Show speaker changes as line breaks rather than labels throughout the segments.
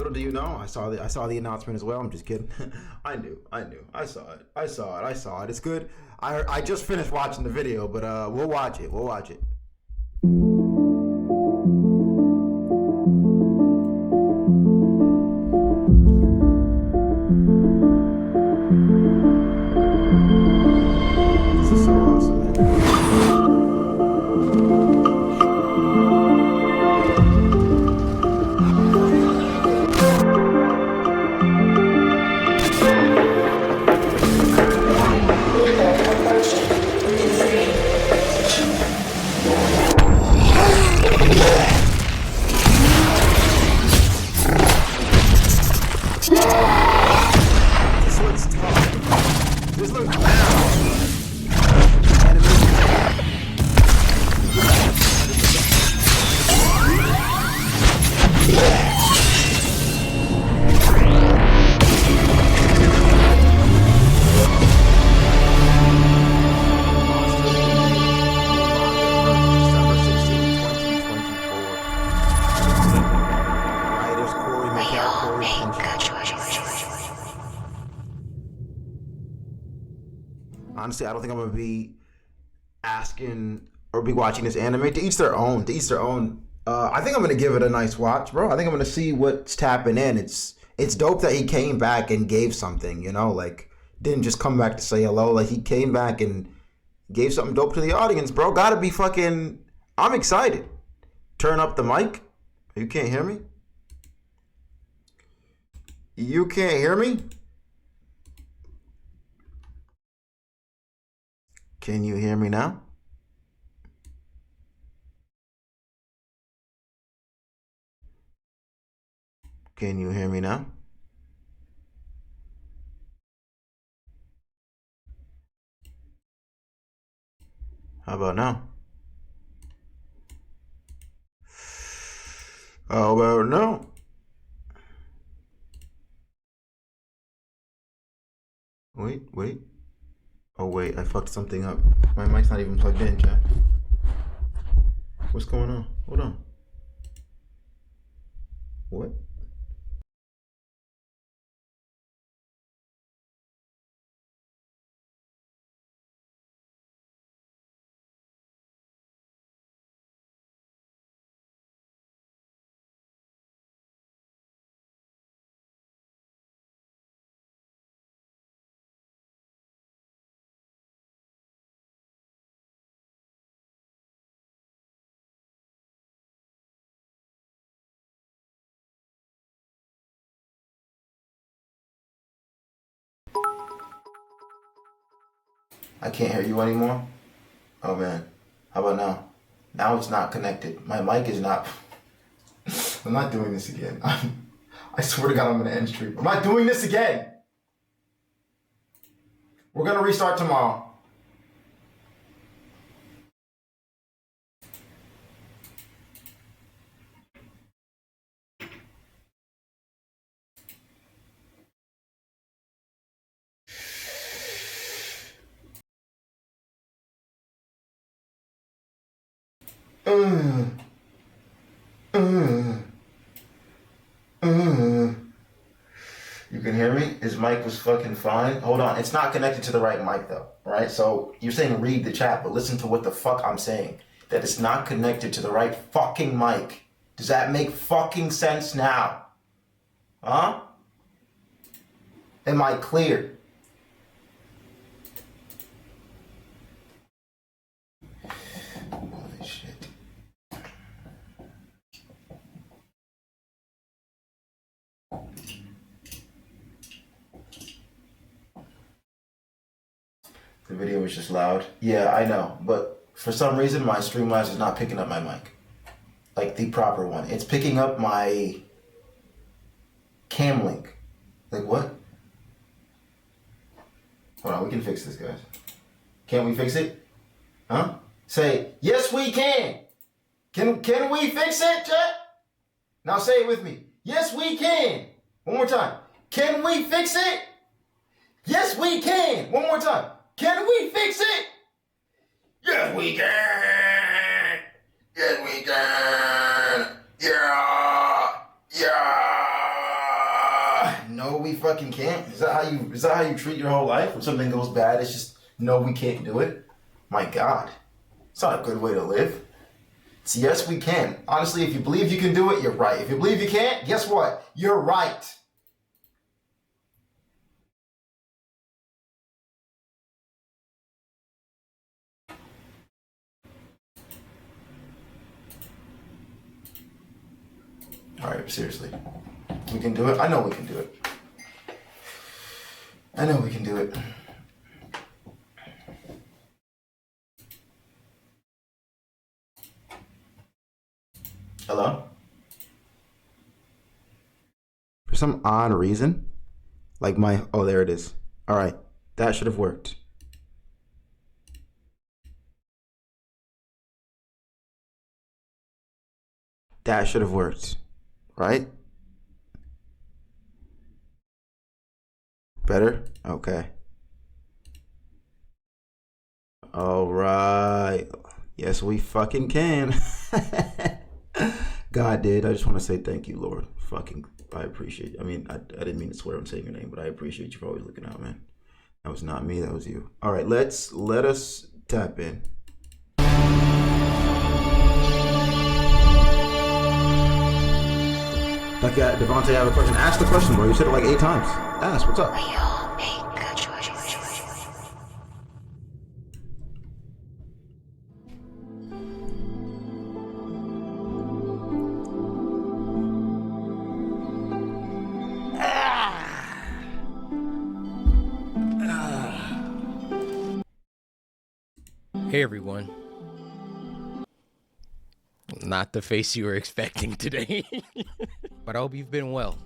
Little do you know, I saw the announcement as well. I'm just kidding. I knew. I saw it. It's good. I just finished watching the video, but we'll watch it. This is so awesome, man. This looks tough. This looks bad. December 16, 2024. Writers Corey McCall, honestly, I don't think I'm gonna be asking or be watching this anime. To each their own. I think I'm gonna give it a nice watch, bro. I think I'm gonna see what's tapping in. It's dope that he came back and gave something, like didn't just come back to say hello. Like he came back and gave something dope to the audience, bro. Gotta be fucking. I'm excited. Turn up the mic. You can't hear me? You can't hear me? Can you hear me now? Can you hear me now? How about now? How about now? Wait. Oh wait, I fucked something up. My mic's not even plugged in, chat. What's going on? Hold on. What? I can't hear you anymore. Oh man. How about now? Now it's not connected. My mic is not. I'm not doing this again. I swear to God, I'm gonna end stream. I'm not doing this again. We're gonna restart tomorrow. You can hear me? His mic was fucking fine. Hold on. It's not connected to the right mic though. Alright? So you're saying read the chat, but listen to what the fuck I'm saying. That it's not connected to the right fucking mic. Does that make fucking sense now? Huh? Am I clear? Holy shit. The video was just loud. Yeah, I know. But for some reason, my Streamlabs is not picking up my mic. Like the proper one. It's picking up my cam link. Like what? Hold on, we can fix this, guys. Can't we fix it? Huh? Say, yes we can! Can we fix it, chat? Now say it with me. Yes we can! One more time. Can we fix it? Yes we can! One more time. Can we fix it? Yes we can! Yes we can! Yeah! Yeah! No, we fucking can't. Is that how you treat your whole life? When something goes bad, it's just no, we can't do it. My God, it's not a good way to live. It's yes, we can. Honestly, if you believe you can do it, you're right. If you believe you can't, guess what? You're right. All right, seriously. We can do it. I know we can do it. I know we can do it. Hello? For some odd reason, like oh, there it is. All right, that should have worked. That should have worked, right? Better? Okay. All right. Yes, we fucking can. God did. I just want to say thank you, Lord. Fucking, I appreciate you. I mean, I didn't mean to swear on saying your name, but I appreciate you for always looking out, man. That was not me. That was you. All right, let us tap in. Like, Devontae, I have a question. Ask the question, bro. You said it like 8 times. Ask, what's up?
We all make good choices.
Hey everyone. Not the face you were expecting today. But I hope you've been well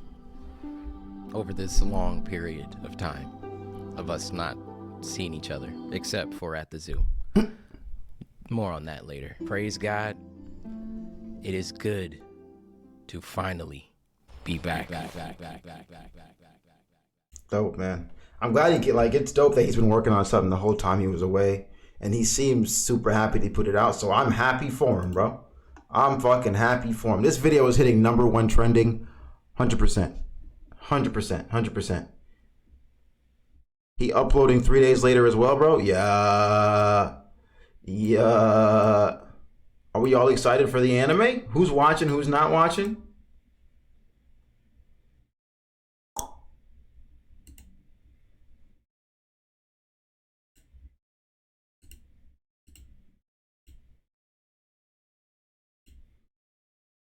over this long period of time of us not seeing each other, except for at the zoo. More on that later. Praise God. It is good to finally be back.
Dope, man. I'm glad it's dope that he's been working on something the whole time he was away. And he seems super happy to put it out. So I'm happy for him, bro. I'm fucking happy for him. This video is hitting #1 trending 100%. 100%. 100%. He uploading 3 days later as well, bro? Yeah. Yeah. Are we all excited for the anime? Who's watching? Who's not watching?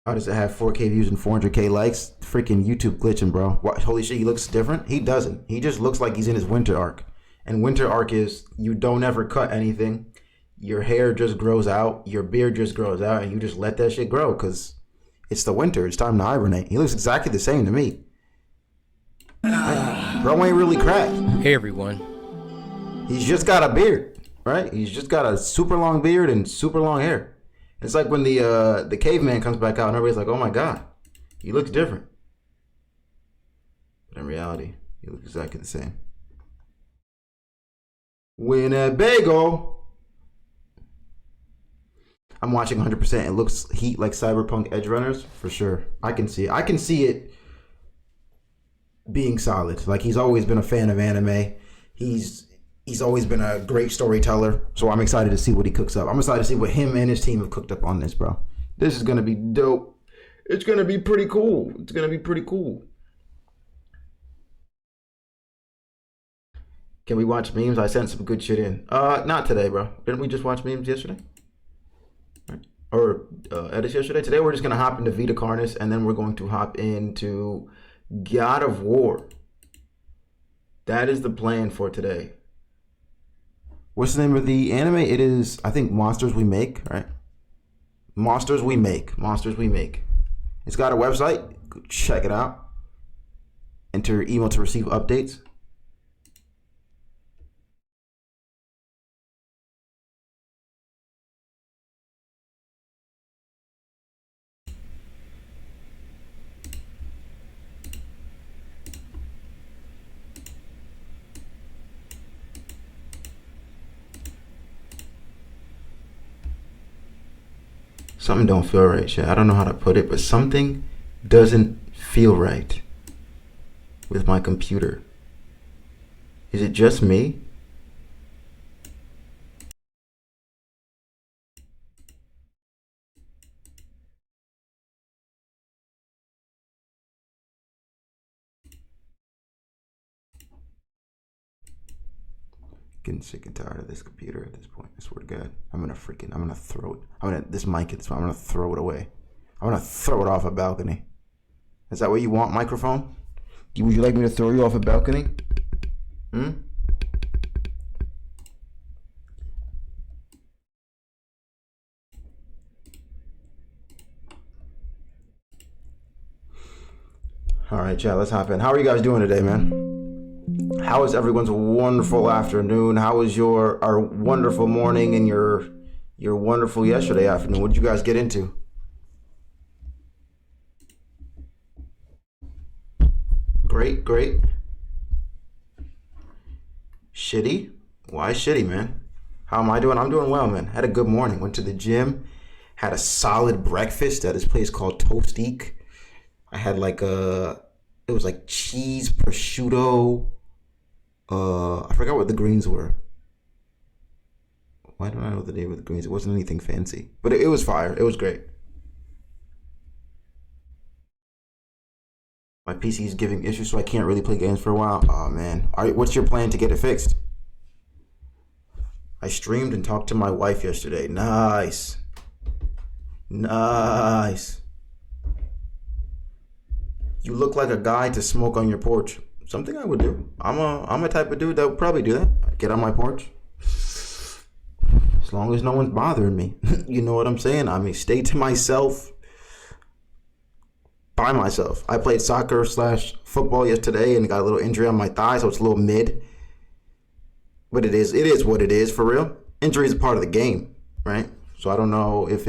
How does it have 4K views and 400K likes? Freaking YouTube glitching, bro. What, holy shit, he looks different? He doesn't. He just looks like he's in his winter arc. And winter arc is you don't ever cut anything. Your hair just grows out. Your beard just grows out. And you just let that shit grow because it's the winter. It's time to hibernate. He looks exactly the same to me. Right? Bro ain't really cracked.
Hey everyone.
He's just got a beard, right? He's just got a super long beard and super long hair. It's like when the caveman comes back out and everybody's like, oh my God, he looks different. But in reality, he looks exactly the same. Winnebago. I'm watching 100%. It looks heat like Cyberpunk Edge Runners for sure. I can see it. I can see it being solid. Like he's always been a fan of anime. He's always been a great storyteller. So I'm excited to see what he cooks up. I'm excited to see what him and his team have cooked up on this, bro. This is gonna be dope. It's gonna be pretty cool. It's gonna be pretty cool. Can we watch memes? I sent some good shit in. Not today, bro. Didn't we just watch memes yesterday? Right. Or edits yesterday? Today we're just gonna hop into Vita Carnis and then we're going to hop into God of War. That is the plan for today. What's the name of the anime? It is, I think, Monsters We Make, right? Monsters We Make. Monsters We Make. It's got a website. Go check it out. Enter your email to receive updates. Something don't feel right, shit. I don't know how to put it, but something doesn't feel right. with my computer. Is it just me? Getting sick and tired of this computer at this point. I swear to God. I'm gonna throw it. This mic I'm gonna throw it away. I'm gonna throw it off a balcony. Is that what you want, microphone? Would you like me to throw you off a balcony? All right, chat, let's hop in. How are you guys doing today, man? How is everyone's wonderful afternoon? How was our wonderful morning and your wonderful yesterday afternoon? What did you guys get into? Great. Shitty? Why shitty, man? How am I doing? I'm doing well, man. Had a good morning. Went to the gym. Had a solid breakfast at this place called Toastique. I had it was like cheese, prosciutto. I forgot what the greens were. Why don't I know the name of the greens? It wasn't anything fancy, but it was fire. It was great. My PC is giving issues, so I can't really play games for a while. Oh man, what's your plan to get it fixed? I streamed and talked to my wife yesterday. Nice. You look like a guy to smoke on your porch. Something I would do. I'm a type of dude that would probably do that. Get on my porch. As long as no one's bothering me. You know what I'm saying? I mean, stay to myself. By myself. I played soccer / football yesterday and got a little injury on my thigh, so it's a little mid. But it is what it is, for real. Injury is a part of the game, right? So I don't know if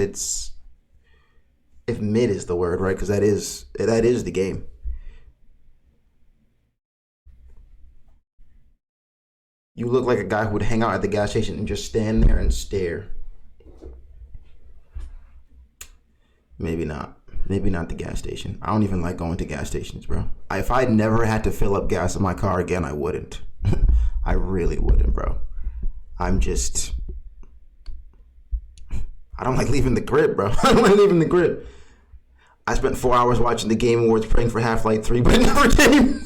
mid is the word, right? Because that is the game. You look like a guy who would hang out at the gas station and just stand there and stare. Maybe not. Maybe not the gas station. I don't even like going to gas stations, bro. If I never had to fill up gas in my car again, I wouldn't. I really wouldn't, bro. I don't like leaving the crib, bro. I don't like leaving the crib. I spent 4 hours watching the Game Awards praying for Half-Life 3, but it never came.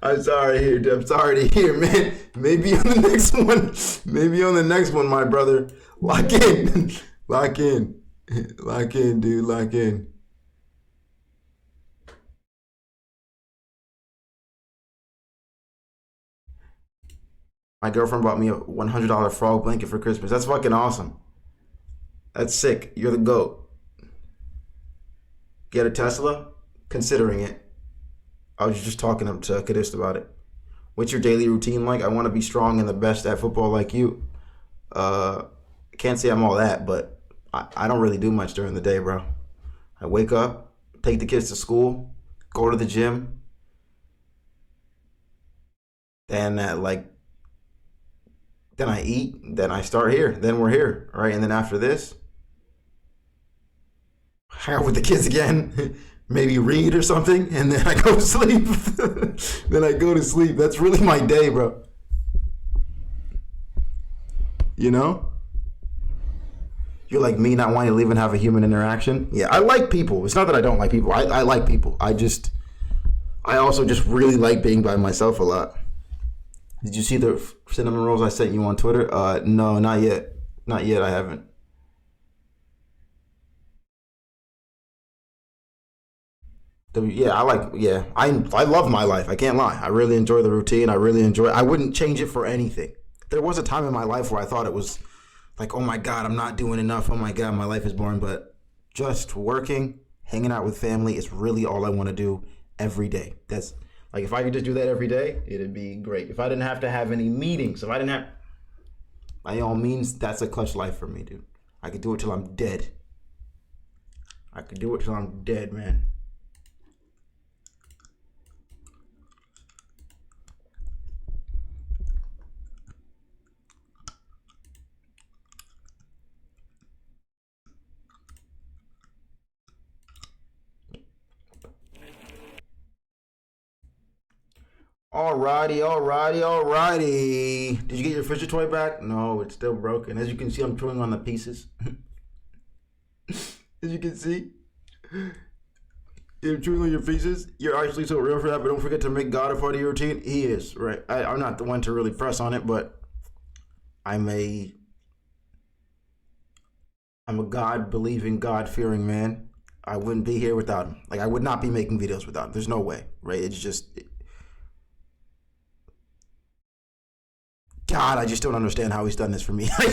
I'm sorry to hear, man. Maybe on the next one, my brother. Lock in, dude, lock in. My girlfriend bought me a $100 frog blanket for Christmas. That's fucking awesome. That's sick. You're the GOAT. Get a Tesla? Considering it. I was just talking to Kadist about it. What's your daily routine like? I want to be strong and the best at football like you. Can't say I'm all that, but I don't really do much during the day, bro. I wake up, take the kids to school, go to the gym, then then I eat, then I start here, then we're here, right? And then after this, hang out with the kids again, maybe read or something, and then I go to sleep. That's really my day, bro. You know? You're like me, not wanting to even have a human interaction. Yeah, I like people. It's not that I don't like people. I like people. I also just really like being by myself a lot. Did you see the cinnamon rolls I sent you on Twitter? No, not yet. Not yet, I haven't. I love my life. I can't lie. I really enjoy the routine. I wouldn't change it for anything. There was a time in my life where I thought it was like, oh my God, I'm not doing enough. Oh my God, my life is boring. But just working, hanging out with family is really all I want to do every day. That's like, if I could just do that every day, it'd be great. If I didn't have to have any meetings, by all means, that's a clutch life for me, dude. I could do it till I'm dead. Man. Alrighty. Did you get your fidget toy back? No, it's still broken. As you can see, I'm chewing on the pieces. As you can see, you're chewing on your pieces. You're actually so real for that, but don't forget to make God a part of your routine. He is, right? I'm not the one to really press on it, but I'm a God-believing, God-fearing man. I wouldn't be here without him. Like, I would not be making videos without him. There's no way, right? It's just... God, I just don't understand how he's done this for me. I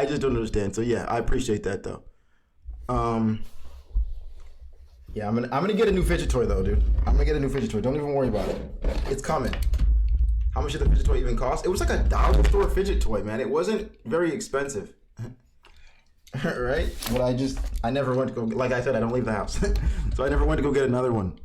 just don't understand. So yeah, I appreciate that though. Yeah, I'm gonna get a new fidget toy though, dude. I'm gonna get a new fidget toy. Don't even worry about it. It's coming. How much did the fidget toy even cost? It was like a dollar store fidget toy, man. It wasn't very expensive. Right? But I never went to go, like I said, I don't leave the house. So I never went to go get another one.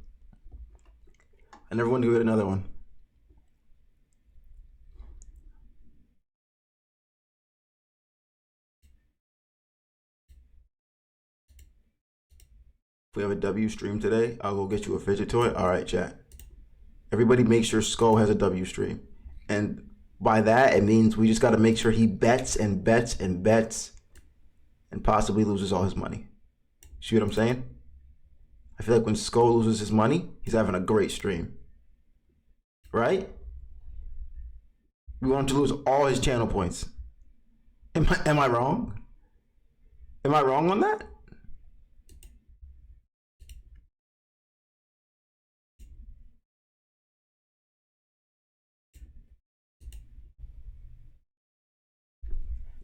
If we have a W stream today, I'll go get you a fidget toy. All right, chat. Everybody make sure Skull has a W stream. And by that, it means we just got to make sure he bets and bets and bets and possibly loses all his money. See what I'm saying? I feel like when Skull loses his money, he's having a great stream. Right? We want him to lose all his channel points. Am I wrong? Am I wrong on that?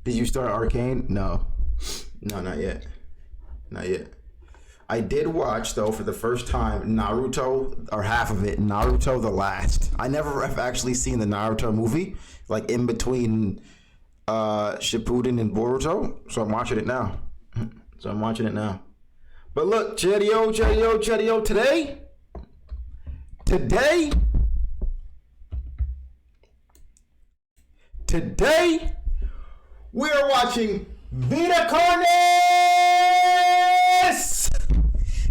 Did you start Arcane? No, not yet. I did watch though for the first time Naruto, or half of it, Naruto the Last. I never have actually seen the Naruto movie, like in between Shippuden and Boruto. So I'm watching it now. But look, Chedio, today. We are watching Vita Carnis!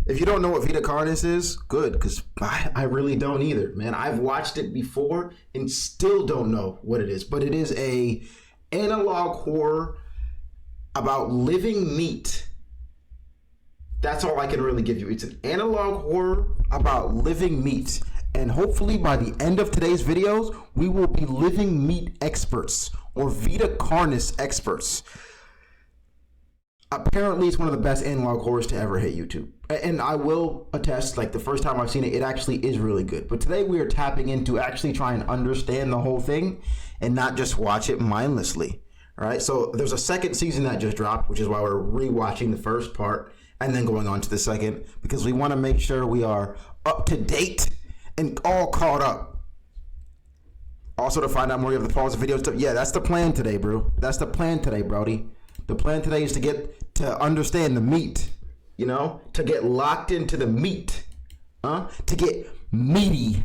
If you don't know what Vita Carnis is, good, because I really don't either, man. I've watched it before and still don't know what it is, but it is a analog horror about living meat. That's all I can really give you. It's an analog horror about living meat. And hopefully by the end of today's videos, we will be living meat experts or Vita Carnis experts. Apparently, it's one of the best analog horrors to ever hit YouTube. And I will attest, like the first time I've seen it, it actually is really good. But today we are tapping into actually trying to understand the whole thing and not just watch it mindlessly. All right, so there's a second season that just dropped, which is why we're rewatching the first part and then going on to the second, because we want to make sure we are up to date and all caught up. Also, to find out more of the pause videos stuff. Yeah, that's the plan today, bro. That's the plan today, Brody. The plan today is to get to understand the meat, you know, to get locked into the meat, to get meaty,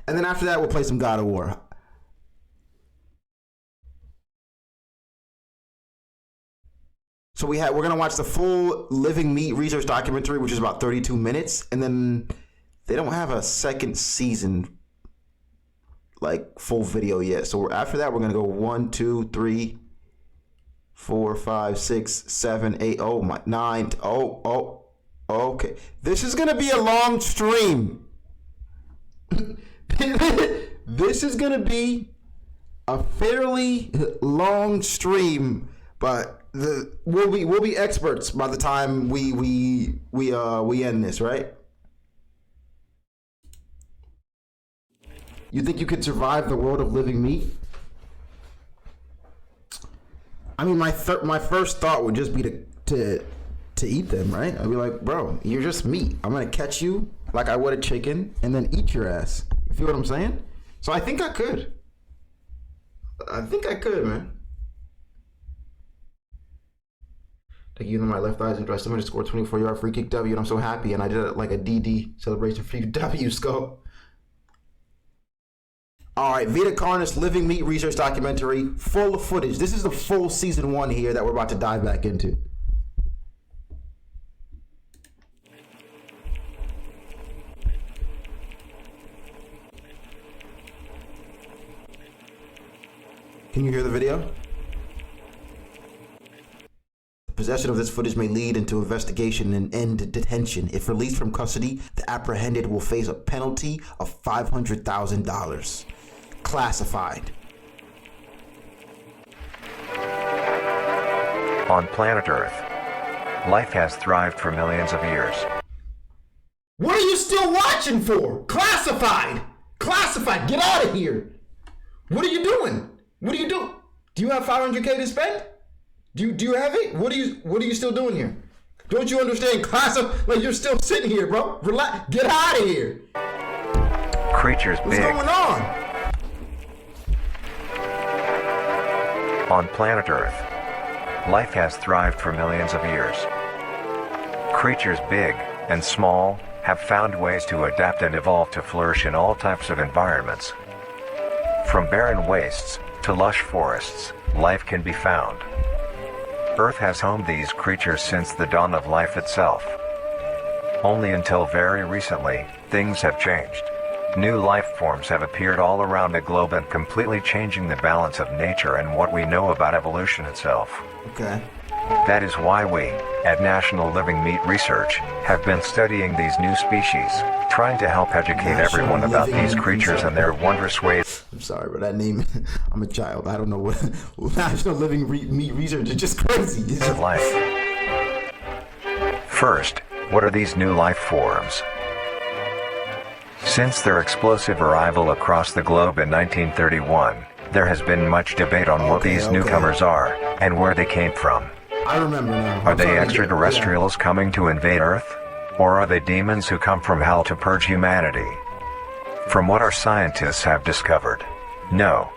and then after that we'll play some God of War. So we're gonna watch the full Living Meat research documentary, which is about 32 minutes, and then they don't have a second season like full video yet. So after that, we're gonna go 1, 2, 3, 4, 5, 6, 7, 8, oh my 9. Oh, okay. This is gonna be a long stream. This is gonna be a fairly long stream, but we'll be experts by the time we end this, right? You think you could survive the world of living meat? I mean, my first thought would just be to eat them, right? I'd be like, bro, you're just meat. I'm gonna catch you like I would a chicken and then eat your ass. You feel what I'm saying? So I think I could. Man. Like, even though my left eye is interested, I scored 24-yard free kick W, and I'm so happy. And I did it like a DD celebration for you, W Skull. All right, Vita Carnis Living Meat research documentary, full of footage. This is the full season 1 here that we're about to dive back into. Can you hear the video? Possession of this footage may lead into investigation and end detention. If released from custody, the apprehended will face a penalty of $500,000. Classified.
On planet Earth, life has thrived for millions of years.
What are you still watching for? Classified! Classified! Get out of here! What are you doing? What are you doing? Do you have $500K to spend? Do you have it? What are you still doing here? Don't you understand classified? Like, you're still sitting here, bro. Relax. Get out of here.
Creatures
What's
big.
going on?
On planet Earth, life has thrived for millions of years. Creatures big and small have found ways to adapt and evolve to flourish in all types of environments. From barren wastes to lush forests, life can be found. Earth has homed these creatures since the dawn of life itself. Only until very recently, things have changed. New life forms have appeared all around the globe and completely changing the balance of nature and what we know about evolution itself.
Okay.
That is why we, at National Living Meat Research, have been studying these new species, trying to help educate everyone about these creatures and their wondrous ways.
I'm sorry, but that name, I'm a child. I don't know what National Living Meat Research is just crazy. It's
Of life. First, what are these new life forms? Since their explosive arrival across the globe in 1931, there has been much debate on what these newcomers are and where they came from.
I remember now.
Are they extraterrestrials coming to invade Earth? Or are they demons who come from hell to purge humanity? From what our scientists have discovered, no.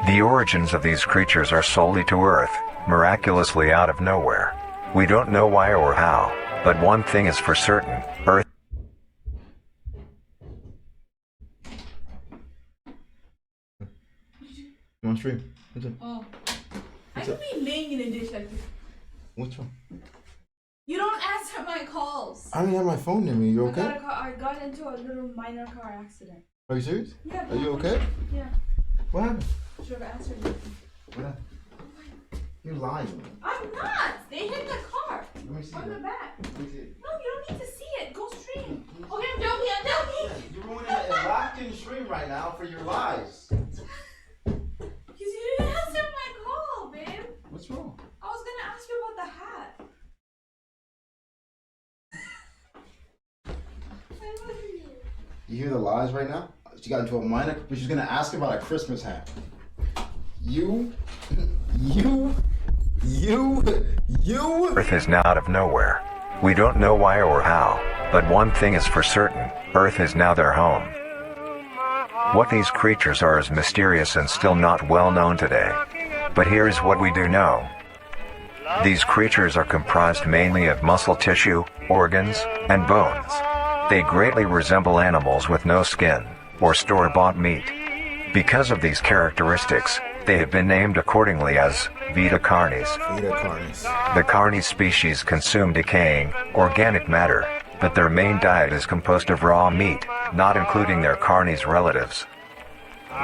The origins of these creatures are solely to Earth, miraculously out of nowhere. We don't know why or how, but one thing is for certain, Earth.
You on stream? What's up?
Oh. I could be laying in a dish like this.
What's wrong?
You don't answer my calls.
I don't have my phone near me. You okay?
I got into a little minor car accident.
Are you serious?
Yeah.
Are you okay?
Yeah.
What happened?
Should have answered you.
What happened? You're lying.
I'm not. They hit the car.
Let me see
On the
it.
back.
Let me see it.
No, you don't need to see it. Go stream. Okay, I'm joking. I'm joking.
You're ruining a locked-in stream right now for your lies.
Because you didn't answer my call, babe.
What's wrong?
I was gonna ask you about the hat. I love you.
You hear the lies right now? She got into a minor, but she's gonna ask about a Christmas hat. You.
Earth is now out of nowhere. We don't know why or how, but one thing is for certain, Earth is now their home. What these creatures are is mysterious and still not well known today. But here is what we do know. These creatures are comprised mainly of muscle tissue, organs, and bones. They greatly resemble animals with no skin, or store-bought meat. Because of these characteristics, they have been named accordingly as Vita Carnis.
Vita Carnis.
The Carnis species consume decaying, organic matter, but their main diet is composed of raw meat, not including their Carnis relatives.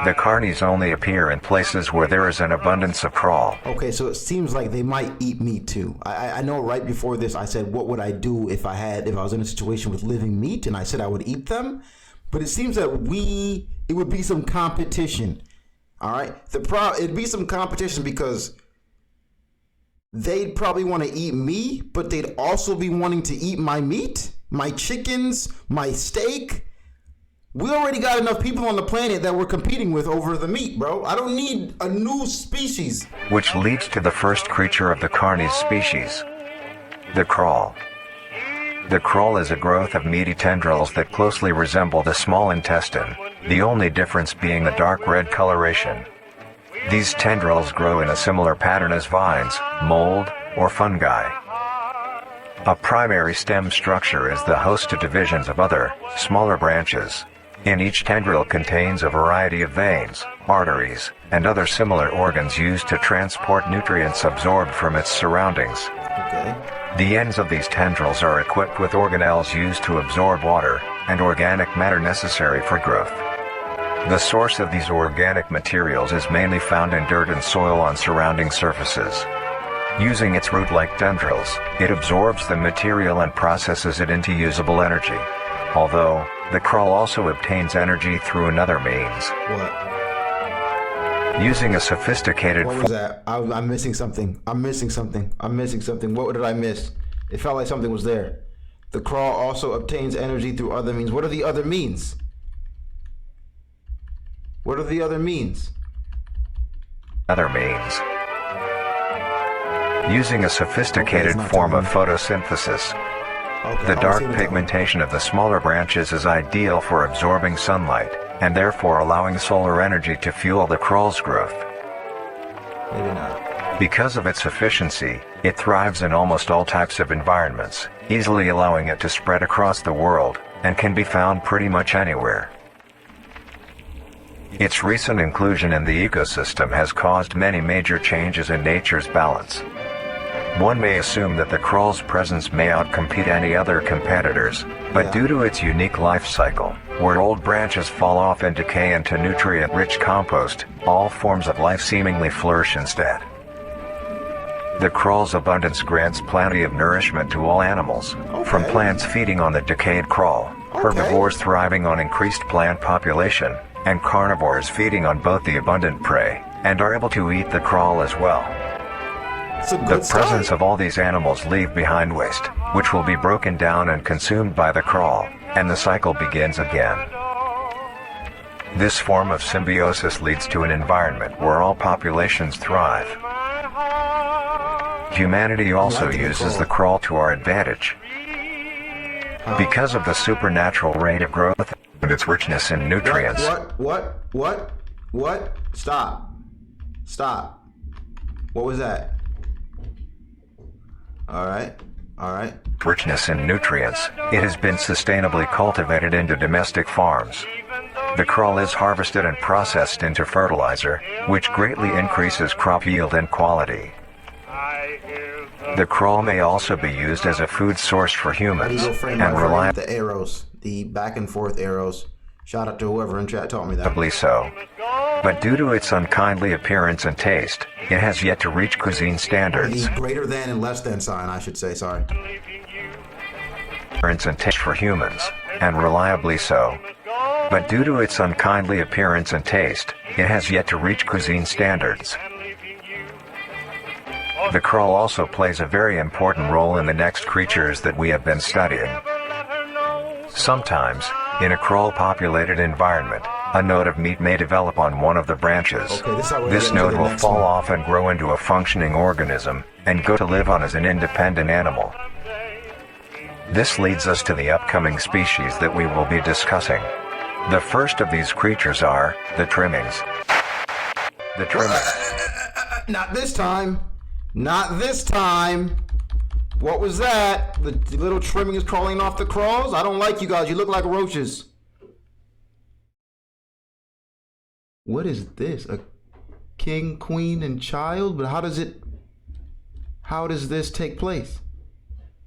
The Carnis only appear in places where there is an abundance of crawl.
Okay, so it seems like they might eat meat too. I know right before this I said what would I do if I was in a situation with living meat, and I said I would eat them. But it seems that it would be some competition. All right, it'd be some competition because they'd probably want to eat me, but they'd also be wanting to eat my meat, my chickens, my steak. We already got enough people on the planet that we're competing with over the meat, bro. I don't need a new species.
Which leads to the first creature of the Carnis species, the crawl. The crawl is a growth of meaty tendrils that closely resemble the small intestine, the only difference being the dark red coloration. These tendrils grow in a similar pattern as vines, mold, or fungi. A primary stem structure is the host to divisions of other, smaller branches. In each tendril contains a variety of veins, arteries, and other similar organs used to transport nutrients absorbed from its surroundings.
Okay.
The ends of these tendrils are equipped with organelles used to absorb water and organic matter necessary for growth. The source of these organic materials is mainly found in dirt and soil on surrounding surfaces. Using its root-like tendrils, it absorbs the material and processes it into usable energy. Although, the crawl also obtains energy through another means.
What?
Using a sophisticated
What was that? I'm missing something. I'm missing something. I'm missing something. What did I miss? It felt like something was there. The crawl also obtains energy through other means. What are the other means? What are the other means?
Using a sophisticated form of photosynthesis.
Okay,
The
I
dark
was gonna
pigmentation of the smaller branches is ideal for absorbing sunlight, and therefore allowing solar energy to fuel the crawl's growth.
Maybe not.
Because of its efficiency, it thrives in almost all types of environments, easily allowing it to spread across the world, and can be found pretty much anywhere. Its recent inclusion in the ecosystem has caused many major changes in nature's balance. One may assume that the crawl's presence may outcompete any other competitors, but due to its unique life cycle, where old branches fall off and decay into nutrient-rich compost, all forms of life seemingly flourish instead. The crawl's abundance grants plenty of nourishment to all animals, from plants feeding on the decayed crawl, herbivores thriving on increased plant population, and carnivores feeding on both the abundant prey, and are able to eat the crawl as well. The presence of all these animals leave behind waste, which will be broken down and consumed by the crawl, and the cycle begins again. This form of symbiosis leads to an environment where all populations thrive. Humanity also uses the crawl to our advantage. Because of the supernatural rate of growth and its richness in nutrients.
What? Stop. What was that? All right.
Richness in nutrients, it has been sustainably cultivated into domestic farms. The crawl is harvested and processed into fertilizer, which greatly increases crop yield and quality. The crawl may also be used as a food source for humans, and reliably
the arrows, the back and forth arrows. Shout out to whoever in chat taught me that.
So. But due to its unkindly appearance and taste, it has yet to reach cuisine standards.
The greater than and less than sign, I should say, sorry.
Appearance and taste for humans, and reliably so. But due to its unkindly appearance and taste, it has yet to reach cuisine standards. The crawl also plays a very important role in the next creatures that we have been studying. Sometimes, in a crawl-populated environment, a node of meat may develop on one of the branches. This node will fall off and grow into a functioning organism, and go to live on as an independent animal. This leads us to the upcoming species that we will be discussing. The first of these creatures are the trimmings. The trimmings.
Not this time. What was that? The little trimming is crawling off the crawls? I don't like you guys. You look like roaches. What is this? A king, queen, and child? But how does this take place?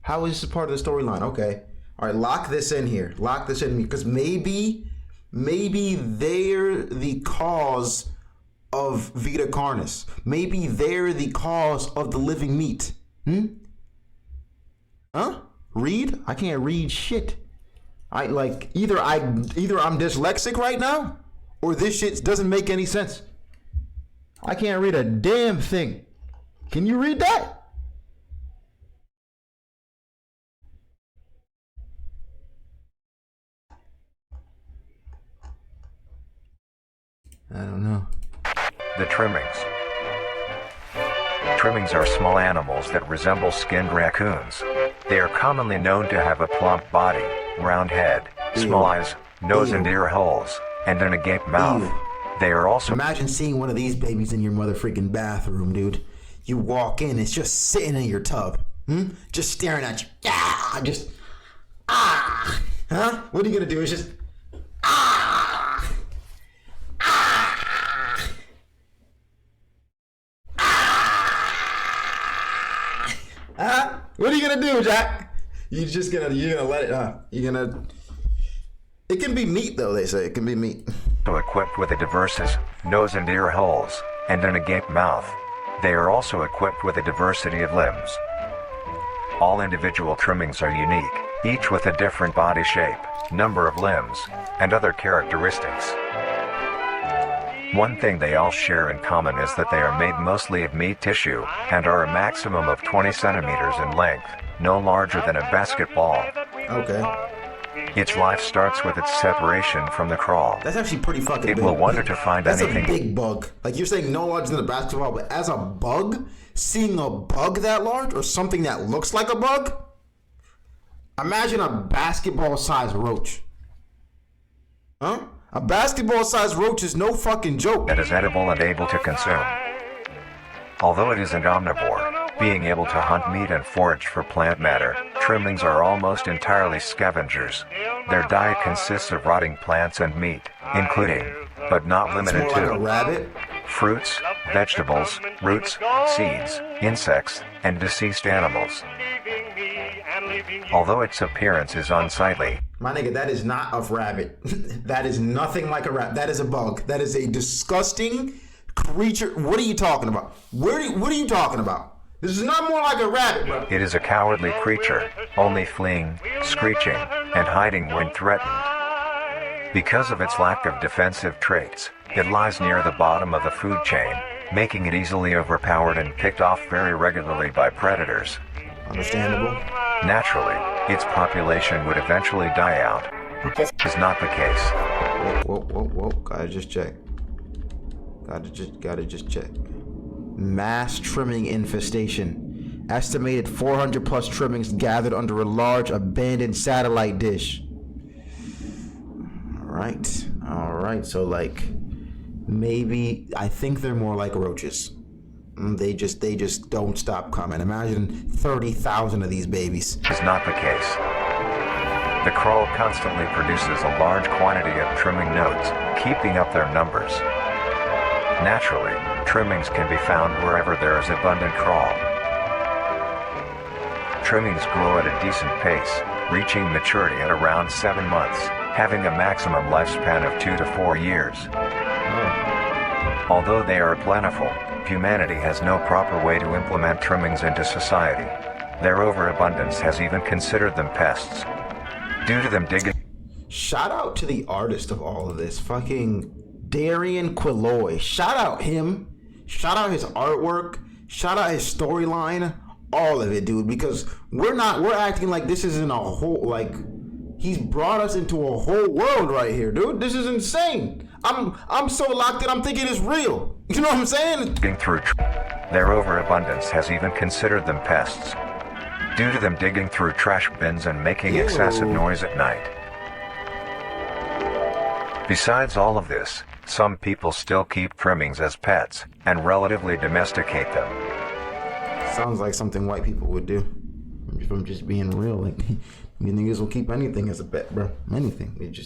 How is this part of the storyline? Okay. All right, lock this in here. Lock this in because maybe they're the cause of Vita Carnis. Maybe they're the cause of the living meat. Huh? Read? I can't read shit. Either I'm dyslexic right now, or this shit doesn't make any sense. I can't read a damn thing. Can you read that? I don't know.
The trimmings. Trimmings are small animals that resemble skinned raccoons. They are commonly known to have a plump body, round head, small eyes, nose and ear holes, and an agape mouth. They are also...
Imagine seeing one of these babies in your mother freaking bathroom, dude. You walk in, it's just sitting in your tub. Just staring at you. Huh? What are you gonna do? It's just... What are you gonna do, Jack? You're gonna let it, It can be meat, though, they say. It can be meat.
Equipped with a diverse nose and ear holes, and an agape mouth. They are also equipped with a diversity of limbs. All individual trimmings are unique, each with a different body shape, number of limbs, and other characteristics. One thing they all share in common is that they are made mostly of meat tissue, and are a maximum of 20 centimeters in length, no larger than a basketball.
Okay.
Its life starts with its separation from the crawl.
That's actually pretty fucking big.
It will wonder to find
That's
anything.
a big bug. Like, you're saying no larger than a basketball, but as a bug, seeing a bug that large or something that looks like a bug, imagine a basketball-sized roach. Huh? A basketball-sized roach is no fucking joke.
That is edible and able to consume. Although it is an omnivore, being able to hunt meat and forage for plant matter, trimmings are almost entirely scavengers. Their diet consists of rotting plants and meat, including, but not
It's
limited
more like a
to,
rabbit.
fruits, vegetables, roots, seeds, insects, and deceased animals. Although its appearance is unsightly,
My nigga, that is not a rabbit. That is nothing like a rabbit. That is a bug. That is a disgusting creature. What are you talking about? What are you talking about? This is not more like a rabbit, bro.
it is a cowardly creature, only fleeing, screeching, and hiding when threatened. Because of its lack of defensive traits, it lies near the bottom of the food chain, making it easily overpowered and picked off very regularly by predators.
Understandable.
Naturally, its population would eventually die out. This is not the case.
Whoa. Gotta just check. Gotta just check. Mass trimming infestation. Estimated 400 plus trimmings gathered under a large abandoned satellite dish. All right. So like, maybe I think they're more like roaches. They just don't stop coming. Imagine 30,000 of these babies.
Is not the case. The crawl constantly produces a large quantity of trimming nodes, keeping up their numbers. Naturally, trimmings can be found wherever there is abundant crawl. Trimmings grow at a decent pace, reaching maturity at around 7 months, having a maximum lifespan of 2 to 4 years. Although they are plentiful, humanity has no proper way to implement trimmings into society. Their overabundance has even considered them pests. Due to them digging.
Shout out to the artist of all of this, fucking Darian Quilloy. Shout out him. Shout out his artwork. Shout out his storyline. All of it, dude. Because we're acting like this isn't a whole, like, he's brought us into a whole world right here, dude. This is insane. I'm so locked in, I'm thinking it's real. You know what I'm saying?
Through their overabundance has even considered them pests. Due to them digging through trash bins and making excessive noise at night. Besides all of this, some people still keep trimmings as pets and relatively domesticate them.
Sounds like something white people would do. If I'm just being real, like, you niggas will keep anything as a pet, bro. Anything. It's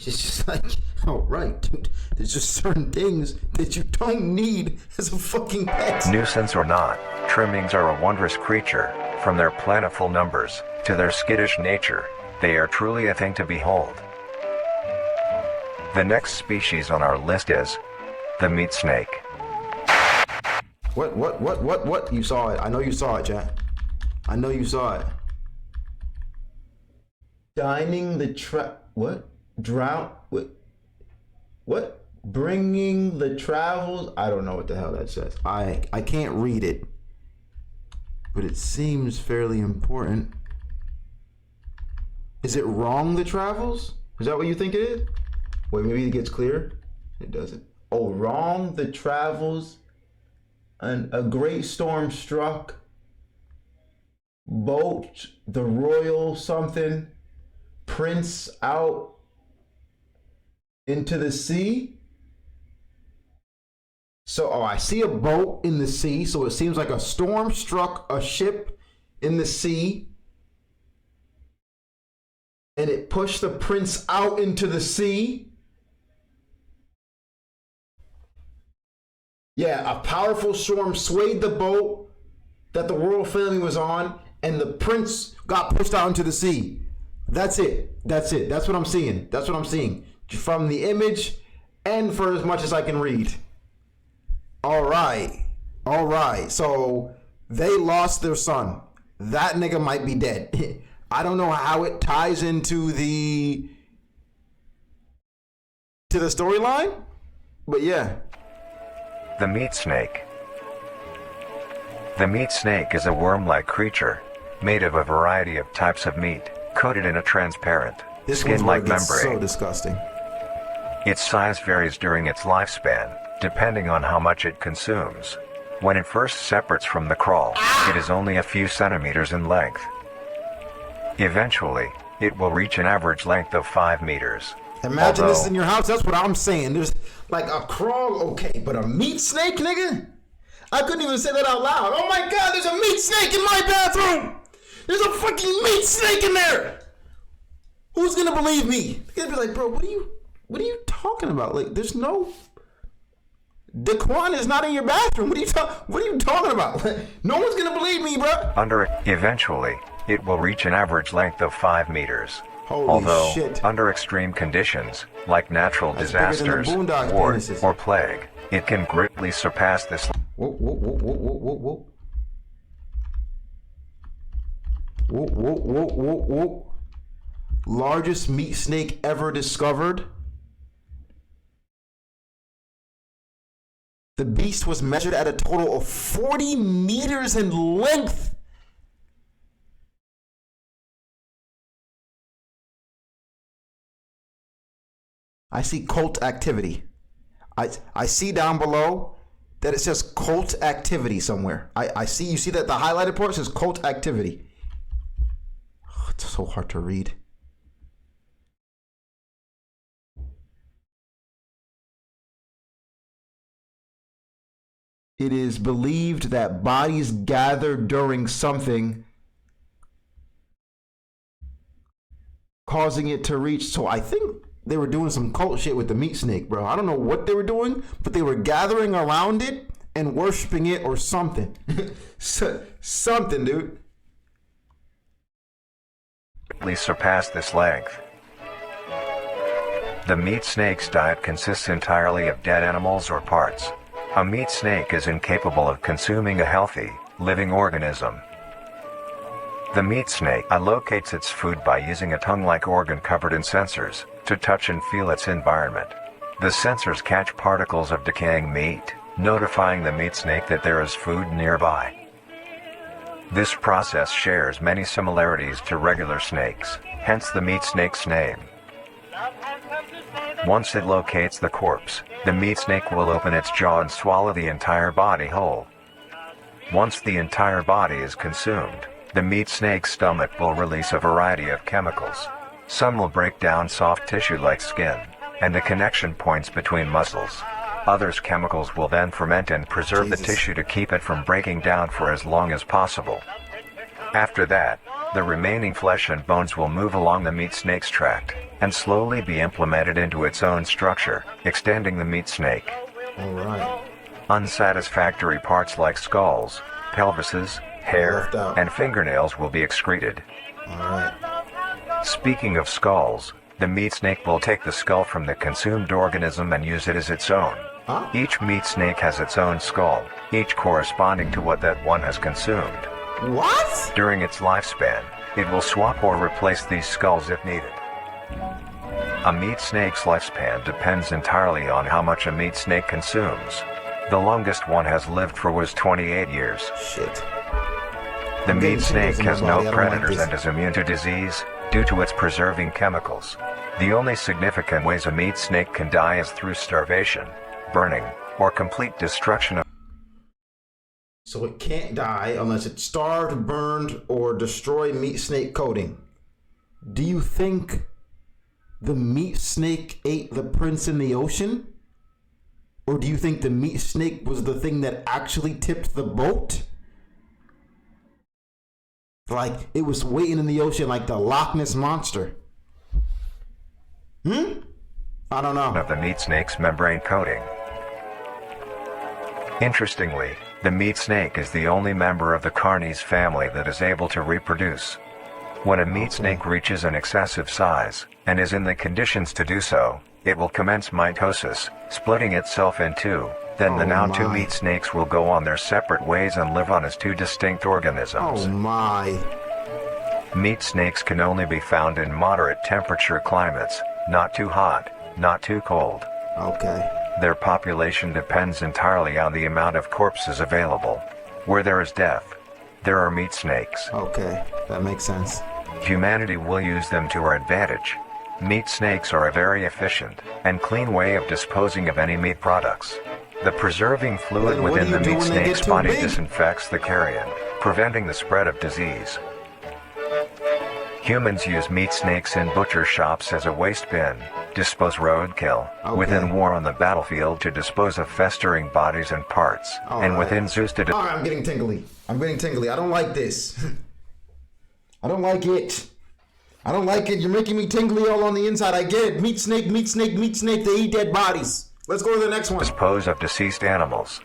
just like, oh, right, dude. There's just certain things that you don't need as a fucking pet.
Nuisance or not, trimmings are a wondrous creature. From their plentiful numbers to their skittish nature, they are truly a thing to behold. The next species on our list is the meat snake.
What? You saw it. I know you saw it, chat. I know you saw it. Dining the what? Drought? What? Bringing the travels? I don't know what the hell that says. I can't read it. But it seems fairly important. Is it wrong, the travels? Is that what you think it is? Wait, maybe it gets clearer? It doesn't. Oh, wrong, the travels. And a great storm struck. Boat, the royal something. Prince out into the sea. So, I see a boat in the sea. So it seems like a storm struck a ship in the sea. And it pushed the prince out into the sea. Yeah, a powerful storm swayed the boat that the royal family was on. And the prince got pushed out into the sea. That's it. That's it. That's what I'm seeing. That's what I'm seeing from the image, and for as much as I can read. All right. All right. So they lost their son. That nigga might be dead. I don't know how it ties into the storyline, but yeah.
The meat snake. The meat snake is a worm-like creature, made of a variety of types of meat, coated in a transparent,
This one's
skin-like
where it gets
membrane.
so disgusting.
Its size varies during its lifespan, depending on how much it consumes. When it first separates from the crawl, it is only a few centimeters in length. Eventually, it will reach an average length of 5 meters.
Imagine this
Although-
in your house. That's what I'm saying. There's like a crawl, okay, but a meat snake, nigga? I couldn't even say that out loud. Oh my God, there's a meat snake in my bathroom. There's a fucking meat snake in there. Who's gonna believe me? They're gonna be like, bro, what are you talking about? Like, there's no. Daquan is not in your bathroom. What are you talking about? No one's gonna believe me, bro.
Eventually, it will reach an average length of 5 meters.
Holy
Although,
shit.
under extreme conditions, like natural
That's bigger than the
disasters,
Boondock
war,
penises.
or plague, it can greatly surpass this.
Whoa, whoa, whoa, whoa, whoa, whoa, whoa. Whoa, whoa, whoa, whoa, whoa. Largest meat snake ever discovered. The beast was measured at a total of 40 meters in length. I see cult activity. I see down below that it says cult activity somewhere. I see, you see that the highlighted part says cult activity. Oh, it's so hard to read. It is believed that bodies gathered during something causing it to reach. So I think they were doing some cult shit with the meat snake, bro. I don't know what they were doing, but they were gathering around it and worshiping it or something. Something, dude.
Greatly surpass this length. The meat snake's diet consists entirely of dead animals or parts. A meat snake is incapable of consuming a healthy, living organism. The meat snake allocates its food by using a tongue-like organ covered in sensors to touch and feel its environment. The sensors catch particles of decaying meat, notifying the meat snake that there is food nearby. This process shares many similarities to regular snakes, hence the meat snake's name. Once it locates the corpse, the meat snake will open its jaw and swallow the entire body whole. Once the entire body is consumed, the meat snake's stomach will release a variety of chemicals. Some will break down soft tissue like skin and the connection points between muscles. Others chemicals will then ferment and preserve the tissue to keep it from breaking down for as long as possible. After that, the remaining flesh and bones will move along the meat snake's tract and slowly be implemented into its own structure, extending the meat snake.
All right.
Unsatisfactory parts like skulls, pelvises, hair,
Left out.
and fingernails will be excreted.
All right.
Speaking of skulls, the meat snake will take the skull from the consumed organism and use it as its own.
Huh?
Each meat snake has its own skull, each corresponding to what that one has consumed.
What?
During its lifespan, it will swap or replace these skulls if needed. A meat snake's lifespan depends entirely on how much a meat snake consumes. The longest one has lived for was 28 years.
Shit.
The
I'm getting
meat snake
tingles in my
has
body.
no
I don't like
predators
this.
and is immune to disease due to its preserving chemicals. The only significant ways a meat snake can die is through starvation, burning, or complete destruction of.
So it can't die unless it's starved, burned, or destroyed meat snake coating. Do you think the meat snake ate the prince in the ocean? Or do you think the meat snake was the thing that actually tipped the boat? Like it was waiting in the ocean like the Loch Ness monster. I don't know.
Of the meat snake's membrane coating. Interestingly, the meat snake is the only member of the Carnis family that is able to reproduce. When a meat snake reaches an excessive size, and is in the conditions to do so, it will commence mitosis, splitting itself in two. Then the now two meat snakes will go on their separate ways and live on as two distinct organisms.
Oh my.
Meat snakes can only be found in moderate temperature climates, not too hot, not too cold.
Okay.
Their population depends entirely on the amount of corpses available. Where there is death, there are meat snakes.
Okay, that makes sense.
Humanity will use them to our advantage. Meat snakes are a very efficient and clean way of disposing of any meat products. The preserving fluid
Then what
within
do
the
you do
meat
when they get
snake's
too
body
big?
disinfects the carrion, preventing the spread of disease. Humans use meat snakes in butcher shops as a waste bin, dispose roadkill,
Okay.
within war on the battlefield to dispose of festering bodies and parts, and
Alright.
within zoos to
All right, I'm getting tingly. I don't like this. I don't like it. I don't like it. You're making me tingly all on the inside. I get it. Meat snake, meat snake, meat snake. They eat dead bodies. Let's go to the next one.
dispose of deceased animals.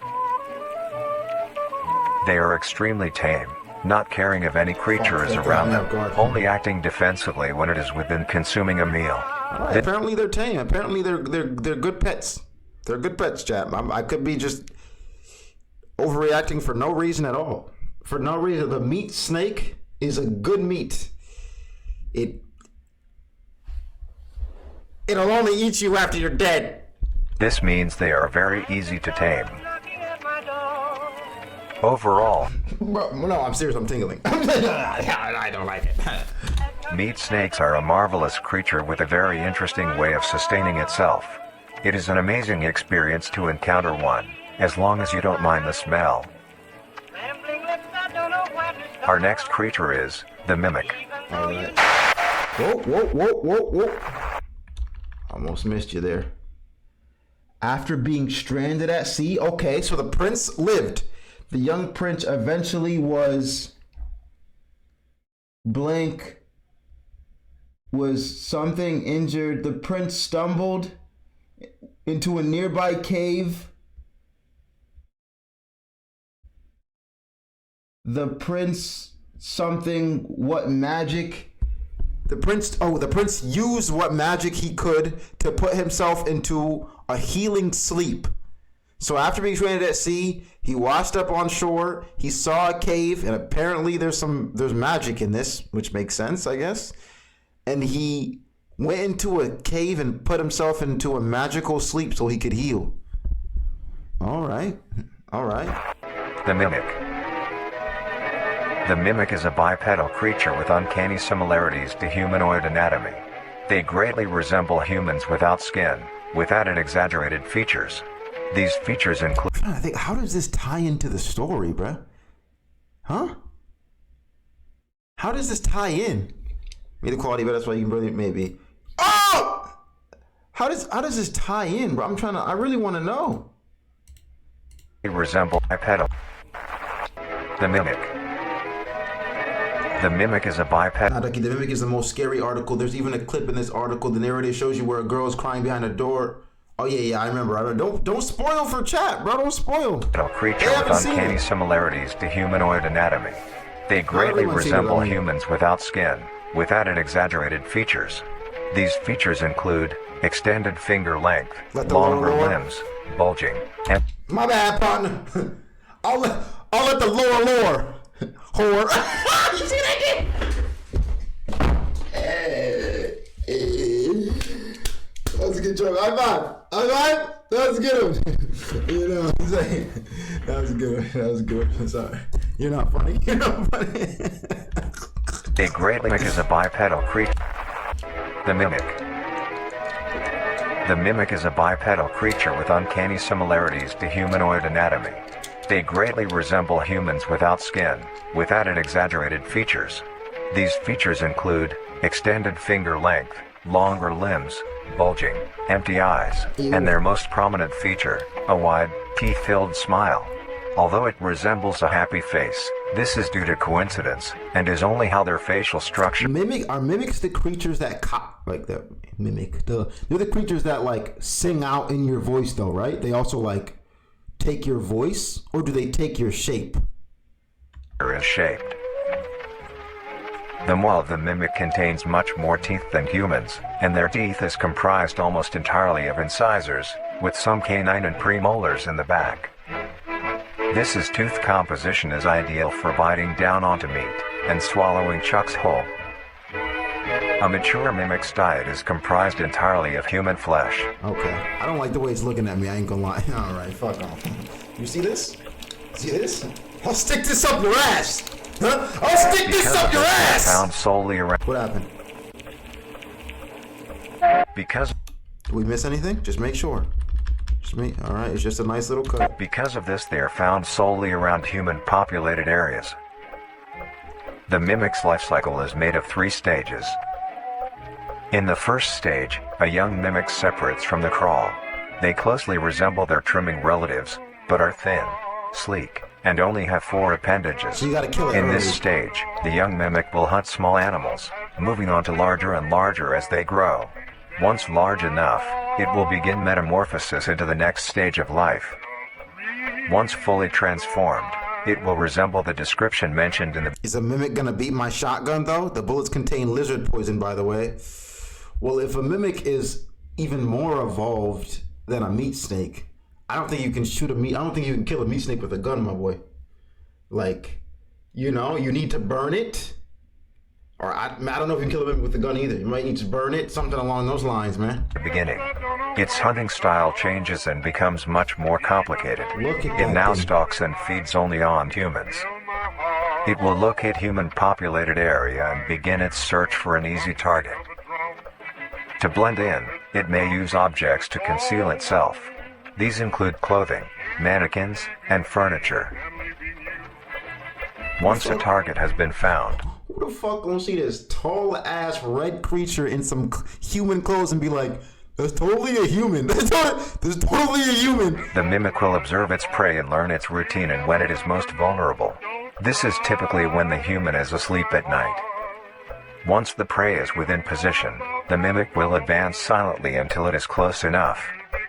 They are extremely tame, not caring if any creature is
thank
around
God,
them,
God.
only acting defensively when it is within consuming a meal.
All right, apparently they're tame. Apparently they're good pets. They're good pets, chap. I could be just overreacting for no reason at all. For no reason. The meat snake is a good meat. It'll only eat you after you're dead.
This means they are very easy to tame. Overall,
Bro, no, I'm serious. I'm tingling. I don't like it.
meat snakes are a marvelous creature with a very interesting way of sustaining itself. It is an amazing experience to encounter one, as long as you don't mind the smell. Our next creature is the mimic.
All right. Whoa. Almost missed you there. After being stranded at sea, okay, so the prince lived. The young prince eventually was blank, was something injured. The prince stumbled into a nearby cave. The prince something, what magic? The prince used what magic he could to put himself into a healing sleep. So after being stranded at sea, he washed up on shore. He saw a cave, and apparently there's magic in this, which makes sense, I guess. And he went into a cave and put himself into a magical sleep so he could heal. All right.
The mimic. The mimic is a bipedal creature with uncanny similarities to humanoid anatomy. They greatly resemble humans without skin, with added exaggerated features. These features include...
I'm trying to think, how does this tie into the story, bruh? Huh? How does this tie in? Maybe the quality, but that's why you can really maybe. Oh! How does this tie in, bro? I really want to know.
They resemble bipedal. The mimic. The mimic is a bipedal.
Ducky, the mimic is the most scary article. There's even a clip in this article. The narrator shows you where a girl is crying behind a door. Oh yeah, I remember. Don't spoil for chat, bro. Don't spoil.
Creature
They
with
haven't seen
uncanny
it.
similarities to humanoid anatomy. They greatly
everyone's seen it,
resemble
I mean.
humans without skin, with added exaggerated features. These features include extended finger length,
Let the
longer
lower lore-
limbs, bulging, and
My bad, partner. I'll let the lower whore. You see that shit? That was a good joke. High five. That was a good one. You know what I'm saying? That was a good one. Sorry. You're not funny.
they greatly is a bipedal creature. The mimic. The mimic is a bipedal creature with uncanny similarities to humanoid anatomy. They greatly resemble humans without skin, with added exaggerated features. These features include extended finger length, longer limbs, bulging, empty eyes, and their most prominent feature, a wide, teeth-filled smile. Although it resembles a happy face, this is due to coincidence, and is only how their facial structure...
Are mimics the creatures that they're the creatures that like sing out in your voice though, right? They also like take your voice, or do they take your shape?
is shaped. The maw of the mimic contains much more teeth than humans, and their teeth is comprised almost entirely of incisors, with some canine and premolars in the back. This tooth composition is ideal for biting down onto meat and swallowing chunks whole. A mature mimic's diet is comprised entirely of human flesh.
Okay. I don't like the way it's looking at me. I ain't gonna lie. All right, fuck off. You see this? See this? I'll stick this up your ass. Huh? I'll stick this up your ass.
Found solely around.
What happened?
Because.
Did we miss anything? Just make sure. Just me. All right. It's just a nice little cut.
Because of this, they are found solely around human-populated areas. The mimic's life cycle is made of 3 stages. In the first stage, a young mimic separates from the crawl. They closely resemble their trimming relatives, but are thin, sleek, and only have 4 appendages.
So you gotta kill it
In
early.
this stage, the young mimic will hunt small animals, moving on to larger and larger as they grow. Once large enough, it will begin metamorphosis into the next stage of life. Once fully transformed, it will resemble the description mentioned in the...
Is a mimic gonna beat my shotgun though? The bullets contain lizard poison, by the way. Well, if a mimic is even more evolved than a meat snake, I don't think you can shoot a meat. I don't think you can kill a meat snake with a gun, my boy. Like, you know, you need to burn it. Or I don't know if you can kill a mimic with a gun either. You might need to burn it, something along those lines, man.
beginning. Its hunting style changes and becomes much more complicated.
Look at
It
that
now
thing.
stalks and feeds only on humans. It will locate human-populated area and begin its search for an easy target. To blend in, it may use objects to conceal itself. These include clothing, mannequins, and furniture. Once a target has been found,
Who the fuck gonna see this tall ass red creature in some human clothes and be like, "That's totally a human. That's totally a human."
the mimic will observe its prey and learn its routine and when it is most vulnerable. This is typically when the human is asleep at night. Once the prey is within position, the mimic will advance silently until it is close enough.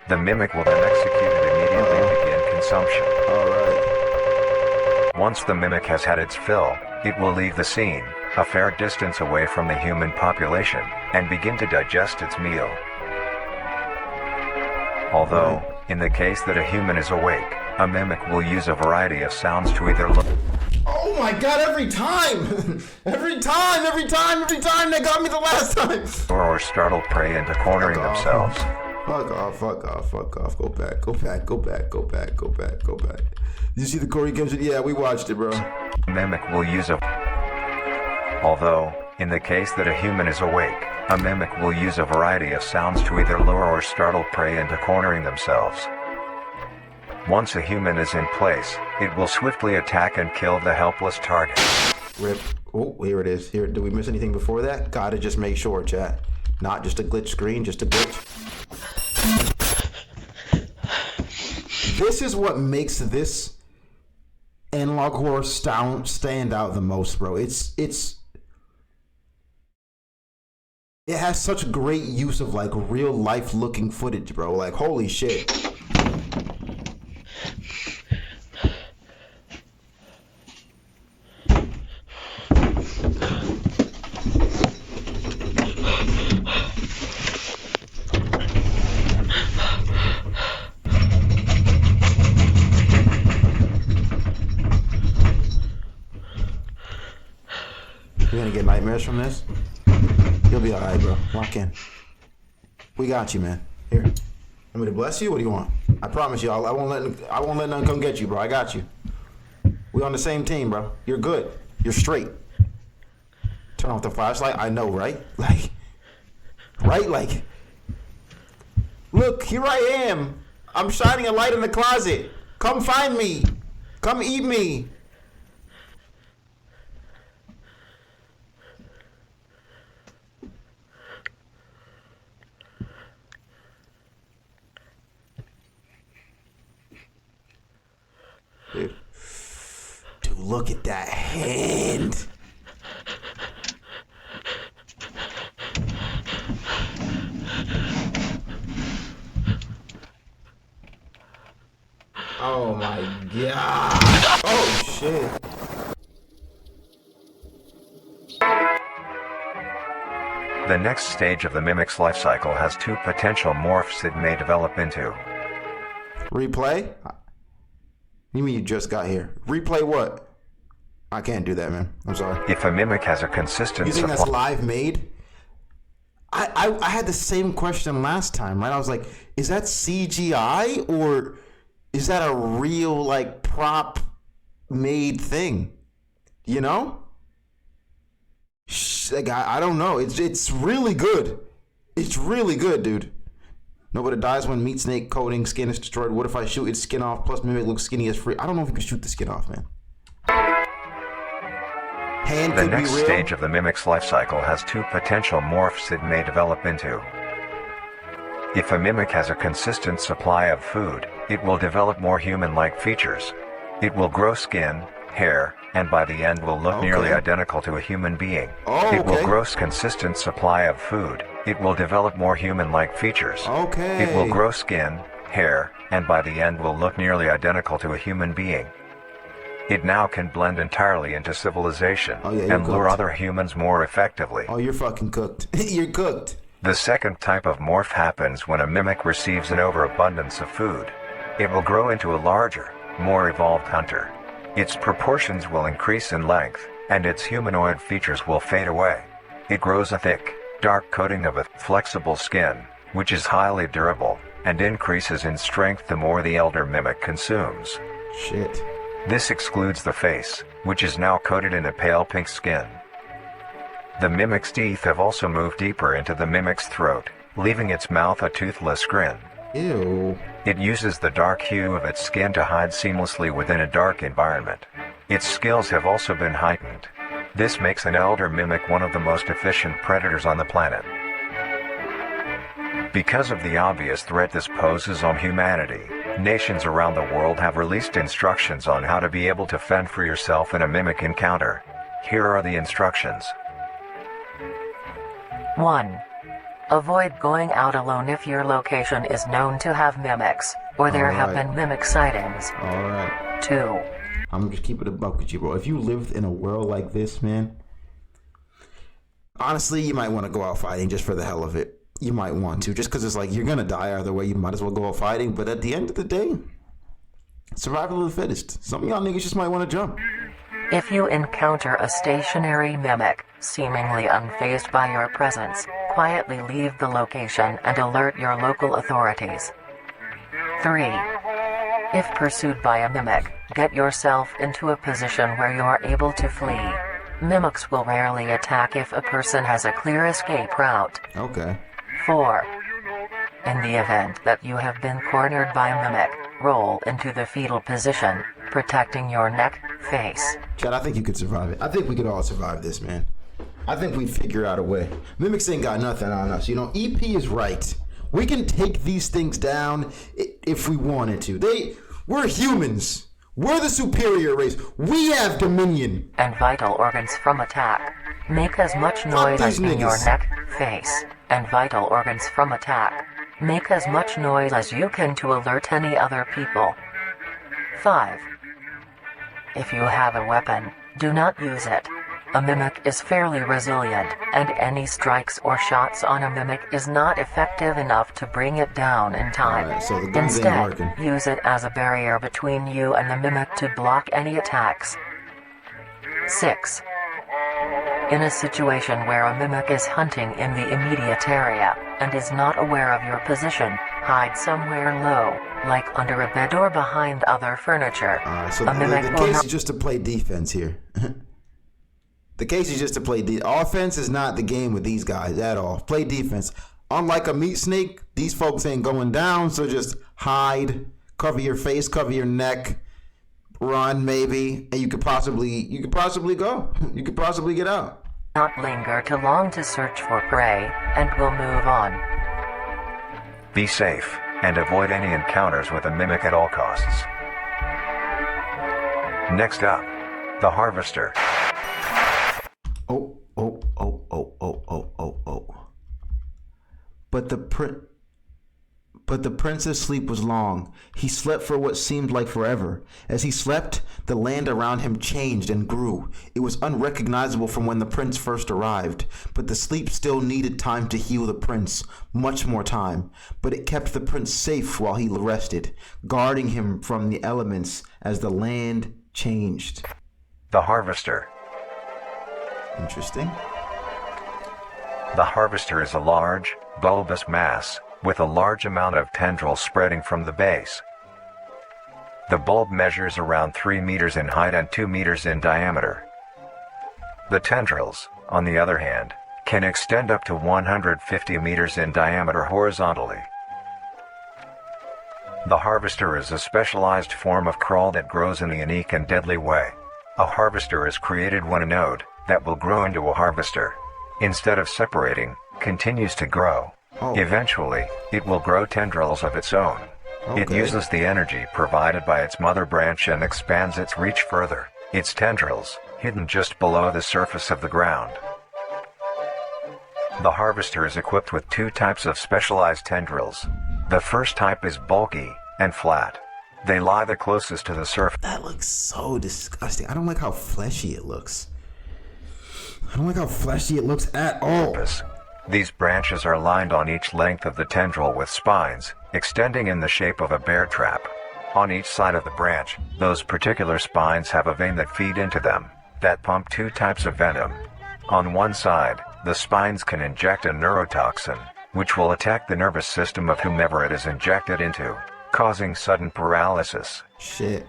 The mimic will then execute it immediately and begin consumption.
All right.
Once the mimic has had its fill, it will leave the scene, a fair distance away from the human population, and begin to digest its meal. Although, in the case that a human is awake, a mimic will use a variety of sounds to either look
Oh my god, every time! every time they got me the last time!
or startle prey into cornering themselves.
Fuck off. Go back. Did you see the Corey Kenshin? Yeah, we watched it, bro.
Mimic will use Although, in the case that a human is awake, a mimic will use a variety of sounds to either lure or startle prey into cornering themselves. Once a human is in place, it will swiftly attack and kill the helpless target.
Rip. Oh, here it is. Here, did we miss anything before that? Gotta just make sure, chat. Not just a glitch screen, just a glitch. This is what makes this analog horror stand out the most, bro. It has such great use of like real life looking footage, bro. Like holy shit. You're gonna get nightmares from this? You'll be alright, bro. Lock in. We got you, man. Here. Want me to bless you? What do you want? I promise you, I won't let none come get you, bro. I got you. We on the same team, bro. You're good. You're straight. Turn off the flashlight. I know, right? Like. Look, here I am. I'm shining a light in the closet. Come find me. Come eat me. Dude, look at that hand. Oh my god. Oh shit.
The next stage of the mimic's life cycle has two potential morphs it may develop into.
Replay? You mean you just got here? Replay what? I can't do that, man. I'm sorry.
If a mimic has a consistent
You think that's live made? I had the same question last time, right? I was like, is that CGI or is that a real like prop made thing? You know? Like, I don't know. It's really good. It's really good, dude. Nobody dies when meat snake coating skin is destroyed. What if I shoot its skin off? Plus mimic looks skinny as free. I don't know if you can shoot the skin off, man. Hand
The
could
next
be real.
stage of the mimic's life cycle has two potential morphs it may develop into. If a mimic has a consistent supply of food, it will develop more human-like features. It will grow skin, hair, and by the end will look nearly identical to a human being. It will grow consistent supply of food. It will develop more human-like features. It will grow skin, hair, and by the end will look nearly identical to a human being. It now can blend entirely into civilization and lure other humans more effectively.
Oh, you're fucking cooked. You're cooked.
The second type of morph happens when a mimic receives an overabundance of food. It will grow into a larger, more evolved hunter. Its proportions will increase in length, and its humanoid features will fade away. It grows a thick, dark coating of a flexible skin, which is highly durable, and increases in strength the more the elder mimic consumes.
Shit.
This excludes the face, which is now coated in a pale pink skin. The mimic's teeth have also moved deeper into the mimic's throat, leaving its mouth a toothless grin.
Ew.
It uses the dark hue of its skin to hide seamlessly within a dark environment. Its skills have also been heightened. This makes an elder mimic one of the most efficient predators on the planet. Because of the obvious threat this poses on humanity, nations around the world have released instructions on how to be able to fend for yourself in a mimic encounter. Here are the instructions.
1. Avoid going out alone if your location is known to have mimics, or there have been mimic sightings.
Alright.
2.
I'm just keeping it a buck with you, bro. If you lived in a world like this, man, honestly, you might want to go out fighting just for the hell of it. You might want to, just because it's like you're gonna die either way. You might as well go out fighting. But at the end of the day, survival of the fittest. Some of y'all niggas just might want to jump.
If you encounter a stationary mimic, seemingly unfazed by your presence, quietly leave the location and alert your local authorities. 3. If pursued by a mimic, get yourself into a position where you are able to flee. Mimics will rarely attack if a person has a clear escape route.
Okay.
4. In the event that you have been cornered by a mimic, roll into the fetal position, protecting your neck, face.
Chad, I think you could survive it. I think we could all survive this, man. I think we'd figure out a way. Mimics ain't got nothing on us. You know, EP is right. We can take these things down if we wanted to. We're humans. We're the superior race. We have dominion.
And vital organs from attack. Make as much noise as in your neck, face, and vital organs from attack. Make as much noise as you can to alert any other people. 5. If you have a weapon, do not use it. A mimic is fairly resilient, and any strikes or shots on a mimic is not effective enough to bring it down in time.
Alright, so the guns ain't
Instead,
working.
use it as a barrier between you and the mimic to block any attacks. 6. In a situation where a mimic is hunting in the immediate area, and is not aware of your position, hide somewhere low, like under a bed or behind other furniture.
So
A mimic
the
will
case
not-
is just to play defense here. The case is just to play offense is not the game with these guys at all. Play defense. Unlike a meat snake, these folks ain't going down, so just hide, cover your face, cover your neck, run maybe, and you could possibly go. You could possibly get out.
Not linger too long to search for prey, and will move on.
Be safe, and avoid any encounters with a mimic at all costs. Next up, the Harvester.
But the prince's sleep was long. He slept for what seemed like forever. As he slept, the land around him changed and grew. It was unrecognizable from when the prince first arrived, but the sleep still needed time to heal the prince, much more time. But it kept the prince safe while he rested, guarding him from the elements as the land changed.
The Harvester.
Interesting.
The harvester is a large, bulbous mass, with a large amount of tendrils spreading from the base. The bulb measures around 3 meters in height and 2 meters in diameter. The tendrils, on the other hand, can extend up to 150 meters in diameter horizontally. The harvester is a specialized form of crawl that grows in a unique and deadly way. A harvester is created when a node, that will grow into a harvester, instead of separating, continues to grow. Eventually, it will grow tendrils of its own. It uses the energy provided by its mother branch and expands its reach further. Its tendrils, hidden just below the surface of the ground. The harvester is equipped with 2 types of specialized tendrils. The first type is bulky and flat. They lie the closest to the surface.
That looks so disgusting. I don't like how fleshy it looks. I don't like how fleshy it looks at all.
These branches are lined on each length of the tendril with spines, extending in the shape of a bear trap. On each side of the branch, those particular spines have a vein that feed into them, that pump 2 types of venom. On one side, the spines can inject a neurotoxin, which will attack the nervous system of whomever it is injected into, causing sudden paralysis.
Shit.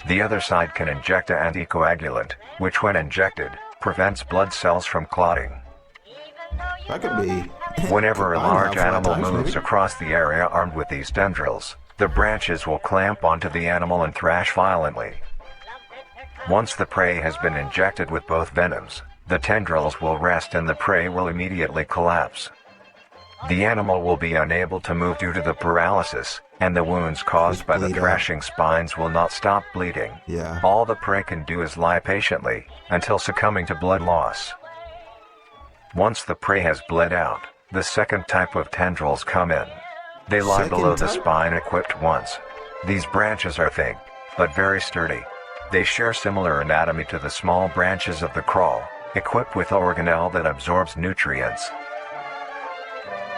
The other side can inject an anticoagulant, which when injected, prevents blood cells from clotting.
That could be.
Whenever a large animal moves
maybe.
across the area armed with these tendrils, the branches will clamp onto the animal and thrash violently. Once the prey has been injected with both venoms, the tendrils will rest and the prey will immediately collapse. The animal will be unable to move due to the paralysis, and the wounds caused by the thrashing spines will not stop bleeding.
Yeah.
All the prey can do is lie patiently, until succumbing to blood loss. Once the prey has bled out, the second type of tendrils come in. They lie below the spine equipped once. These branches are thick, but very sturdy. They share similar anatomy to the small branches of the crawl, equipped with organelle that absorbs nutrients.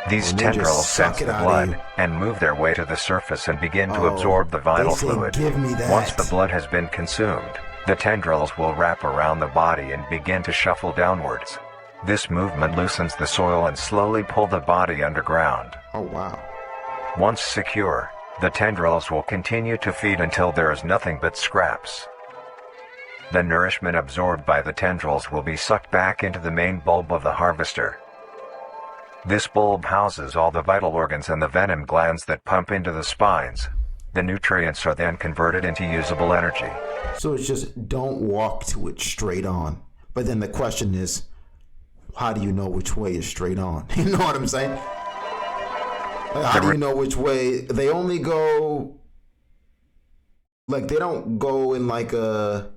These tendrils sense the blood and move their way to the surface and begin to absorb the vital fluid. Once the blood has been consumed, the tendrils will wrap around the body and begin to shuffle downwards. This movement loosens the soil and slowly pull the body underground.
Oh, wow.
Once secure, the tendrils will continue to feed until there is nothing but scraps. The nourishment absorbed by the tendrils will be sucked back into the main bulb of the harvester. This bulb houses all the vital organs and the venom glands that pump into the spines. The nutrients are then converted into usable energy.
So it's just don't walk to it straight on. But then the question is, how do you know which way is straight on? You know what I'm saying? Like, how do you know which way? They only go, like, they don't go in like a,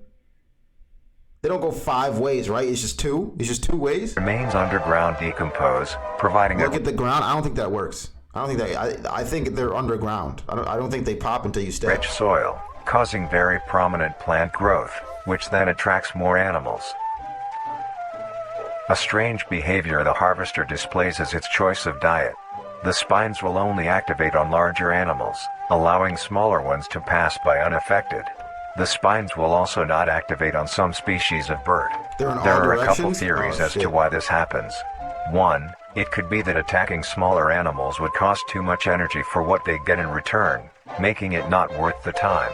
they don't go 5 ways, right? It's just 2? It's just 2 ways?
Remains underground decompose, providing
Look at the ground. I don't think that works. I don't think that, I think they're underground. I don't think they pop until you step.
rich soil, causing very prominent plant growth, which then attracts more animals. A strange behavior the harvester displays is its choice of diet. The spines will only activate on larger animals, allowing smaller ones to pass by unaffected. The spines will also not activate on some species of bird.
They're in all
There are a couple
directions?
theories
Oh,
as to
shit.
why this happens. One, it could be that attacking smaller animals would cost too much energy for what they get in return, making it not worth the time.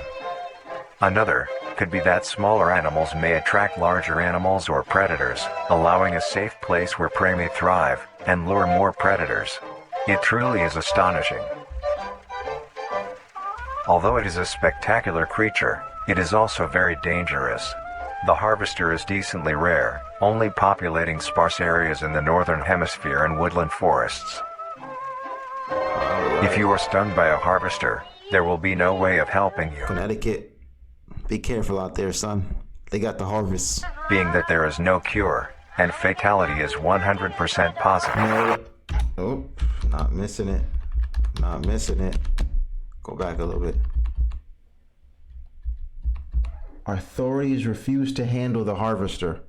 Another could be that smaller animals may attract larger animals or predators, allowing a safe place where prey may thrive and lure more predators. It truly is astonishing. Although it is a spectacular creature, it is also very dangerous. The harvester is decently rare, only populating sparse areas in the northern hemisphere and woodland forests. If you are stung by a harvester, there will be no way of helping you,
Connecticut, be careful out there, son. They got the harvest.
being that there is no cure, and fatality is 100% positive.
No. Oh, not missing it. Not missing it. Go back a little bit. Authorities refuse to handle the harvester,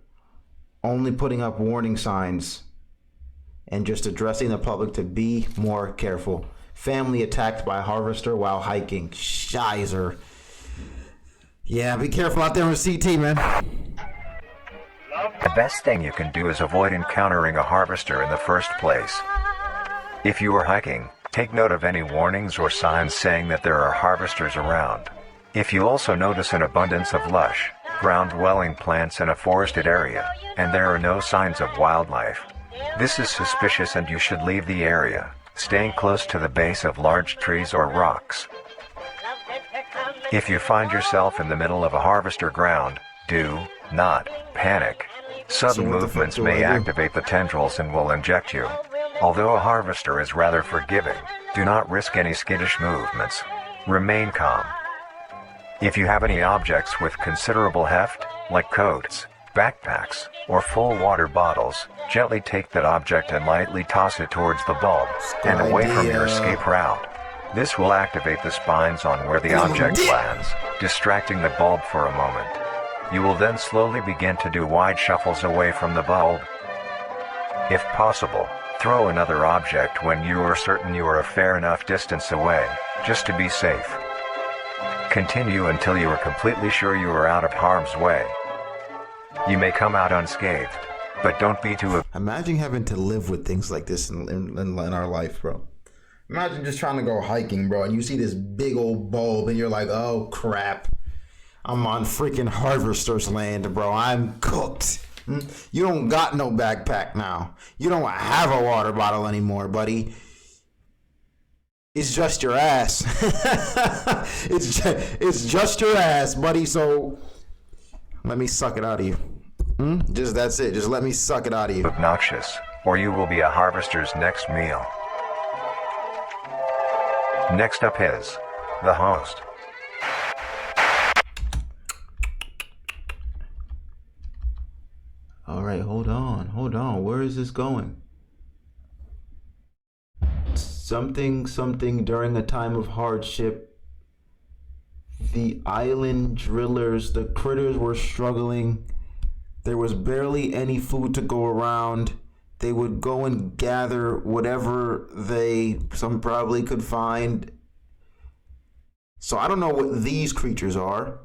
only putting up warning signs and just addressing the public to be more careful. Family attacked by harvester while hiking. Shizer. Yeah, be careful out there with CT, man.
The best thing you can do is avoid encountering a harvester in the first place. If you are hiking, take note of any warnings or signs saying that there are harvesters around. If you also notice an abundance of lush, ground-dwelling plants in a forested area, and there are no signs of wildlife, this is suspicious and you should leave the area, staying close to the base of large trees or rocks. If you find yourself in the middle of a harvester ground, do not panic. Sudden movements may activate the tendrils and will inject you. Although a harvester is rather forgiving, do not risk any skittish movements. Remain calm. If you have any objects with considerable heft, like coats, backpacks, or full water bottles, gently take that object and lightly toss it towards the bulb and away from your escape route. This will activate the spines on where the object lands, distracting the bulb for a moment. You will then slowly begin to do wide shuffles away from the bulb. If possible, throw another object when you are certain you are a fair enough distance away, just to be safe. Continue until you are completely sure you are out of harm's way. You may come out unscathed, but don't be too...
Imagine having to live with things like this in our life, bro. Imagine just trying to go hiking, bro, and you see this big old bulb, and you're like, oh, crap. I'm on freaking harvester's land, bro. I'm cooked. You don't got no backpack now. You don't have a water bottle anymore, buddy. It's just your ass. it's just your ass, buddy. So let me suck it out of you. Just that's it. Just let me suck it out of you.
Obnoxious, or you will be a harvester's next meal. Next up is the host.
All right, hold on. Where is this going? Something during a time of hardship. The island drillers, the critters were struggling. There was barely any food to go around. They would go and gather whatever some probably could find. So I don't know what these creatures are,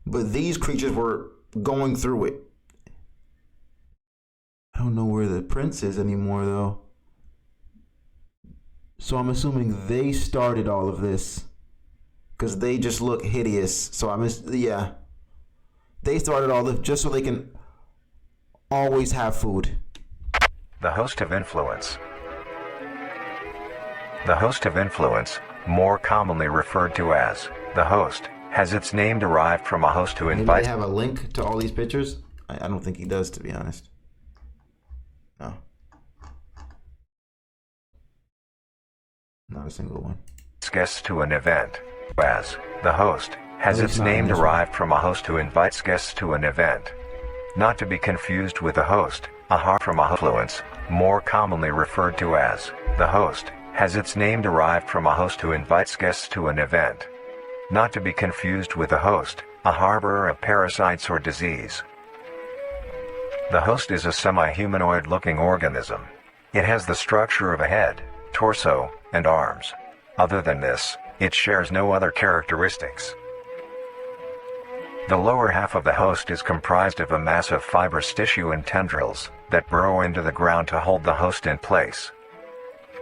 but these creatures were going through it. I don't know where the prince is anymore, though. So I'm assuming they started all of this because they just look hideous. So yeah. They started all this just so they can always have food.
The host of influence. The host of influence, more commonly referred to as the host, has its name derived from a host who invites...
Maybe they have a link to all these pictures? I don't think he does, to be honest. No. Not a single one.
Guests to an event. As the host has its name derived from a host who invites guests to an event. Not to be confused with a host, from a influence, more commonly referred to as the host, has its name derived from a host who invites guests to an event. Not to be confused with a host, a harborer of parasites or disease. The host is a semi-humanoid looking organism. It has the structure of a head, torso, and arms. Other than this, it shares no other characteristics. The lower half of the host is comprised of a mass of fibrous tissue and tendrils that burrow into the ground to hold the host in place.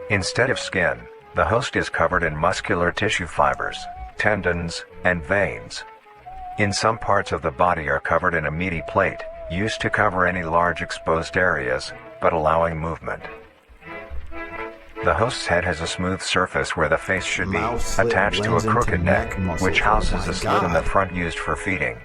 Instead of skin, the host is covered in muscular tissue fibers, tendons, and veins. In some parts of the body are covered in a meaty plate, used to cover any large exposed areas, but allowing movement. The host's head has a smooth surface where the face should be, attached to a crooked neck, which houses a slit in the front used for feeding.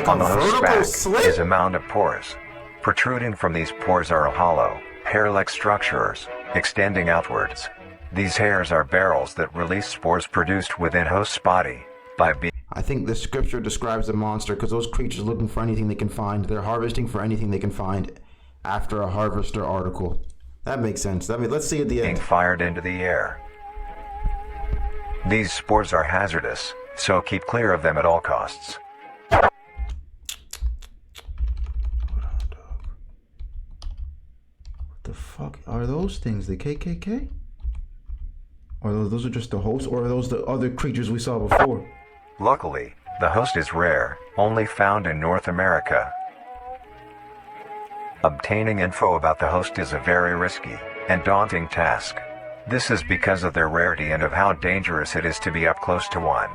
On the host's back is a mound of pores. Protruding from these pores are hollow, hair-like structures, extending outwards. These hairs are barrels that release spores produced within host's body by being...
I think the scripture describes the monster because those creatures are looking for anything they can find. They're harvesting for anything they can find after a harvester article. That makes sense. Let's see at the
being
end.
fired into the air. These spores are hazardous, so keep clear of them at all costs.
Hold on, dog. What the fuck are those things? The KKK? Or those are just the hosts, or are those the other creatures we saw before?
Luckily, the host is rare, only found in North America. Obtaining info about the host is a very risky and daunting task. This is because of their rarity and of how dangerous it is to be up close to one.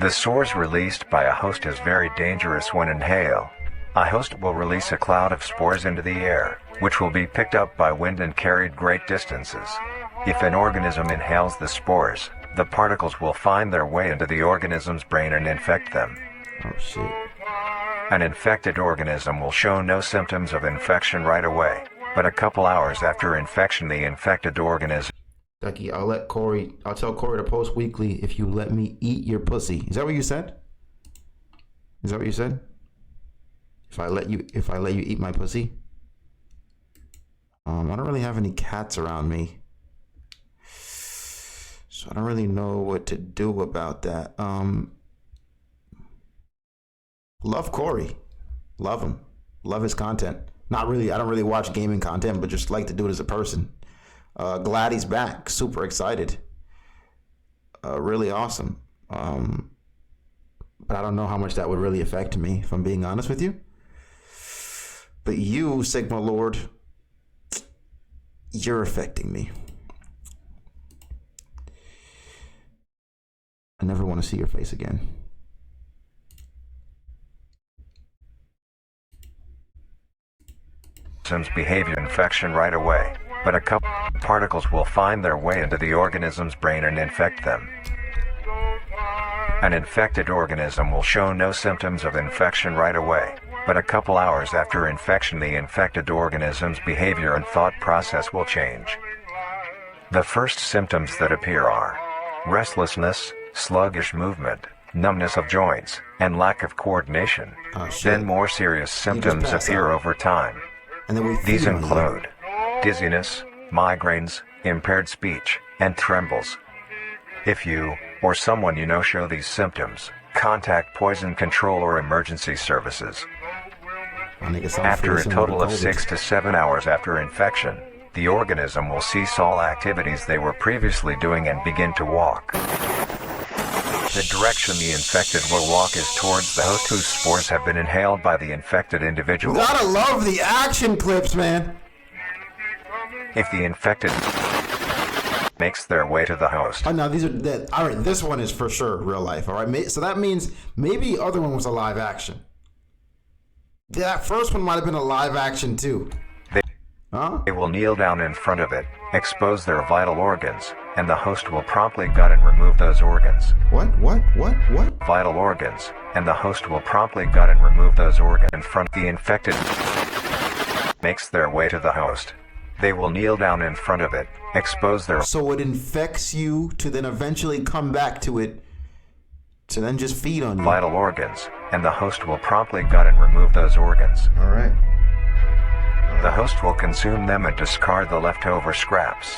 The spores released by a host is very dangerous when inhaled. A host will release a cloud of spores into the air, which will be picked up by wind and carried great distances. If an organism inhales the spores, the particles will find their way into the organism's brain and infect them.
Oh shit.
An infected organism will show no symptoms of infection right away, but a couple hours after infection the infected organism.
Ducky, I'll tell Corey to post weekly if you let me eat your pussy. Is that what you said? Is that what you said? If I let you eat my pussy? I don't really have any cats around me, so I don't really know what to do about that. Love Corey. Love him. Love his content. Not really, I don't really watch gaming content, but just like to do it as a person. Glad he's back. Super excited. Really awesome. But I don't know how much that would really affect me, if I'm being honest with you. But you, Sigma Lord, you're affecting me. I never want to see your face again.
Behavior infection right away, but a couple particles will find their way into the organism's brain and infect them. An infected organism will show no symptoms of infection right away, but a couple hours after infection the infected organism's behavior and thought process will change. The first symptoms that appear are restlessness, sluggish movement, numbness of joints, and lack of coordination. Then more serious symptoms appear over time.
And then
These include dizziness, migraines, impaired speech, and trembles. If you, or someone you know show these symptoms, contact poison control or emergency services. After a total of 6 to 7 hours after infection, the organism will cease all activities they were previously doing and begin to walk. The direction the infected will walk is towards the host whose spores have been inhaled by the infected individual.
Gotta love the action clips, man.
If the infected makes their way to the host.
Oh, no, these are all right. This one is for sure real life. All right, so that means maybe the other one was a live action. That first one might have been a live action too.
They will kneel down in front of it, expose their vital organs, and the host will promptly gut and remove those organs.
What?
Vital organs, and the host will promptly gut and remove those organs in front of the infected. Makes their way to the host. They will kneel down in front of it, expose their.
So it infects you to then eventually come back to it, to then just feed on you.
Vital organs, and the host will promptly gut and remove those organs.
All right.
The host will consume them and discard the leftover scraps.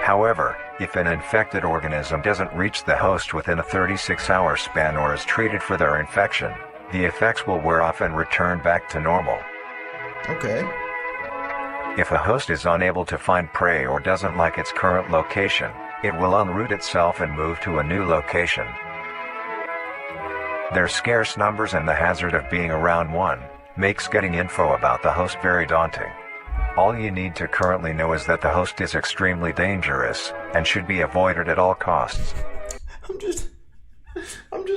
However, if an infected organism doesn't reach the host within a 36-hour span or is treated for their infection, the effects will wear off and return back to normal.
Okay.
If a host is unable to find prey or doesn't like its current location, it will unroot itself and move to a new location. Their scarce numbers and the hazard of being around one makes getting info about the host very daunting. All you need to currently know is that the host is extremely dangerous and should be avoided at all costs.
I'm just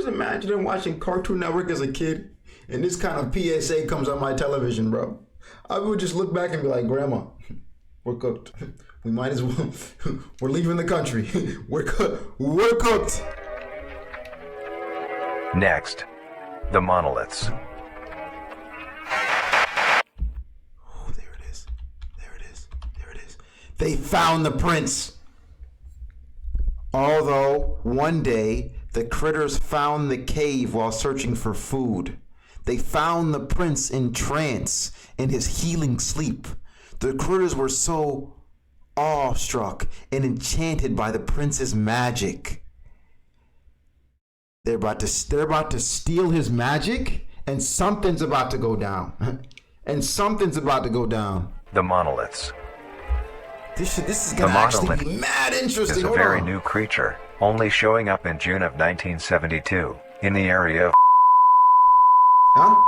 imagining watching Cartoon Network as a kid, and this kind of PSA comes on my television, bro. I would just look back and be like, Grandma, we're cooked. We might as well. We're leaving the country. We're cooked.
Next, the monoliths.
Oh, there it is. They found the prince. Although one day the critters found the cave while searching for food. They found the prince in trance in his healing sleep. The critters were so awestruck and enchanted by the prince's magic. They're about to steal his magic, and something's about to go down. And something's about to go down.
The monoliths.
This is gonna actually be mad interesting.
Is a very new creature, only showing up in June of 1972 in the area of.
Huh?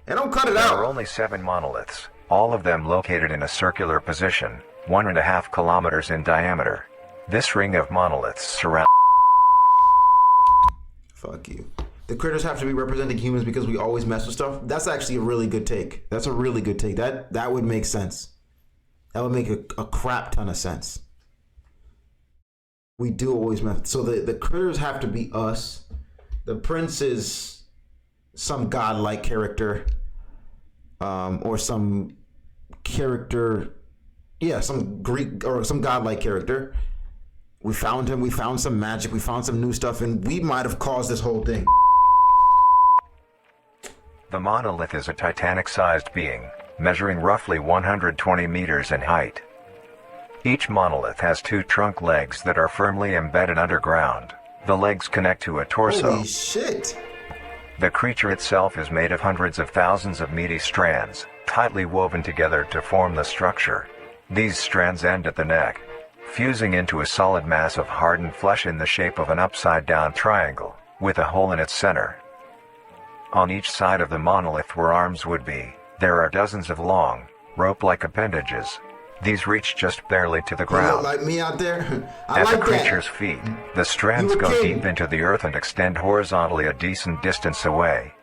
And don't cut it out.
There are only 7 monoliths, all of them located in a circular position, 1.5 kilometers in diameter. This ring of monoliths surround.
Fuck you. The critters have to be representing humans because we always mess with stuff. That's actually a really good take. That's a really good take. That would make sense. That would make a crap ton of sense. We do always mess. So the critters have to be us. The prince is some godlike character, or some character, some Greek or some godlike character. We found him. We found some magic. We found some new stuff, and we might have caused this whole thing.
The monolith is a Titanic-sized being, measuring roughly 120 meters in height. Each monolith has 2 trunk legs that are firmly embedded underground. The legs connect to a torso.
Holy shit!
The creature itself is made of hundreds of thousands of meaty strands, tightly woven together to form the structure. These strands end at the neck, fusing into a solid mass of hardened flesh in the shape of an upside-down triangle, with a hole in its center. On each side of the monolith where arms would be, there are dozens of long, rope-like appendages. These reach just barely to the ground.
You look like me out there? I
At
like
the creature's feet, the strands go deep into the earth and extend horizontally a decent distance away.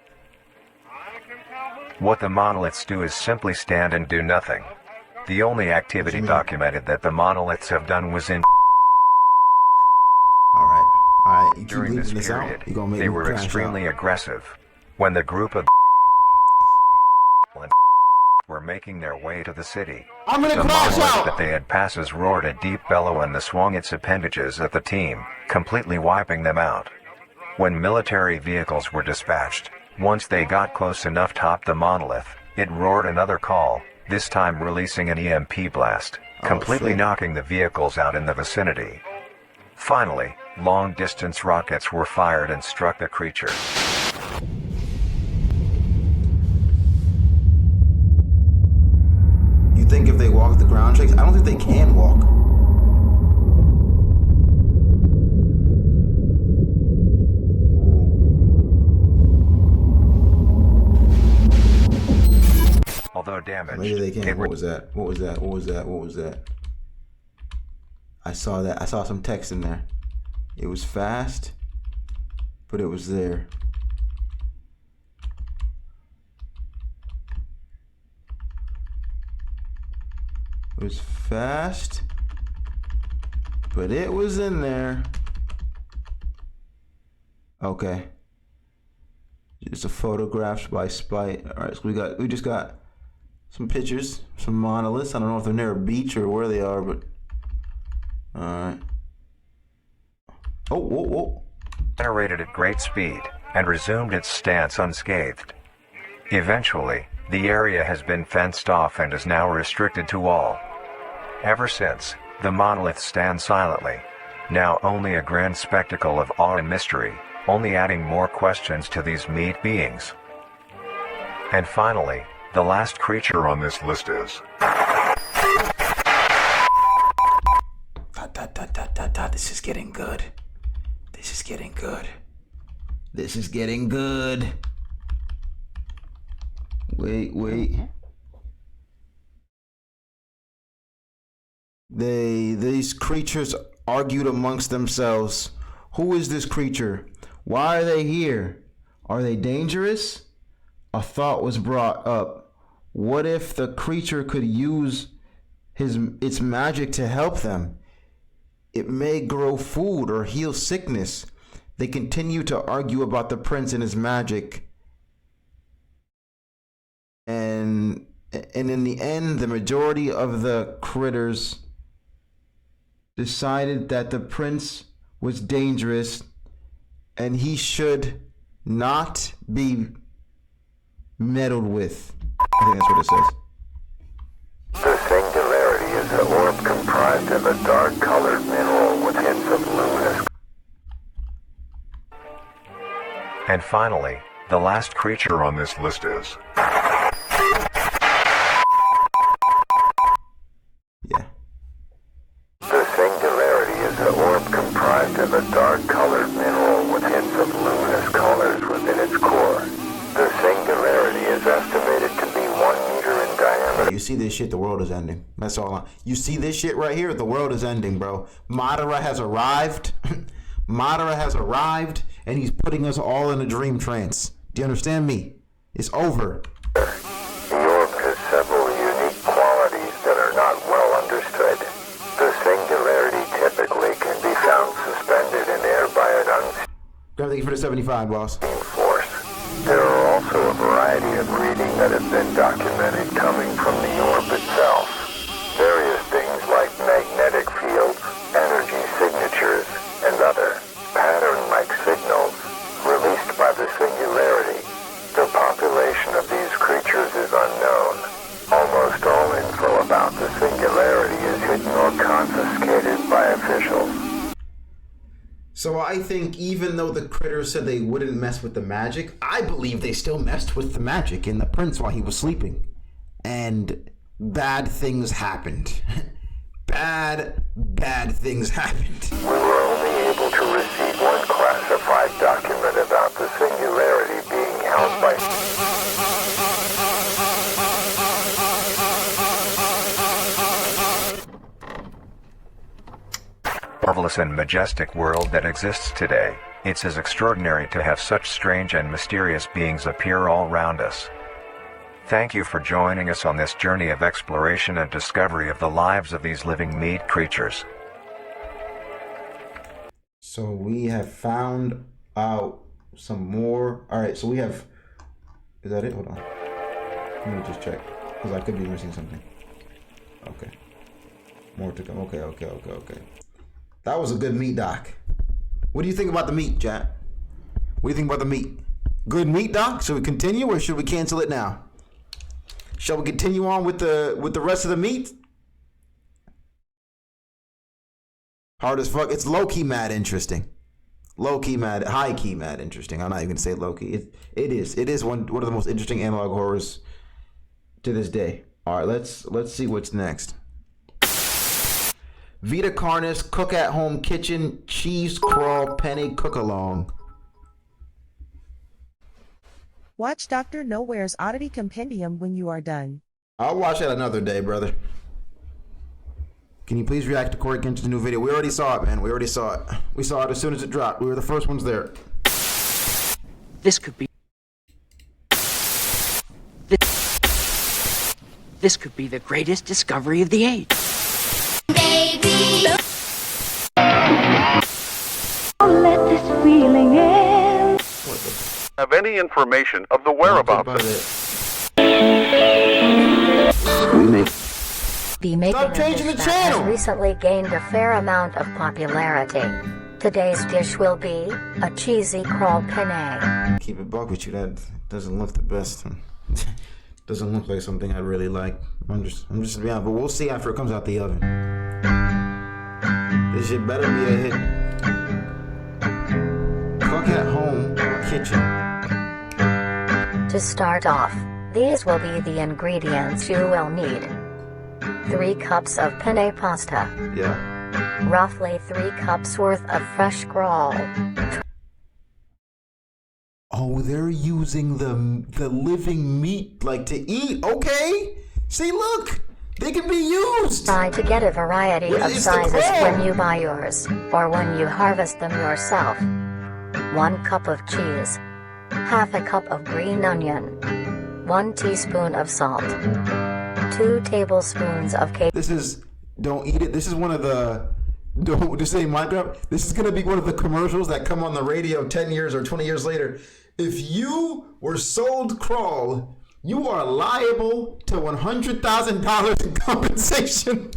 What the monoliths do is simply stand and do nothing. The only activity documented that the monoliths have done was in.
Alright. You keep
During this
this
period,
out, you're gonna make
they
me
were
crash
extremely
out.
aggressive. When the group of were making their way to the city,
I'm gonna
the
crash
monolith
out!
that they had passes roared a deep bellow and swung its appendages at the team, completely wiping them out. When military vehicles were dispatched, once they got close enough to top the monolith, it roared another call, this time releasing an EMP blast, completely knocking the vehicles out in the vicinity. Finally, long-distance rockets were fired and struck the creature.
You think if they walk the ground shakes? I don't think they can walk.
Although damaged,
Maybe they can. What was that? I saw that. I saw some text in there. It was fast, but it was there. It was fast, but it was in there. Okay. Just a photographs by Spite. All right, so we just got some pictures, some monoliths. I don't know if they're near a beach or where they are, but all right. Oh, whoa.
Generated at great speed and resumed its stance unscathed. Eventually, the area has been fenced off and is now restricted to all. Ever since, the monolith stands silently, now only a grand spectacle of awe and mystery, only adding more questions to these meat beings. And finally, the last creature on this list is...
This is getting good. This is getting good. This is getting good. Wait. These creatures argued amongst themselves. Who is this creature? Why are they here? Are they dangerous? A thought was brought up. What if the creature could use its magic to help them? It may grow food or heal sickness. They continue to argue about the prince and his magic. And in the end, the majority of the critters decided that the prince was dangerous and he should not be meddled with. I think that's what it says.
The singularity is an orb comprised of a dark-colored mineral with hints of luminous. And finally, the last creature on this list is...
Yeah.
The singularity is an orb comprised of a dark-colored mineral with hints of luminous colors within its core. The singularity is estimated to be 1 meter in diameter.
You see this shit, the world is ending. That's all. You see this shit right here, the world is ending, bro. Madara has arrived. Madara has arrived, and he's putting us all in a dream trance. Do you understand me? It's over.
The orb has several unique qualities that are not well understood. The singularity typically can be found suspended in air by an unseen
Thank you for the 75, boss.
force. There are also a variety of reading that have been documented coming from the orb itself. Various things like magnetic fields, energy signatures, and other pattern-like signals released by the singularity. The population of these creatures is unknown. Almost all info about the singularity is hidden or confiscated by officials.
So I think even though the critters said they wouldn't mess with the magic, I believe they still messed with the magic in the prince while he was sleeping. And bad things happened. bad things happened.
We were only able to receive one classified document about the singularity being held by... Marvelous and majestic world that exists today. It's as extraordinary to have such strange and mysterious beings appear all around us. Thank you for joining us on this journey of exploration and discovery of the lives of these living meat creatures.
So we have found out some more. All right, so we have... Is that it? Hold on. Let me just check, because I could be missing something. Okay. More to come. Okay. That was a good meat, Doc. What do you think about the meat, Jack? What do you think about the meat? Good meat, Doc? Should we continue or should we cancel it now? Shall we continue on with the rest of the meat? Hard as fuck. It's low-key mad interesting. Low-key mad, high-key mad interesting. I'm not even gonna say low-key. It is one of the most interesting analog horrors to this day. All right, let's see what's next. Vita Carnis Cook at Home Kitchen Cheese Crawl Penny Cook Along.
Watch Dr. Nowhere's Oddity Compendium when you are done.
I'll watch that another day, brother. Can you please react to Corey Kenshin's new video? We already saw it, man. We already saw it. We saw it as soon as it dropped. We were the first ones there.
This could be... This could be the greatest discovery of the age.
Let this feeling in.
Have any information of the whereabouts of
The making
Stop
of
changing
this
the
dish
channel.
has recently gained a fair amount of popularity. Today's dish will be a cheesy crawl penne.
Keep it buck with you. That doesn't look the best. Doesn't look like something I really like. I'm just gonna be honest, but we'll see after it comes out the oven. This shit better be a hit. Cook at Home Kitchen.
To start off, these will be the ingredients you will need. 3 cups of penne pasta.
Yeah.
Roughly 3 cups worth of fresh crawl.
Oh, they're using the living meat like to eat. Okay. See, look, they can be used.
Try to get a variety of
It's the
sizes
crawl.
when you buy yours, or when you harvest them yourself. 1 cup of cheese. Half a cup of green onion. 1 teaspoon of salt. 2 tablespoons of cake.
This is, don't eat it. This is one of the, don't just say Minecraft. This is going to be one of the commercials that come on the radio 10 years or 20 years later. If you were sold crawl, you are liable to $100,000 in compensation.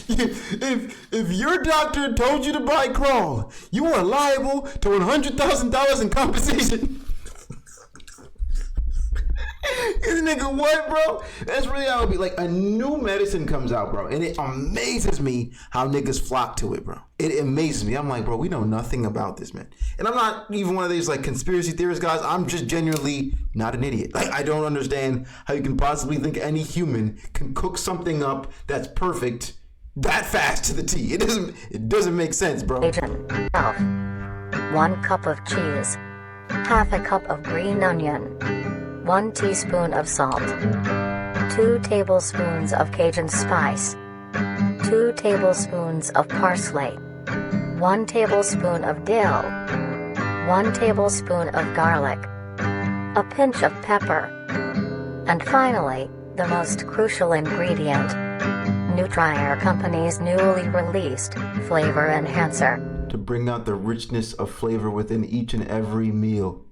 If your doctor told you to buy crawl, you are liable to $100,000 in compensation. This nigga what, bro? That's really how it be. Like, a new medicine comes out, bro, and it amazes me how niggas flock to it, bro. It amazes me. I'm like, bro, we know nothing about this, man. And I'm not even one of these, like, conspiracy theorist guys. I'm just genuinely not an idiot. Like, I don't understand how you can possibly think any human can cook something up that's perfect that fast to the T. It doesn't make sense, bro.
1 cup of cheese. Half a cup of green onion. 1 teaspoon of salt. 2 tablespoons of Cajun spice. 2 tablespoons of parsley. 1 tablespoon of dill. 1 tablespoon of garlic. A pinch of pepper. And finally, the most crucial ingredient. Nutrier Company's newly released flavor enhancer.
To bring out the richness of flavor within each and every meal.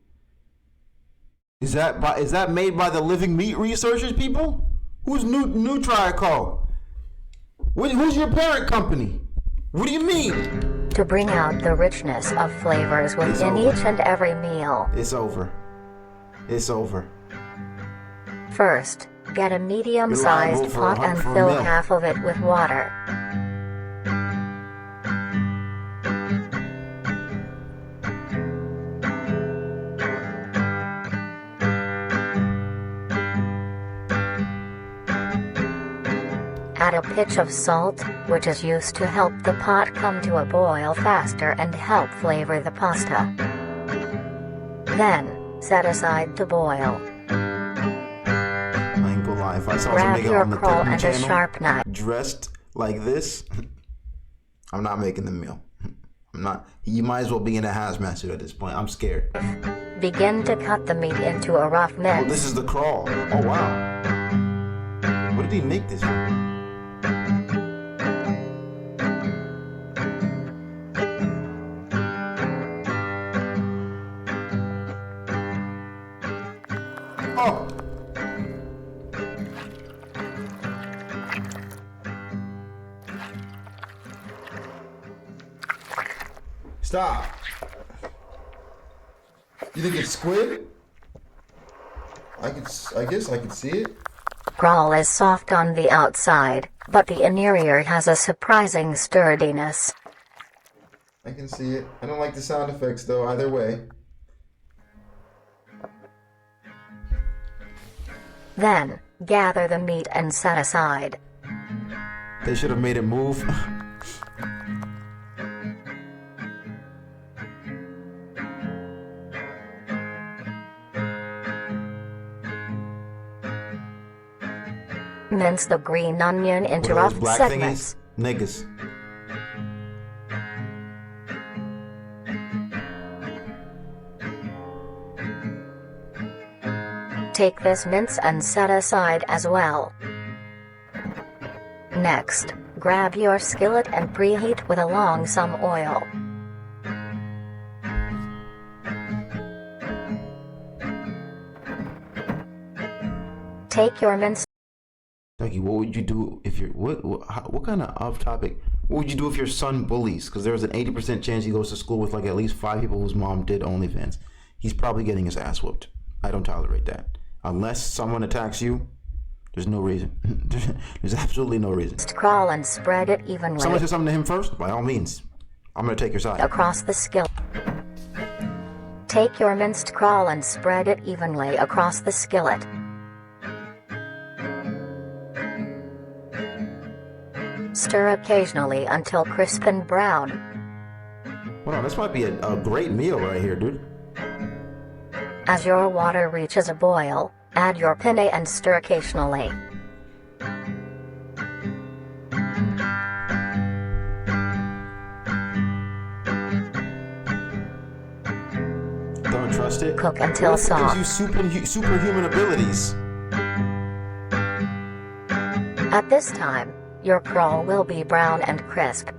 Is that made by the Living Meat researchers, people? Who's Nutrier called? Who's your parent company? What do you mean?
To bring out the richness of flavors within each and every meal.
It's over. It's over.
First, get a medium-sized pot and fill half of it with water. Add a pinch of salt, which is used to help the pot come to a boil faster and help flavor the pasta. Then, set aside to boil.
I ain't gonna lie, if I saw
Grab
some nigga
your
on the
crawl
cooking
and a
channel
sharp knife.
dressed like this, I'm not making the meal. I'm not. You might as well be in a hazmat suit at this point. I'm scared.
Begin to cut the meat into a rough
Oh,
mince.
this is the crawl. Oh, wow. What did he make this from? Oh! Stop. You think it's squid? I guess I could see it.
Crawl is soft on the outside, but the interior has a surprising sturdiness.
I can see it. I don't like the sound effects though, either way.
Then, gather the meat and set aside.
They should have made it move.
Mince the green onion into
What are
rough
those black
segments.
thingies? Niggas.
Take this mince and set aside as well. Next, grab your skillet and preheat with some oil. Take your mince.
Ducky, what would you do if your what kind of off topic? What would you do if your son bullies? Because there's an 80% chance he goes to school with like at least 5 people whose mom did OnlyFans. He's probably getting his ass whooped. I don't tolerate that. Unless someone attacks you, there's no reason. There's absolutely no reason.
Crawl and spread it evenly.
Someone says something to him first. By all means, I'm gonna take your side.
Across the skillet. Take your minced crawl and spread it evenly across the skillet. Stir occasionally until crisp and brown.
Hold on, this might be a great meal right here, dude.
As your water reaches a boil, add your penne and stir occasionally.
Don't trust it.
Cook until
What if it
soft.
gives you superhuman abilities?
At this time, your crawl will be brown and crisp.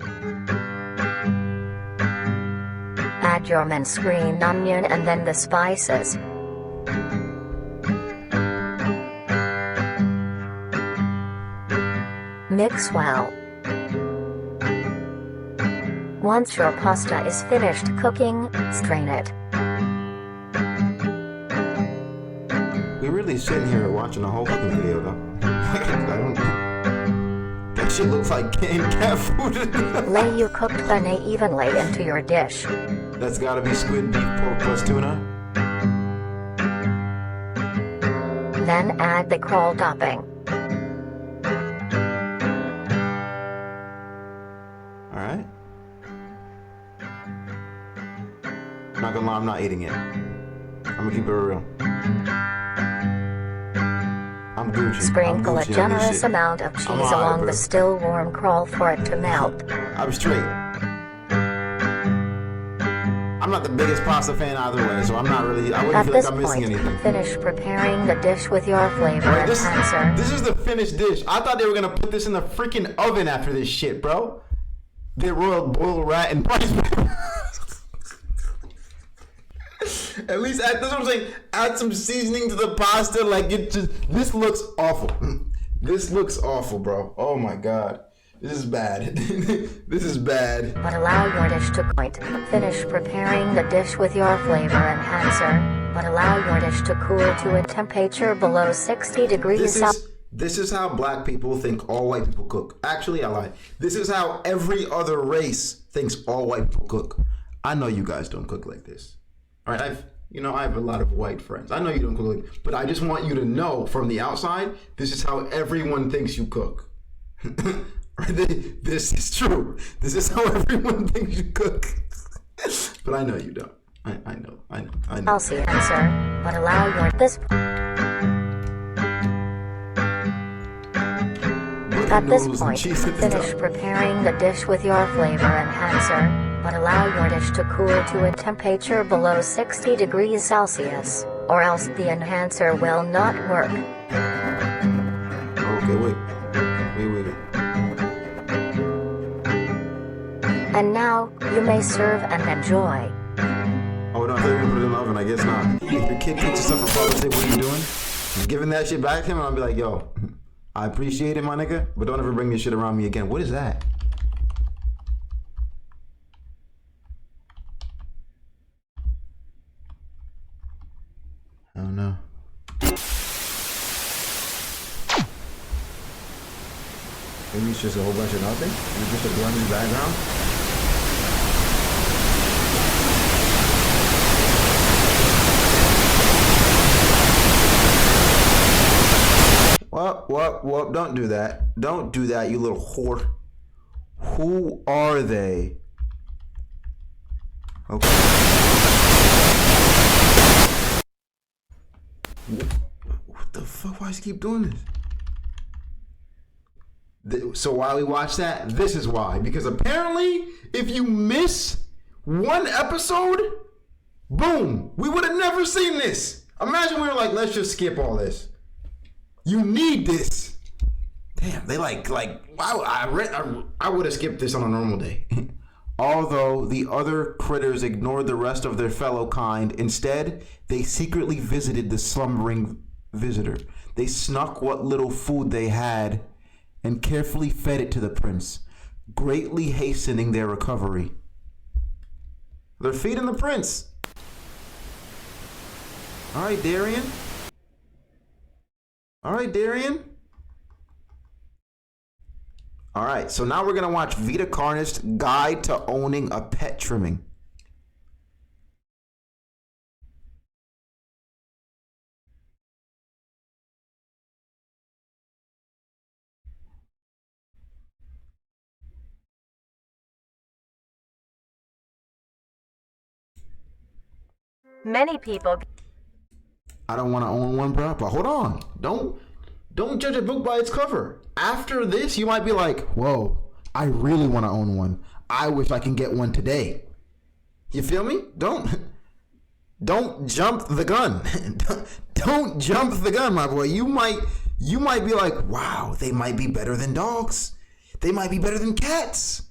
Add your minced green onion and then the spices. Mix well. Once your pasta is finished cooking, strain it.
We really really sitting here watching the whole fucking video though. That shit looks like canned cat food.
Lay your cooked penne evenly into your dish.
That's gotta be squid, beef, pork plus tuna.
Then add the crawl topping.
Alright. Not gonna lie, I'm not eating it. I'm gonna keep it real. I'm Gucci.
Sprinkle
I'm
a
Gucci on this
generous
shit.
amount of cheese
I'm alright,
along
bro.
the still warm crawl for it to melt.
I'm straight. I'm not the biggest pasta fan either way, so I'm not really. I wouldn't
At
feel
this
like I'm missing
point,
anything.
finish preparing the dish with your flavor
Wait, this
enhancer.
is the finished dish. I thought they were gonna put this in the freaking oven after this shit, bro. They royal boiled rat and price. At least that's what I'm saying. Add some seasoning to the pasta. Like it just. This looks awful. This looks awful, bro. Oh my god. This is bad. This is bad.
But allow your dish to point. Finish preparing the dish with your flavor enhancer. But allow your dish to cool to a temperature below 60 degrees Celsius.
This is how black people think all white people cook. Actually, I lied. This is how every other race thinks all white people cook. I know you guys don't cook like this. All right, I have a lot of white friends. I know you don't cook like this, but I just want you to know from the outside, this is how everyone thinks you cook. This is true. This is how everyone thinks you cook. But I know you don't. I know.
Celsius answer. But allow your At this point, finish preparing the dish with your flavor enhancer, but allow your dish to cool to a temperature below 60 degrees Celsius, or else the enhancer will not work.
Okay, wait.
And now, you may serve and enjoy.
Oh, no, I thought you were gonna put it in the oven. I guess not. If your kid takes yourself for Father's Day, what are you doing? Just giving that shit back to him, and I'll be like, yo, I appreciate it, my nigga, but don't ever bring this shit around me again. What is that? I don't know. Maybe it's just a whole bunch of nothing? Maybe just a blurry background? Whoop, don't do that. Don't do that, you little whore. Who are they? Okay. What the fuck? Why does he keep doing this? So while we watch that, this is why. Because apparently, if you miss one episode, boom, we would have never seen this. Imagine we were like, let's just skip all this. You need this. Damn, they like I would have skipped this on a normal day. Although the other critters ignored the rest of their fellow kind, instead, they secretly visited the slumbering visitor. They snuck what little food they had and carefully fed it to the prince, greatly hastening their recovery. They're feeding the prince. All right, Darian. All right, so now we're going to watch Vita Carnis' Guide to Owning a Pet Trimming.
Many people.
I don't want to own one, bro, but hold on. Don't judge a book by its cover. After this, you might be like, whoa, I really want to own one. I wish I can get one today. You feel me? Don't jump the gun. Don't jump the gun, my boy. You might be like, wow, they might be better than dogs. They might be better than cats.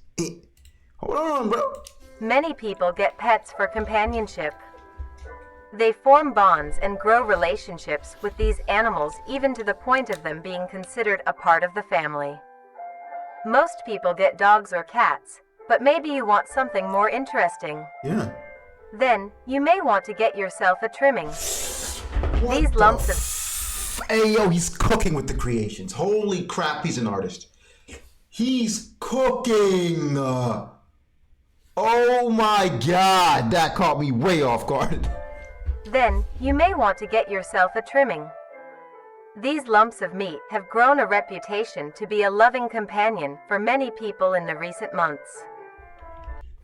Hold on, bro.
Many people get pets for companionship. They form bonds and grow relationships with these animals, even to the point of them being considered a part of the family. Most people get dogs or cats, but maybe you want something more interesting.
Yeah.
Then, you may want to get yourself a trimming. These lumps of
Hey, yo, he's cooking with the creations. Holy crap, he's an artist. He's cooking. Oh my God, that caught me way off guard.
Then, you may want to get yourself a trimming. These lumps of meat have grown a reputation to be a loving companion for many people in the recent months.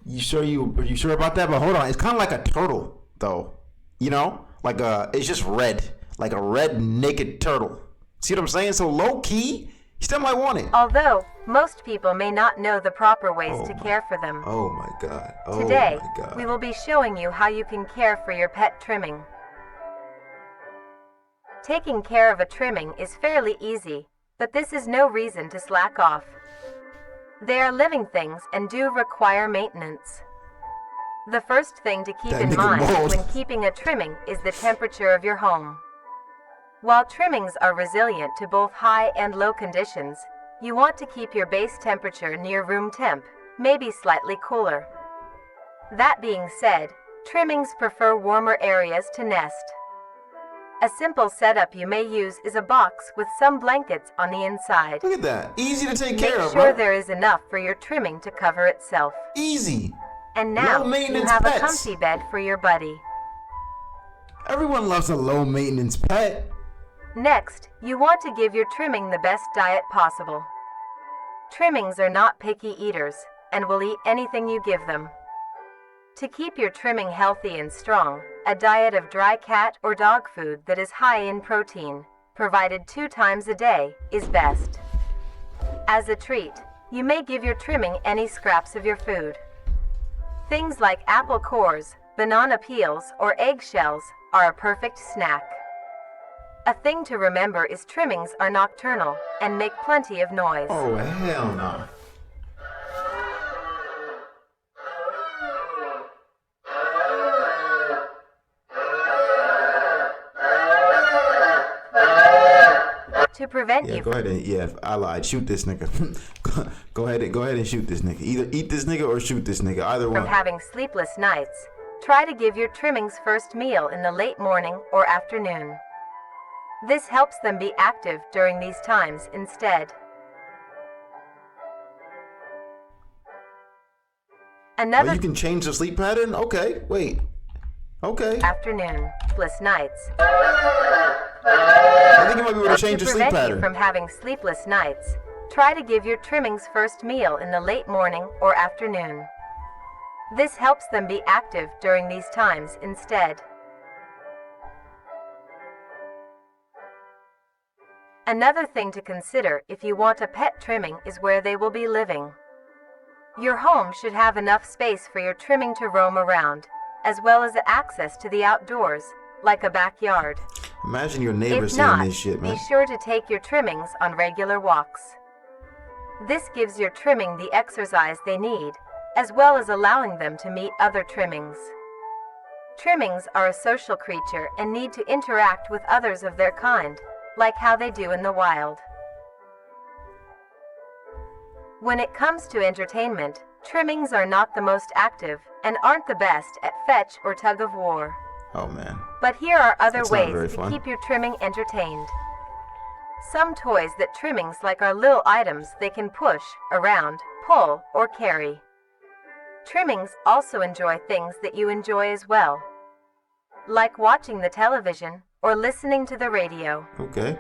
Are you sure about that? But hold on, it's kind of like a turtle, though. You know, it's just red, like a red naked turtle. See what I'm saying? So low key, you still might want it.
Although most people may not know the proper ways to care for them.
Oh my God. Oh
Today,
my God.
we will be showing you how you can care for your pet trimming. Taking care of a trimming is fairly easy, but this is no reason to slack off. They are living things and do require maintenance. The first thing to keep in mind when keeping a trimming is the temperature of your home. While trimmings are resilient to both high and low conditions, you want to keep your base temperature near room temp, maybe slightly cooler. That being said, trimmings prefer warmer areas to nest. A simple setup you may use is a box with some blankets on the inside.
Look at that. Easy to take care of,
Make sure
bro.
there is enough for your trimming to cover itself.
Easy.
And now you have a comfy bed for your buddy.
Everyone loves a low maintenance pet.
Next, you want to give your trimming the best diet possible. Trimmings are not picky eaters and will eat anything you give them. To keep your trimming healthy and strong, a diet of dry cat or dog food that is high in protein, provided 2 times a day, is best. As a treat, you may give your trimming any scraps of your food. Things like apple cores, banana peels, or eggshells are a perfect snack. A thing to remember is trimmings are nocturnal and make plenty of noise.
Oh, hell no.
To prevent you
go ahead and I lied. Shoot this nigga. go ahead and shoot this nigga. Either eat this nigga or shoot this nigga. Either one.
From having sleepless nights, try to give your trimmings first meal in the late morning or afternoon. This helps them be active during these times instead.
You can change the sleep pattern? Okay, wait. Okay.
Afternoon, sleepless nights.
I think you might be able to change the sleep
prevent
pattern.
you from having sleepless nights, try to give your trimmings first meal in the late morning or afternoon. This helps them be active during these times instead. Another thing to consider if you want a pet trimming is where they will be living. Your home should have enough space for your trimming to roam around, as well as access to the outdoors, like a backyard.
Imagine your neighbors
If
seeing
not,
this shit, man.
be sure to take your trimmings on regular walks. This gives your trimming the exercise they need, as well as allowing them to meet other trimmings. Trimmings are a social creature and need to interact with others of their kind, like how they do in the wild. When it comes to entertainment, trimmings are not the most active and aren't the best at fetch or tug of war.
Oh, man.
But here are other
That's not very
ways to
fun.
keep your trimming entertained. Some toys that trimmings like are little items they can push, around, pull, or carry. Trimmings also enjoy things that you enjoy as well, like watching the television or listening to the radio.
Okay.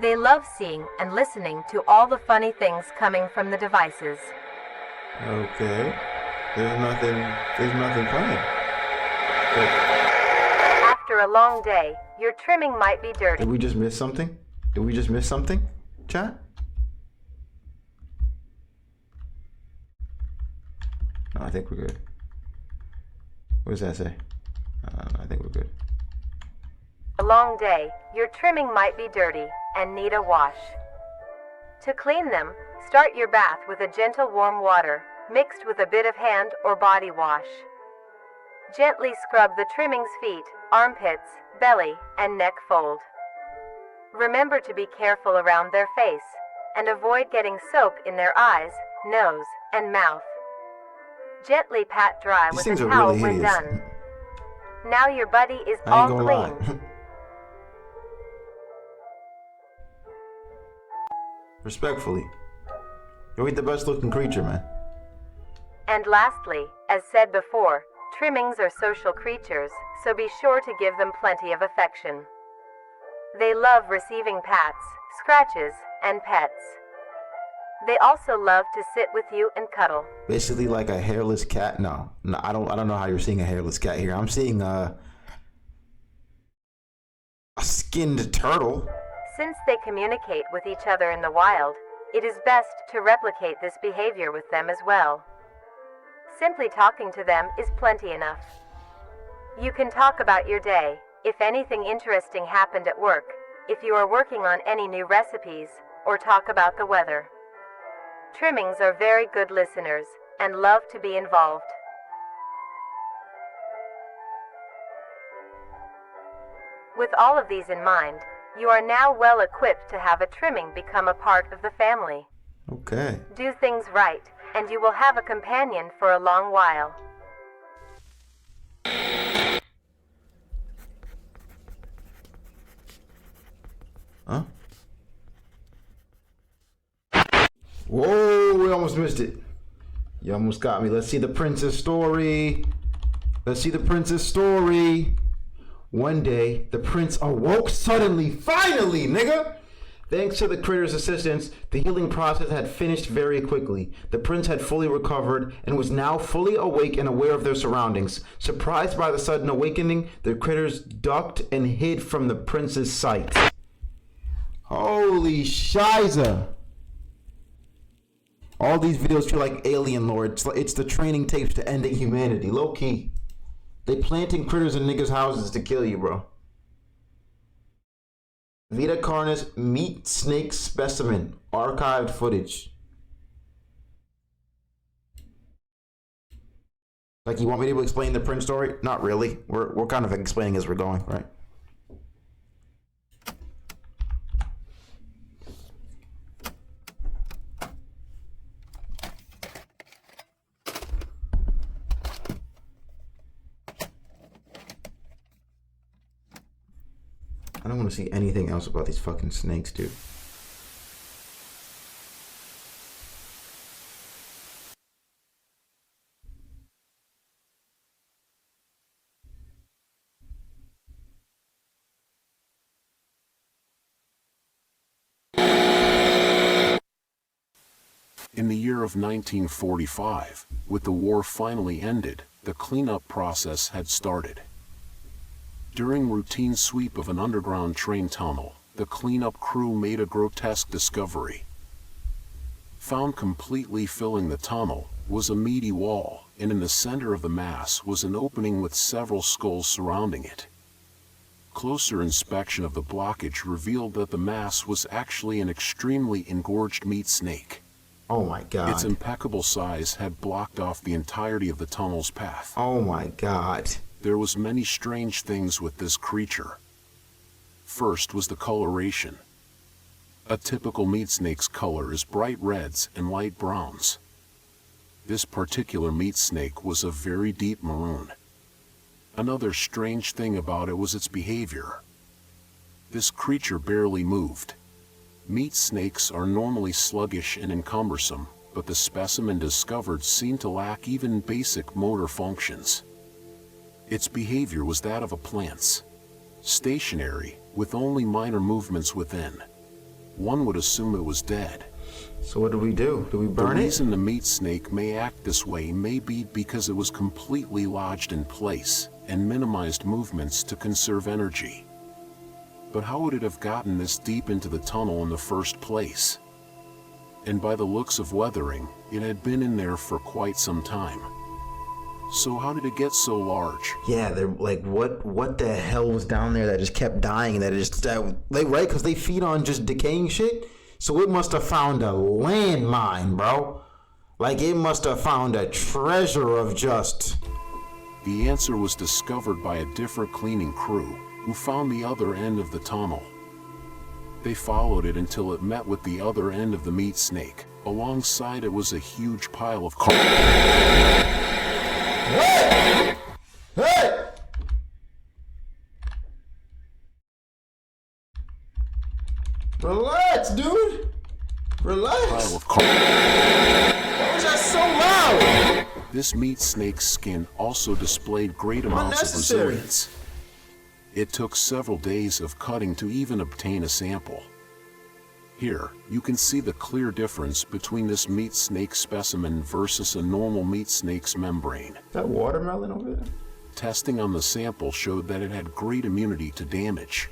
They love seeing and listening to all the funny things coming from the devices.
Okay. There's nothing funny.
After a long day, your trimming might be dirty.
Did we just miss something? Chat? No, I think we're good. What does that say? I think we're good.
A long day, your trimming might be dirty and need a wash. To clean them, start your bath with a gentle warm water, mixed with a bit of hand or body wash. Gently scrub the trimming's feet, armpits, belly, and neck fold. Remember to be careful around their face, and avoid getting soap in their eyes, nose, and mouth. Gently pat dry
These
with
things
a
are
towel
really
when
hideous.
done. Now your buddy is
I
all
ain't gonna
clean.
lie. Respectfully. You ain't the best looking creature, man.
And lastly, as said before, trimmings are social creatures, so be sure to give them plenty of affection. They love receiving pats, scratches, and pets. They also love to sit with you and cuddle.
Basically like a hairless cat? No, I don't know how you're seeing a hairless cat here. I'm seeing a skinned turtle.
Since they communicate with each other in the wild, it is best to replicate this behavior with them as well. Simply talking to them is plenty enough. You can talk about your day, if anything interesting happened at work, if you are working on any new recipes, or talk about the weather. Trimmings are very good listeners and love to be involved. With all of these in mind, you are now well equipped to have a trimming become a part of the family.
Okay.
Do things right, and you will have a companion for a long while.
Huh? Whoa, we almost missed it. You almost got me. Let's see the princess story. Let's see the princess story. One day, the prince awoke suddenly. Finally, nigga! Thanks to the critter's assistance, the healing process had finished very quickly. The prince had fully recovered and was now fully awake and aware of their surroundings. Surprised by the sudden awakening, the critters ducked and hid from the prince's sight. Holy shiza! All these videos feel like alien lore. It's the training tapes to ending humanity. Low key. They planting critters in niggas' houses to kill you, bro. Vita Carnis meat snake specimen. Archived footage. Like, you want me to explain the prince story? Not really. We're kind of explaining as we're going, right? I don't want to see anything else about these fucking snakes, dude.
In the year of 1945, with the war finally ended, the cleanup process had started. During routine sweep of an underground train tunnel, the cleanup crew made a grotesque discovery. Found completely filling the tunnel was a meaty wall, and in the center of the mass was an opening with several skulls surrounding it. Closer inspection of the blockage revealed that the mass was actually an extremely engorged meat snake.
Oh my god.
Its impeccable size had blocked off the entirety of the tunnel's path.
Oh my god.
There was many strange things with this creature. First was the coloration. A typical meat snake's color is bright reds and light browns. This particular meat snake was a very deep maroon. Another strange thing about it was its behavior. This creature barely moved. Meat snakes are normally sluggish and encumbersome, but the specimen discovered seemed to lack even basic motor functions. Its behavior was that of a plant's. Stationary, with only minor movements within. One would assume it was dead.
So what do we do? Do we burn it?
The reason the meat snake may act this way may be because it was completely lodged in place and minimized movements to conserve energy. But how would it have gotten this deep into the tunnel in the first place? And by the looks of weathering, it had been in there for quite some time. So how did it get so large?
Yeah, they're like, what the hell was down there that just kept dying? That it just, right? Because they feed on just decaying shit. So it must have found a landmine, bro. Like, it must have found a treasure of just...
The answer was discovered by a different cleaning crew, who found the other end of the tunnel. They followed it until it met with the other end of the meat snake. Alongside it was a huge pile of
Hey! Hey! Relax, dude. Relax.
Pile of
Why was that so loud?
This meat snake's skin also displayed great amounts of
Unnecessary.
resilience. It took several days of cutting to even obtain a sample. Here, you can see the clear difference between this meat snake specimen versus a normal meat snake's membrane.
Is that watermelon over there?
Testing on the sample showed that it had great immunity to damage.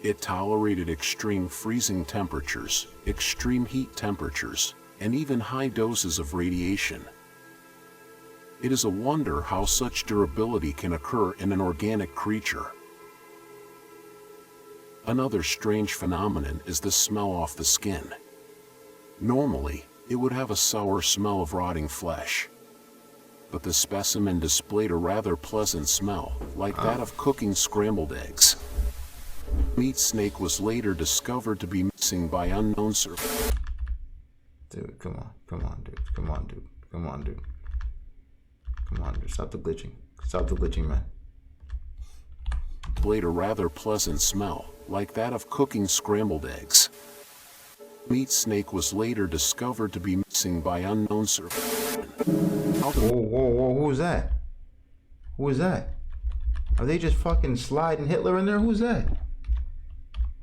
It tolerated extreme freezing temperatures, extreme heat temperatures, and even high doses of radiation. It is a wonder how such durability can occur in an organic creature. Another strange phenomenon is the smell off the skin. Normally, it would have a sour smell of rotting flesh. But the specimen displayed a rather pleasant smell, like that of cooking scrambled eggs. Meat snake was later discovered to be missing by unknown survivors.
Dude, come on, dude. Come on, dude. Stop the glitching, man.
Displayed a rather pleasant smell, like that of cooking scrambled eggs. Meat snake was later discovered to be missing by unknown survivors.
Whoa, who was that? Who is that? Are they just fucking sliding Hitler in there? Who's that?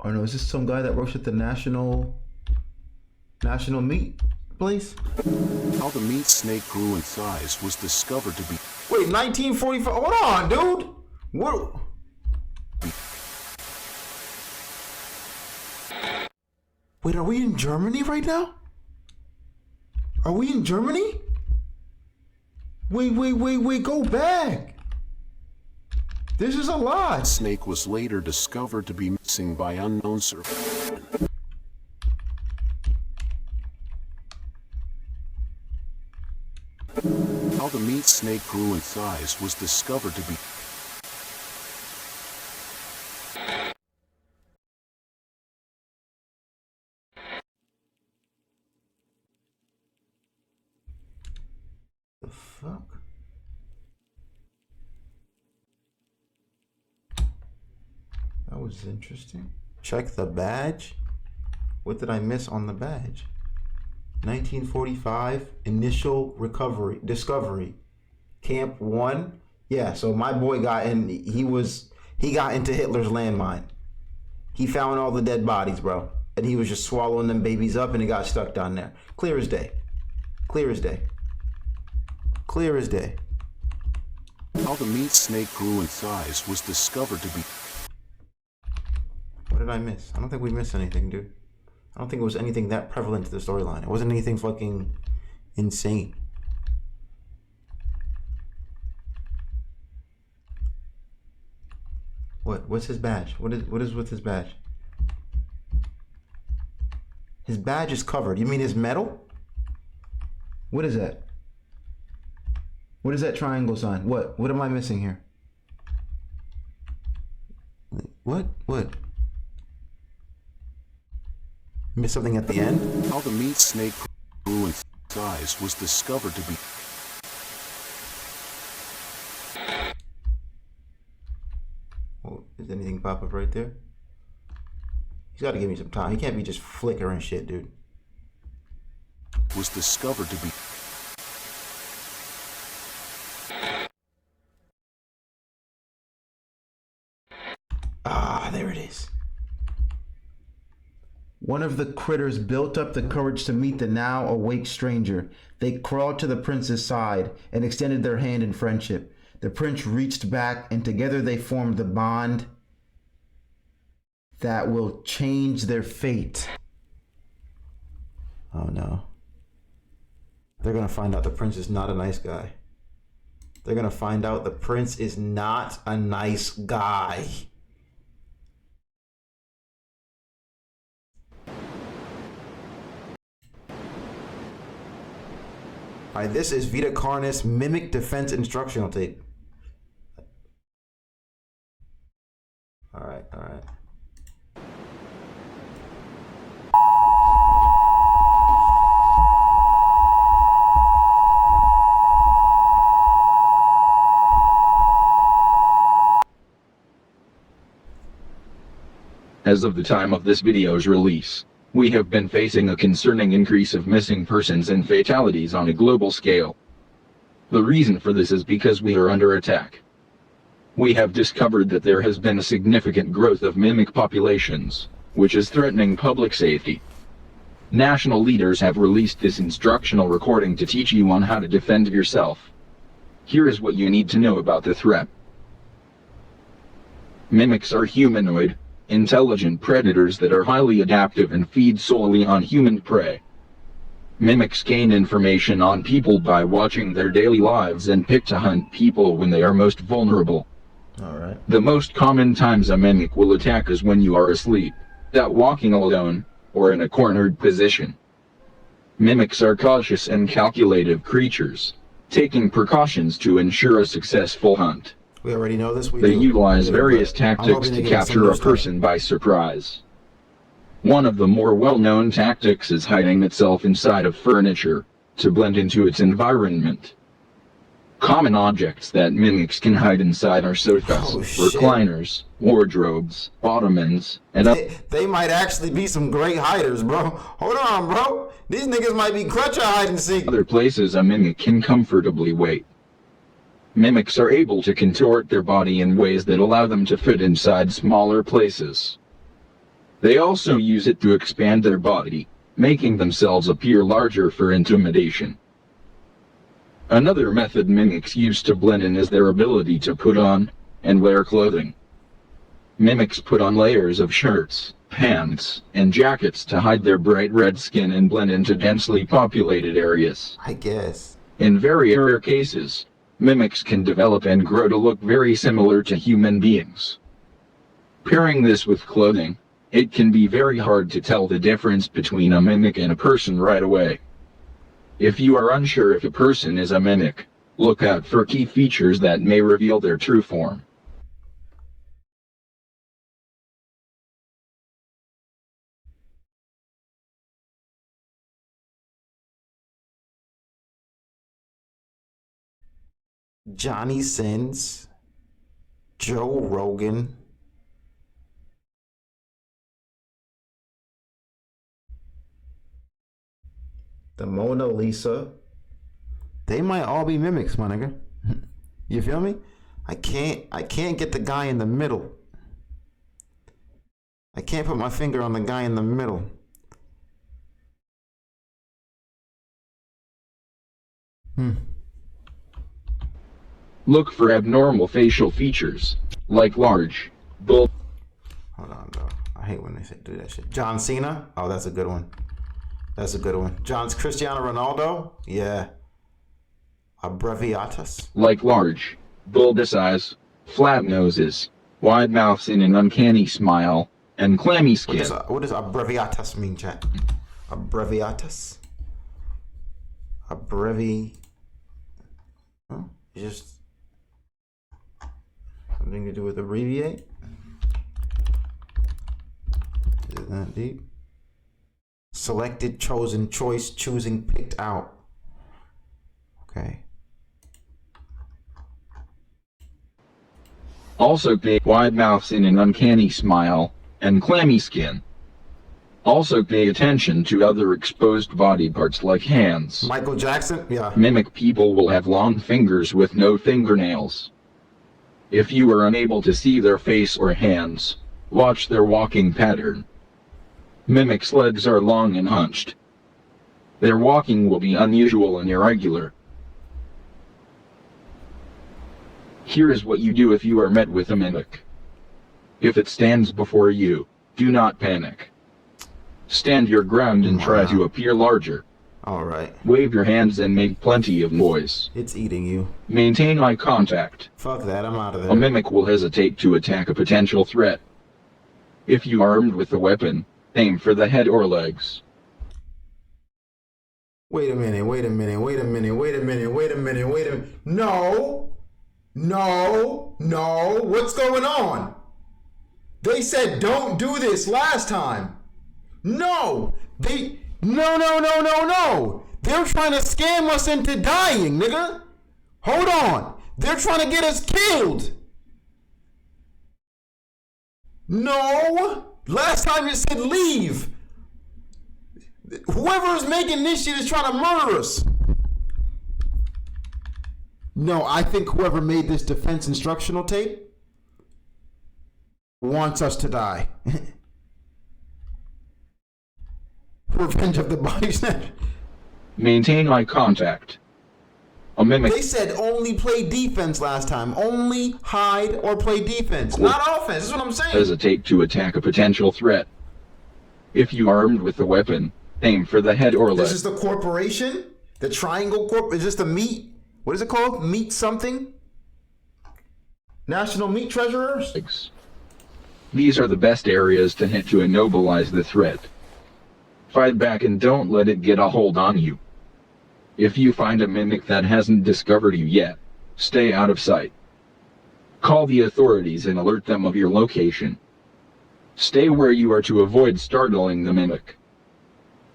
Oh no, is this some guy that works at the national meat place?
How the meat snake grew in size was discovered to be...
Wait, 1945? Hold on, dude! What? Wait, are we in Germany right now? Are we in Germany? Wait, go back! This is a lot!
Snake was later discovered to be missing by unknown survivors. How the meat snake grew in size was discovered to be...
The fuck? That was interesting. Check the badge. What did I miss on the badge? 1945 initial discovery. Camp 1. Yeah, so my boy got in. He got into Hitler's landmine. He found all the dead bodies, bro. And he was just swallowing them babies up and it got stuck down there. Clear as day. Clear as day. Clear as day.
How the meat snake grew in size was discovered to be...
What did I miss? I don't think we missed anything, dude. I don't think it was anything that prevalent to the storyline. It wasn't anything fucking insane. What's his badge? What is with his badge? His badge is covered. You mean his medal? What is that? What is that triangle sign? What am I missing here? What? Missed something at the end?
How the meat snake grew in size was discovered to be...
Oh, does anything pop up right there? He's got to give me some time. He can't be just flickering shit, dude.
Was discovered to be...
Ah, there it is. One of the critters built up the courage to meet the now awake stranger. They crawled to the prince's side and extended their hand in friendship. The prince reached back and together they formed the bond that will change their fate. Oh no. They're gonna find out the prince is not a nice guy. They're gonna find out the prince is not a nice guy. Alright, this is Vita Carnis Mimic Defense Instructional Tape. Alright.
As of the time of this video's release, We have been facing a concerning increase of missing persons and fatalities on a global scale. The reason for this is because we are under attack. We have discovered that there has been a significant growth of mimic populations, which is threatening public safety. National leaders have released this instructional recording to teach you on how to defend yourself. Here is what you need to know about the threat. Mimics are humanoid, intelligent predators that are highly adaptive and feed solely on human prey. Mimics gain information on people by watching their daily lives and pick to hunt people when they are most vulnerable.
Alright.
The most common times a mimic will attack is when you are asleep, out walking alone, or in a cornered position. Mimics are cautious and calculative creatures, taking precautions to ensure a successful hunt.
We already know this.
They utilize various tactics to capture a person by surprise. One of the more well-known tactics is hiding itself inside of furniture, to blend into its environment. Common objects that mimics can hide inside are sofas, recliners, wardrobes, ottomans, and
They might actually be some great hiders, bro. Hold on, bro. These niggas might be clutch at hide and seek.
other places a mimic can comfortably wait. Mimics are able to contort their body in ways that allow them to fit inside smaller places. They also use it to expand their body, making themselves appear larger for intimidation. Another method mimics use to blend in is their ability to put on and wear clothing. Mimics put on layers of shirts, pants, and jackets to hide their bright red skin and blend into densely populated areas.
I guess.
In very rare cases, mimics can develop and grow to look very similar to human beings. Pairing this with clothing, it can be very hard to tell the difference between a mimic and a person right away. If you are unsure if a person is a mimic, look out for key features that may reveal their true form.
Johnny Sins, Joe Rogan, the Mona Lisa. They might all be mimics, my nigga. You feel me? I can't get the guy in the middle. I can't put my finger on the guy in the middle.
Look for abnormal facial features, like large, bull.
Hold on, bro. I hate when they say do that shit. John Cena? Oh, that's a good one. That's a good one. John's Cristiano Ronaldo? Yeah. Abbreviatus?
Like large, bulbous eyes, flat noses, wide mouths in an uncanny smile, and clammy skin.
What does abbreviatus mean, chat? Abbreviatus? Huh? Just something to do with abbreviate? Is it that deep? Selected, chosen, choice, choosing, picked out. Okay.
Also big wide mouths in an uncanny smile, and clammy skin. Also pay attention to other exposed body parts like hands.
Michael Jackson? Yeah.
Mimic people will have long fingers with no fingernails. If you are unable to see their face or hands, watch their walking pattern. Mimics' legs are long and hunched. Their walking will be unusual and irregular. Here is what you do if you are met with a mimic. If it stands before you, do not panic. Stand your ground and try to appear larger.
Alright.
Wave your hands and make plenty of noise.
It's eating you.
Maintain eye contact.
Fuck that, I'm out of there.
A mimic will hesitate to attack a potential threat. If you are armed with a weapon, aim for the head or legs.
Wait a minute. No. What's going on? They said don't do this last time. No. No. They're trying to scam us into dying, nigga. Hold on. They're trying to get us killed. No. Last time it said leave. Whoever is making this shit is trying to murder us. No, I think whoever made this defense instructional tape wants us to die. Revenge of the Body Snatcher.
Maintain eye contact. A mimic.
They said only play defense last time. Only hide or play defense, not offense. That's what I'm saying.
Hesitate to attack a potential threat. If you are armed with a weapon, aim for the head or leg.
This is the corporation? The Triangle Corp? Is this the meat? What is it called? Meat something? National Meat Treasurers?
These are the best areas to hit to immobilize the threat. Fight back and don't let it get a hold on you. If you find a mimic that hasn't discovered you yet, stay out of sight. Call the authorities and alert them of your location. Stay where you are to avoid startling the mimic.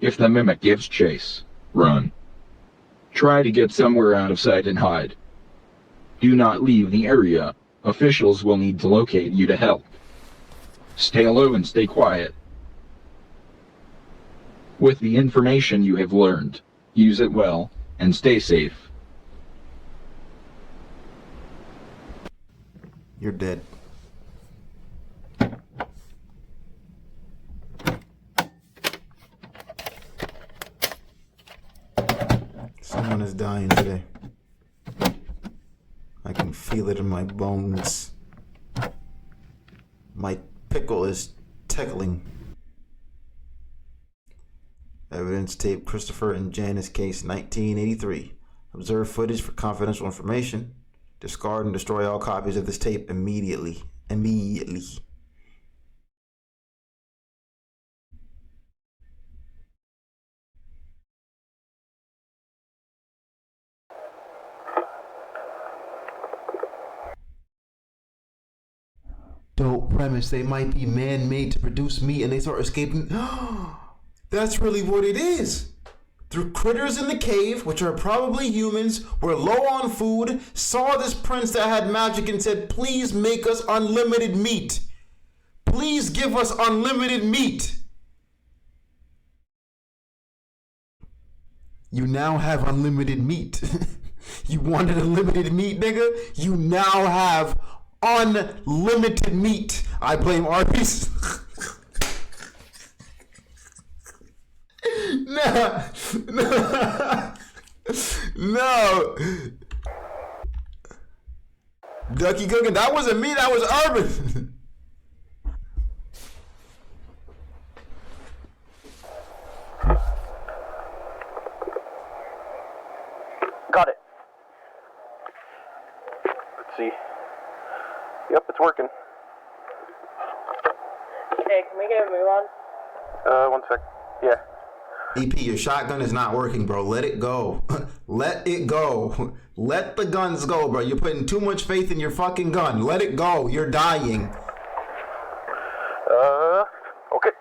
If the mimic gives chase, run. Try to get somewhere out of sight and hide. Do not leave the area. Officials will need to locate you to help. Stay low and stay quiet. With the information you have learned, use it well, and stay safe.
You're dead. Someone is dying today. I can feel it in my bones. My pickle is tickling. Evidence tape Christopher and Janice case 1983. Observe footage for confidential information. Discard and destroy all copies of this tape immediately. Immediately. Dope premise. They might be man-made to produce meat and they start escaping. That's really what it is. The critters in the cave, which are probably humans, were low on food, saw this prince that had magic and said, please make us unlimited meat. Please give us unlimited meat. You now have unlimited meat. You wanted unlimited meat, nigga? You now have unlimited meat. I blame Arby's. No. Ducky cooking. That wasn't me. That was Urban.
Got it. Let's see. Yep, it's working.
Hey, can we get a move on?
1 sec. Yeah.
EP, your shotgun is not working, bro. Let it go. Let it go. Let the guns go, bro. You're putting too much faith in your fucking gun. Let it go. You're dying.
Okay.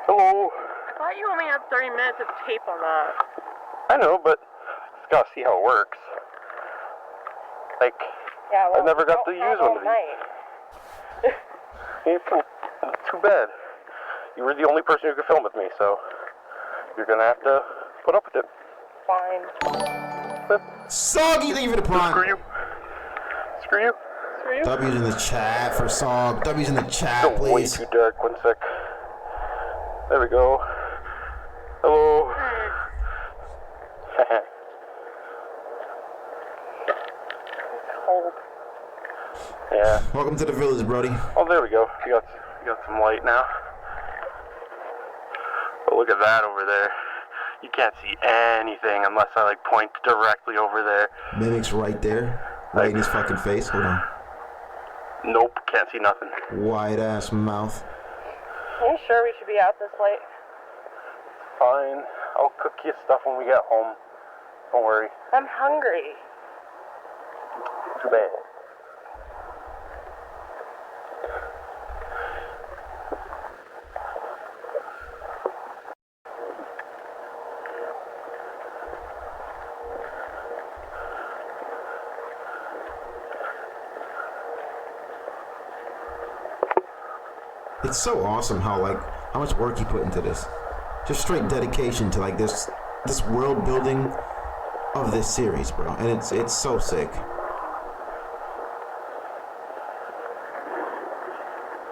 Hello.
I thought you only had 30 minutes of tape on that.
I know, but just gotta see how it works. Like,
Yeah, well,
I never got to use one of these. It's too bad. You were the only person who could film with me, so you're gonna have to put up with it.
Fine.
Soggy, thank you for the prime.
Screw you. Screw you. Screw you.
W's in the chat for Sog. W's in the chat, please.
Way too dark. 1 sec. There we go. Hello.
Cold.
Yeah.
Welcome to the village, Brody.
Oh, there we go. You got some light now. But look at that over there. You can't see anything unless I like point directly over there.
Mimic's right there. Right in his fucking face. Hold on.
Nope, can't see nothing.
Wide ass mouth.
Are you sure we should be out this late?
Fine. I'll cook you stuff when we get home. Don't worry.
I'm hungry.
Too bad.
It's so awesome how much work you put into this. just straight dedication to like this world building of this series, bro. And it's so sick.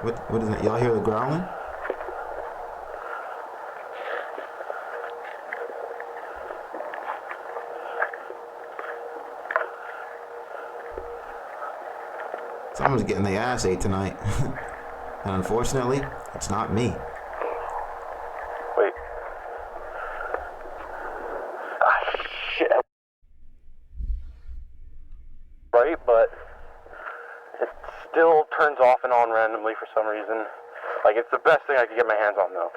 What is that? Y'all hear the growling? Someone's getting their ass ate tonight. And unfortunately, it's not me.
Wait. Shit. Right, but it still turns off and on randomly for some reason. Like, it's the best thing I could get my hands on, though.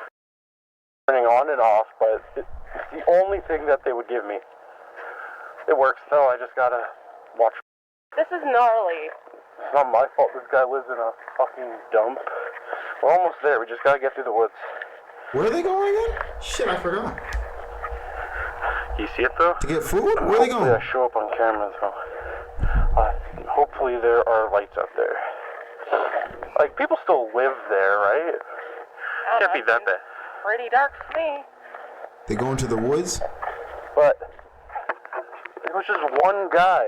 Turning on and off, but it's the only thing that they would give me. It works, though. I just gotta watch.
This is gnarly.
It's not my fault this guy lives in a fucking dump. We're almost there. We just gotta get through the woods.
Where are they going again? Shit, I forgot.
You see it, though?
To get food? Where are they going?
Hopefully I show up on camera, so... hopefully there are lights out there. Like, people still live there, right? Can't be that bad.
Pretty dark to me.
They going to the woods?
But it was just one guy.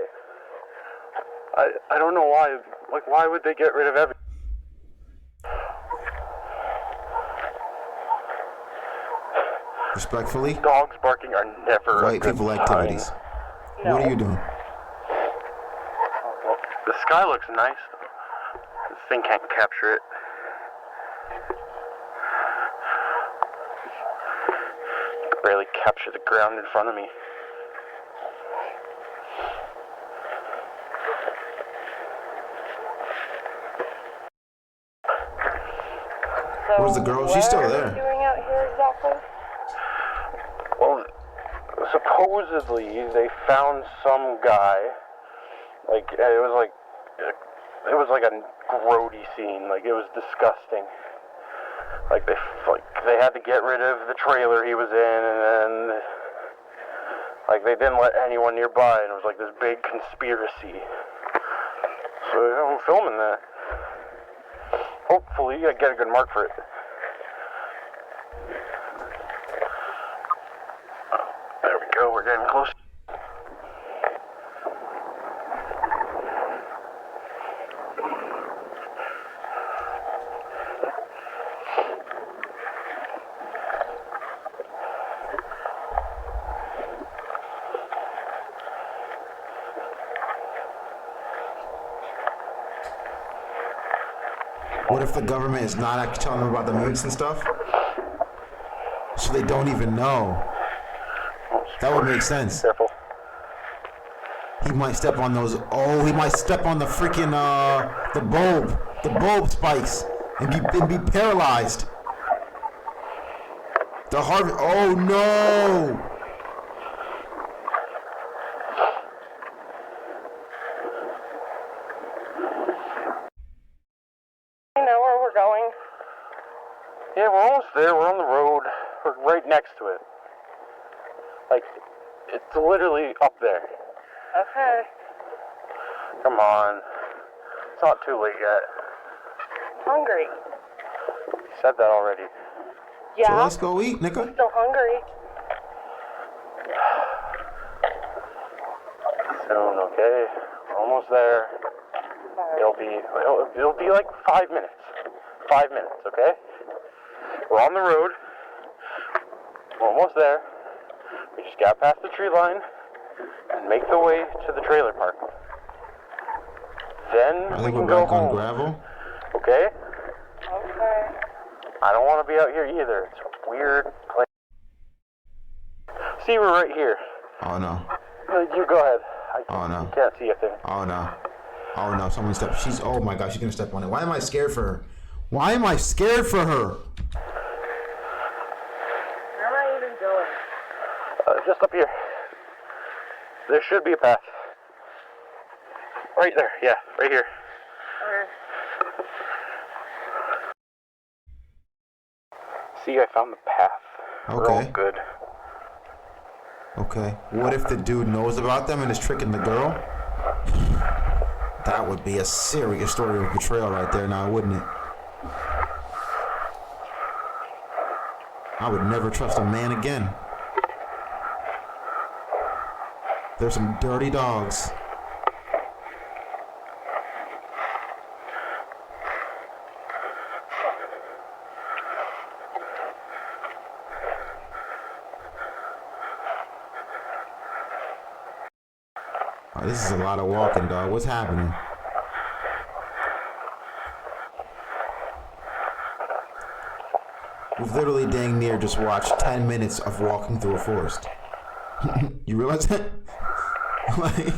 I don't know why. Like, why would they get rid of everything?
Respectfully?
Dogs barking are never
white people activities.
No.
What are you doing?
The sky looks nice. This thing can't capture it. I can barely capture the ground in front of me.
So
Where's the girl? She's still there.
What are you doing out here exactly?
Well, supposedly they found some guy. Like it was like a grody scene. Like it was disgusting. Like they had to get rid of the trailer he was in, and then like they didn't let anyone nearby, and it was like this big conspiracy. So I'm filming that. Hopefully I get a good mark for it. There we go, we're getting close.
What if the government is not actually telling them about the mutes and stuff? So they don't even know. That would make sense.
Careful.
He might step on those. Oh, he might step on the freaking the bulb spikes and be paralyzed. The Harvey. Oh no!
You know where we're going?
Yeah, we're almost there. We're on the road. We're right next to it. Like, it's literally up there.
Okay.
Come on. It's not too late yet.
Hungry.
You said that already.
Yeah.
So let's go eat, nigga.
Still hungry.
Soon, okay? We're almost there. It'll be like 5 minutes. 5 minutes, okay? We're on the road. We're almost there. We just got past the tree line and make the way to the trailer park. Then
I
we
think
can
we're
go
back on
home.
gravel.
Okay?
Okay.
I don't want to be out here either. It's a weird place. See, we're right here.
Oh no.
You go ahead.
Oh no.
You can't see a thing.
Oh no. Oh no. Someone stepped. Oh my gosh. She's gonna step on it. Why am I scared for her? Why am I scared for her?
Where am I even going?
Just up here. There should be a path. Right there. Yeah, right here.
Okay.
See, I found the path. We're all
Okay.
good.
Okay. What if the dude knows about them and is tricking the girl? That would be a serious story of betrayal right there now, wouldn't it? I would never trust a man again. There's some dirty dogs. Oh, this is a lot of walking, dog. What's happening? We've literally dang near just watched 10 minutes of walking through a forest. You realize that? Like...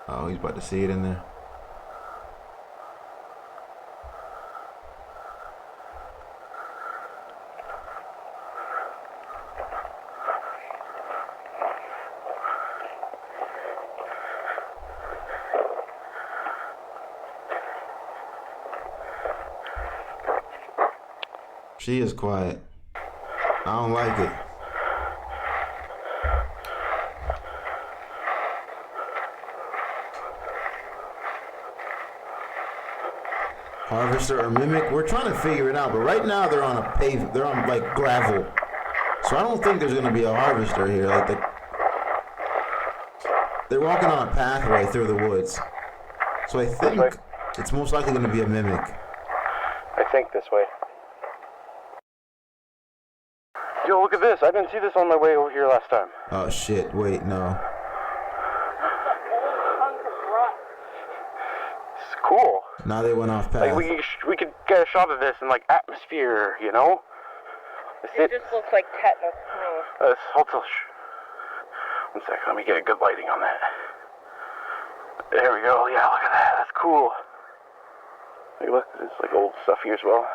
Oh, he's about to see it in there. She is quiet. I don't like it. Harvester or mimic? We're trying to figure it out, but right now they're on a they're on like gravel. So I don't think there's gonna be a harvester here. Like they're walking on a pathway through the woods. So I think it's most likely gonna be a mimic.
I think this way. Yo, look at this. I didn't see this on my way over here last time.
Oh shit, wait, no.
It's cool.
Now they went off path.
Like we could get a shot of this in like atmosphere, you know?
It just looks like tetanus to me.
Hold till. One sec, let me get a good lighting on that. There we go. Yeah, look at that. That's cool. Like, look, there's like old stuff here as well.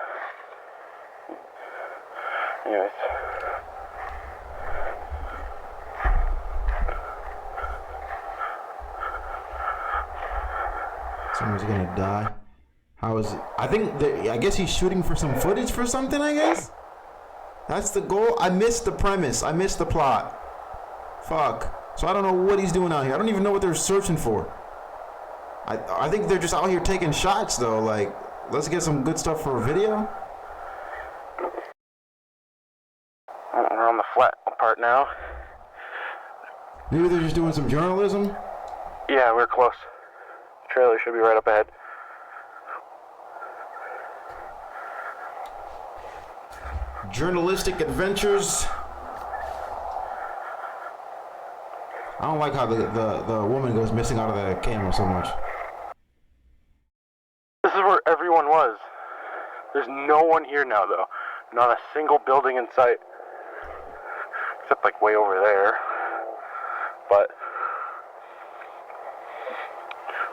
Anyways.
Someone's gonna die. How is it? I guess he's shooting for some footage for something, I guess? That's the goal? I missed the premise. I missed the plot. Fuck. So I don't know what he's doing out here. I don't even know what they're searching for. I think they're just out here taking shots, though. Like, let's get some good stuff for a video.
We're on the flat part now.
Maybe they're just doing some journalism?
Yeah, we're close. The trailer should be right up ahead.
Journalistic adventures. I don't like how the woman goes missing out of the camera so much.
This is where everyone was. There's no one here now, though. Not a single building in sight. Except like way over there. But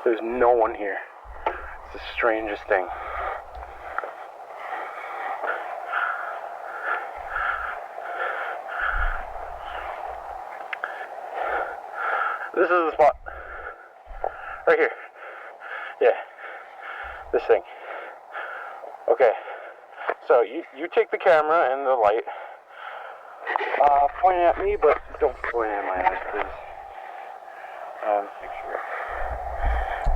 there's no one here. It's the strangest thing. This is the spot. Right here. Yeah. This thing. Okay. So you take the camera and the light. Point at me, but don't point at my eyes, please. Make sure.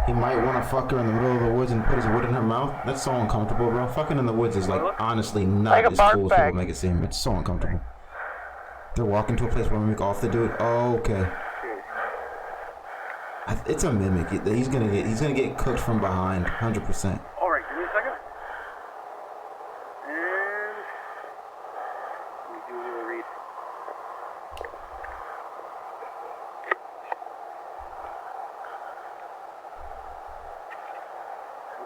He might want to fuck her in the middle of the woods and put his wood in her mouth. That's so uncomfortable, bro. Fucking in the woods is like honestly not as cool as people make it seem. It's so uncomfortable. They're walking to a place where we make off the dude. Oh, okay. It's a mimic. He's gonna get cooked from behind, 100%.
All right, give me a second. And let me do a little read.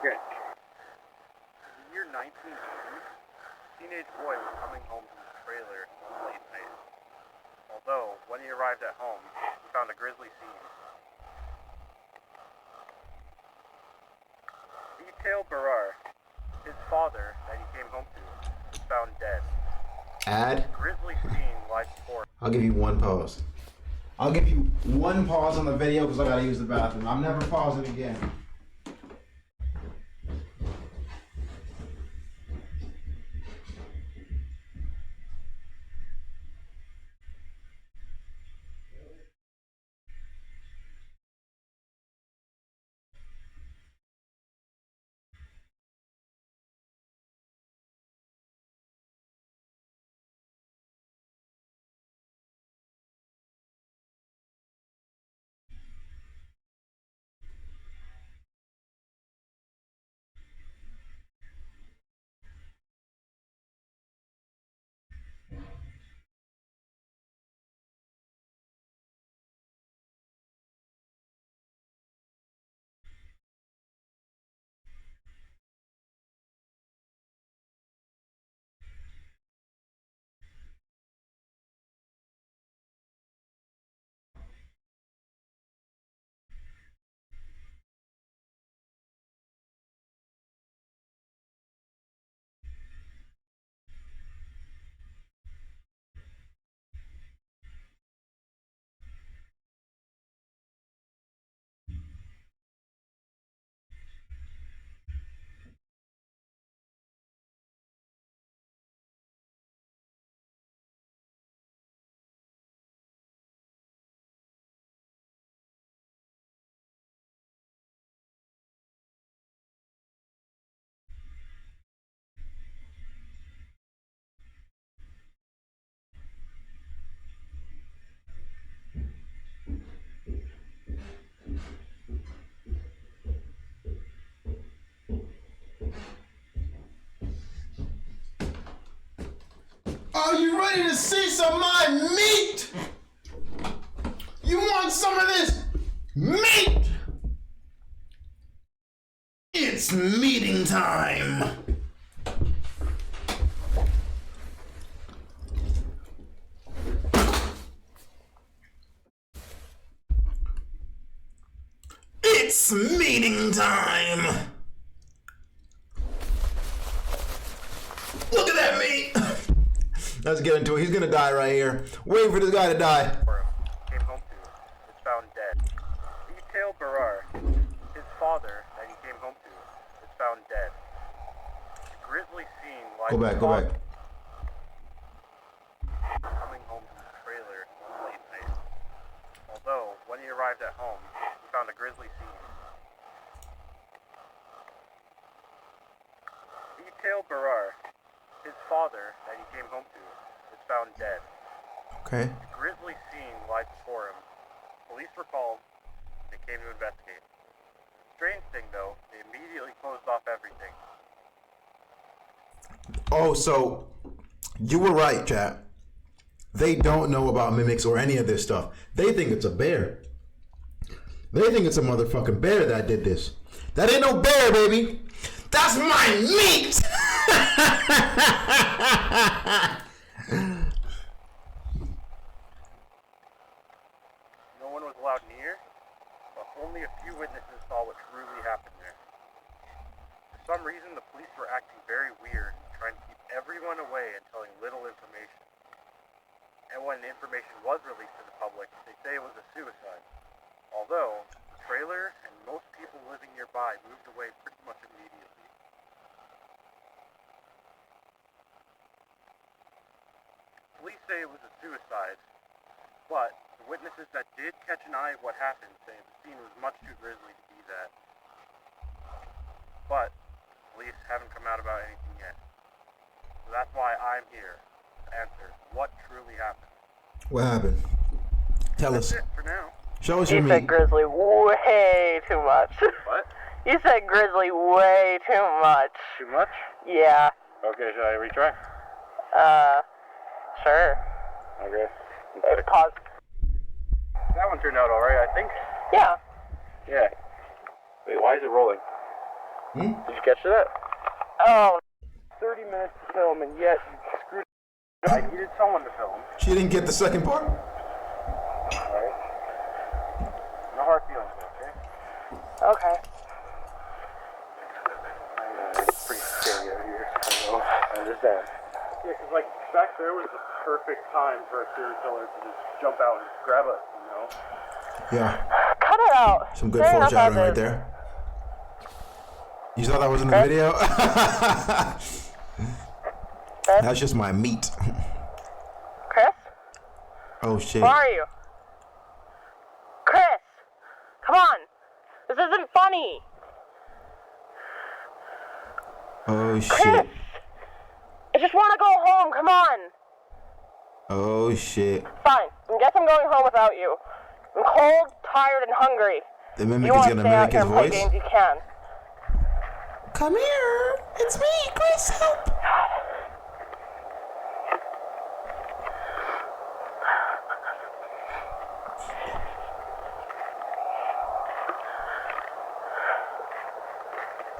Okay. In the year 1980, a teenage boy was coming home from his trailer one late night. Although, when he arrived at home, he found a grisly scene. Detail Barar, his father that he came home to, was found dead.
Ad?
Grisly scene lies before.
I'll give you one pause. I'll give you one pause on the video because I gotta use the bathroom. I'm never pausing again. Are you ready to see some of my meat? You want some of this meat? It's meeting time. It's meeting time. Look at that meat. Let's get into it. He's gonna die right here. Waiting for this guy to die.
Came home to is found dead. Detail Barar, his father that he came home to, is found dead. The grisly scene lies
Go back.
coming home from the trailer one late night. Although, when he arrived at home, he found a grisly scene. Detail Barar, his father that he came home to, is found dead.
Okay.
The grisly scene lies before him. Police were called. They came to investigate. Strange thing though, they immediately closed off everything.
Oh, so you were right, chat. They don't know about mimics or any of this stuff. They think it's a bear. They think it's a motherfucking bear that did this. That ain't no bear, baby. That's my meat.
No one was allowed near, but only a few witnesses saw what truly happened there. For some reason, the police were acting very weird, trying to keep everyone away and telling little information. And when the information was released to the public, they say it was a suicide. Although, the trailer and most people living nearby moved away pretty much immediately. Police say it was a suicide, but the witnesses that did catch an eye of what happened say the scene was much too grisly to be that. But police haven't come out about anything yet. So that's why I'm here to answer what truly happened.
What happened? Tell
That's
us.
it for now.
Show us your
You said
meat.
grizzly way too much.
What?
You said grizzly way too much.
Too much?
Yeah.
Okay, shall I retry?
Sure.
Okay.
Pause.
That one turned out alright, I think.
Yeah.
Yeah. Wait, why is it rolling? Did you catch that?
Oh.
30 minutes to film, and yet you screwed it. I needed someone to film.
She didn't get the second part?
Alright. No hard feelings, okay?
Okay.
It's pretty scary out here. I understand. Yeah, because, like, back there was the perfect time for a serial killer to just jump out and grab us, you know?
Yeah.
Cut it out.
Some good
Fair enough
foreshadowing
as
right
is.
there. You saw that was in the video? That's just my meat.
Chris?
Oh shit.
Where are you? Chris! Come on! This isn't funny!
Oh
Chris!
shit.
I just want to go home, come on!
Oh shit.
Fine, I guess I'm going home without you. I'm cold, tired, and hungry.
The mimic
you
is
want
gonna
to stay out
mimic
here
his
and play
voice?
games, you can.
Come here. It's me, Chris. Help.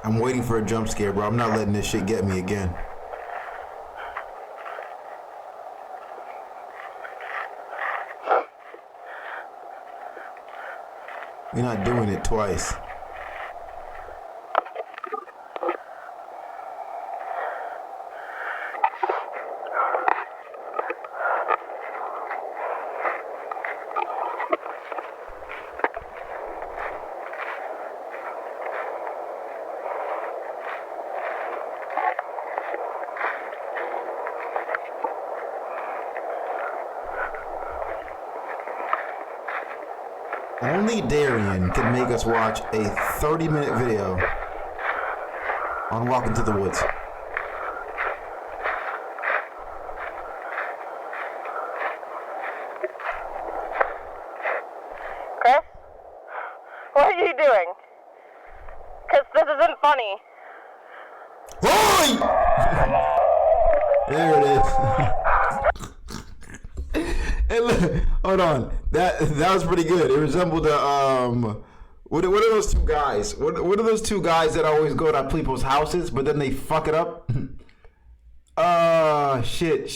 I'm waiting for a jump scare, bro. I'm not letting this shit get me again. We're not doing it twice. Only Darian can make us watch a 30-minute video on walking to the woods.
Chris? What are you doing? Because this isn't funny.
Oi! There it is. Hold on. That was pretty good. It resembled a What are those two guys? What are those two guys that always go to people's houses, but then they fuck it up? Shit.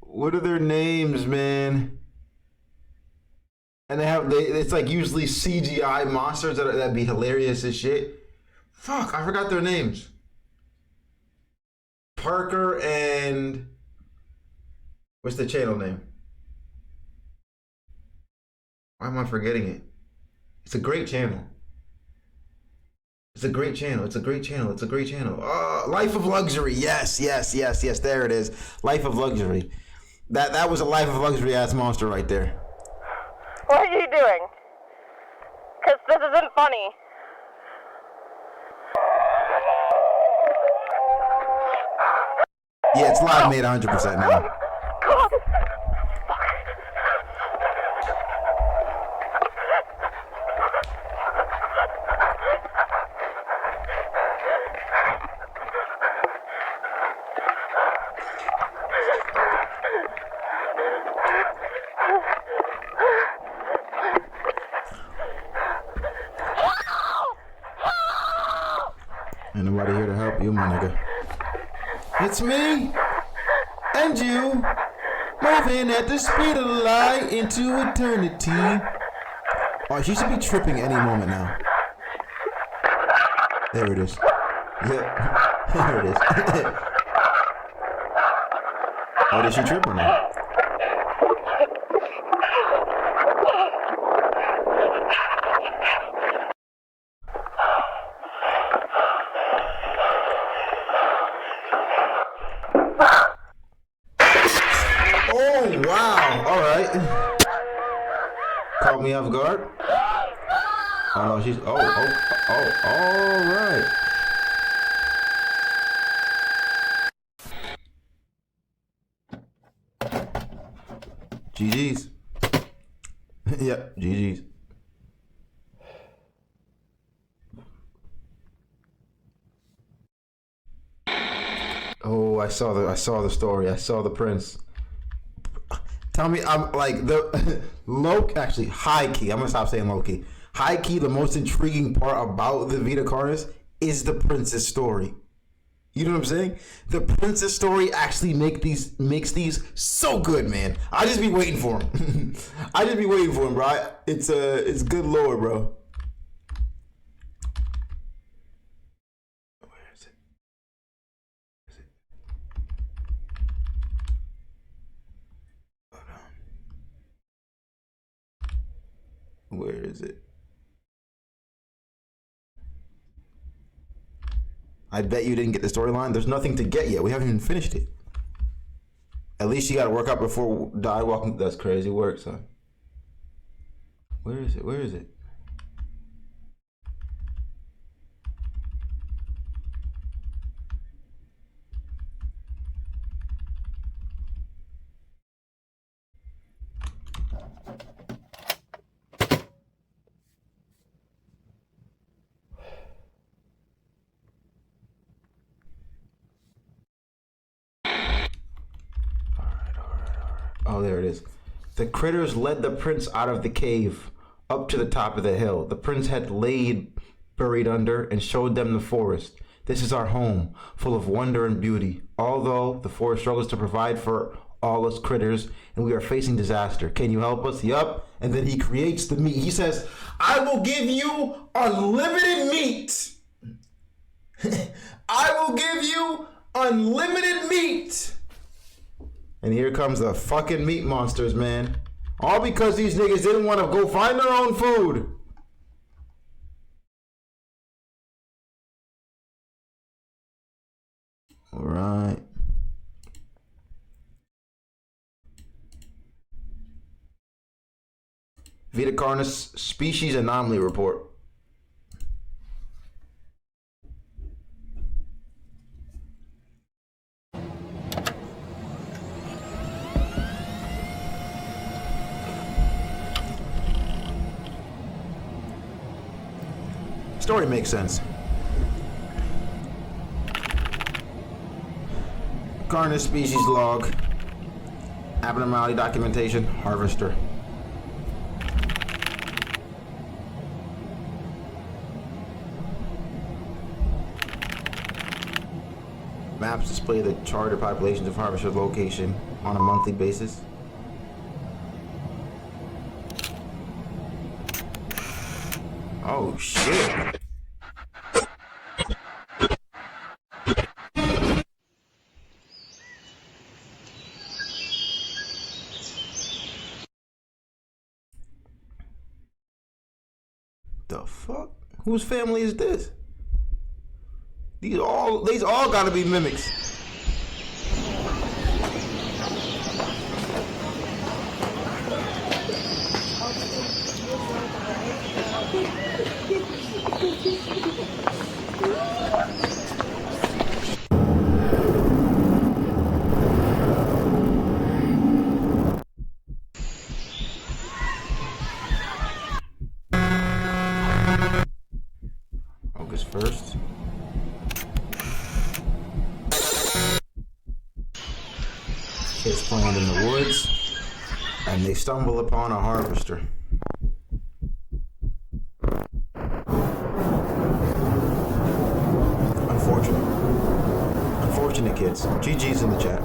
What are their names, man? And it's like usually CGI monsters that'd be hilarious as shit. Fuck, I forgot their names. Parker and what's the channel name? Why am I forgetting it? It's a great channel. It's a great channel. Life of Luxury. Yes. There it is. Life of Luxury. That was a Life of Luxury ass monster right there.
What are you doing? Because this isn't funny.
Yeah, it's live made 100% now. Ain't nobody here to help you, my nigga. It's me and you, moving at the speed of light into eternity. Oh, she should be tripping any moment now. There it is. Yep, there it is. Oh, did she trip or not? Caught me off guard. Oh no, she's all right. GG's. Yep, GG's. Oh, I saw the story. I saw the prince. Tell me, I'm like the actually high key. I'm gonna stop saying low key. High key, the most intriguing part about the Vita Carnis is the prince's story. You know what I'm saying? The prince's story actually makes these so good, man. I just be waiting for him. Bro. It's good lore, bro. Where is it? I bet you didn't get the storyline. There's nothing to get yet. We haven't even finished it. At least you got to work out before die walking. That's crazy work, son. Where is it? Oh, there it is. The critters led the prince out of the cave, up to the top of the hill. The prince had laid buried under and showed them the forest. This is our home, full of wonder and beauty. Although the forest struggles to provide for all us critters, and we are facing disaster. Can you help us? Yup. And then he creates the meat. He says, I will give you unlimited meat. I will give you unlimited meat. And here comes the fucking meat monsters, man. All because these niggas didn't want to go find their own food. All right. Vita Carnis Species Anomaly Report. Story makes sense. Carnis species log. Abnormality documentation, harvester. Maps display the charter populations of harvester location on a monthly basis. Oh shit. The fuck? Whose family is this? These all gotta be mimics. August 1st. Kids playing in the woods, and they stumble upon a harvester. Unfortunate kids. GG's in the chat.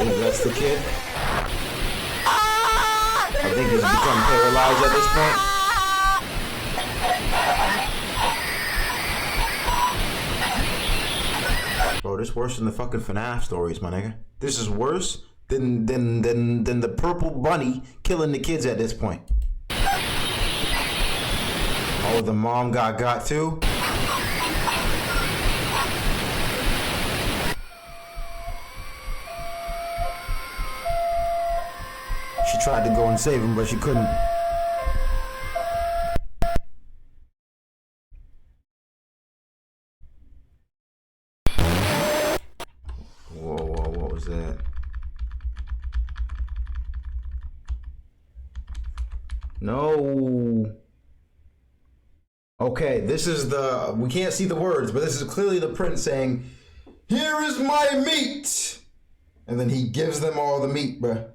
That's the kid. I think he's become paralyzed at this point. Bro, this is worse than the fucking FNAF stories, my nigga. This is worse than the purple bunny killing the kids at this point. Oh, the mom got too? She tried to go and save him, but she couldn't. Whoa, what was that? No. Okay, this is the, we can't see the words, but this is clearly the prince saying, "Here is my meat!" And then he gives them all the meat, bruh.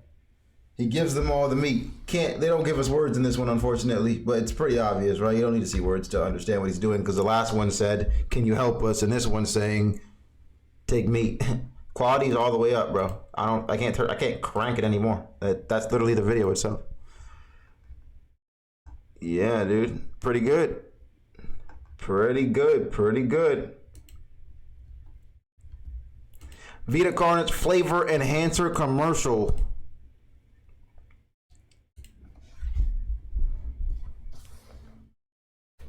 He gives them all the meat. They don't give us words in this one, unfortunately, but it's pretty obvious, right? You don't need to see words to understand what he's doing, because the last one said, "Can you help us?" And this one's saying, "Take meat." Quality's all the way up, bro. I can't crank it anymore. That's literally the video itself. Yeah, dude. Pretty good. Pretty good. Vita Carnis flavor enhancer commercial.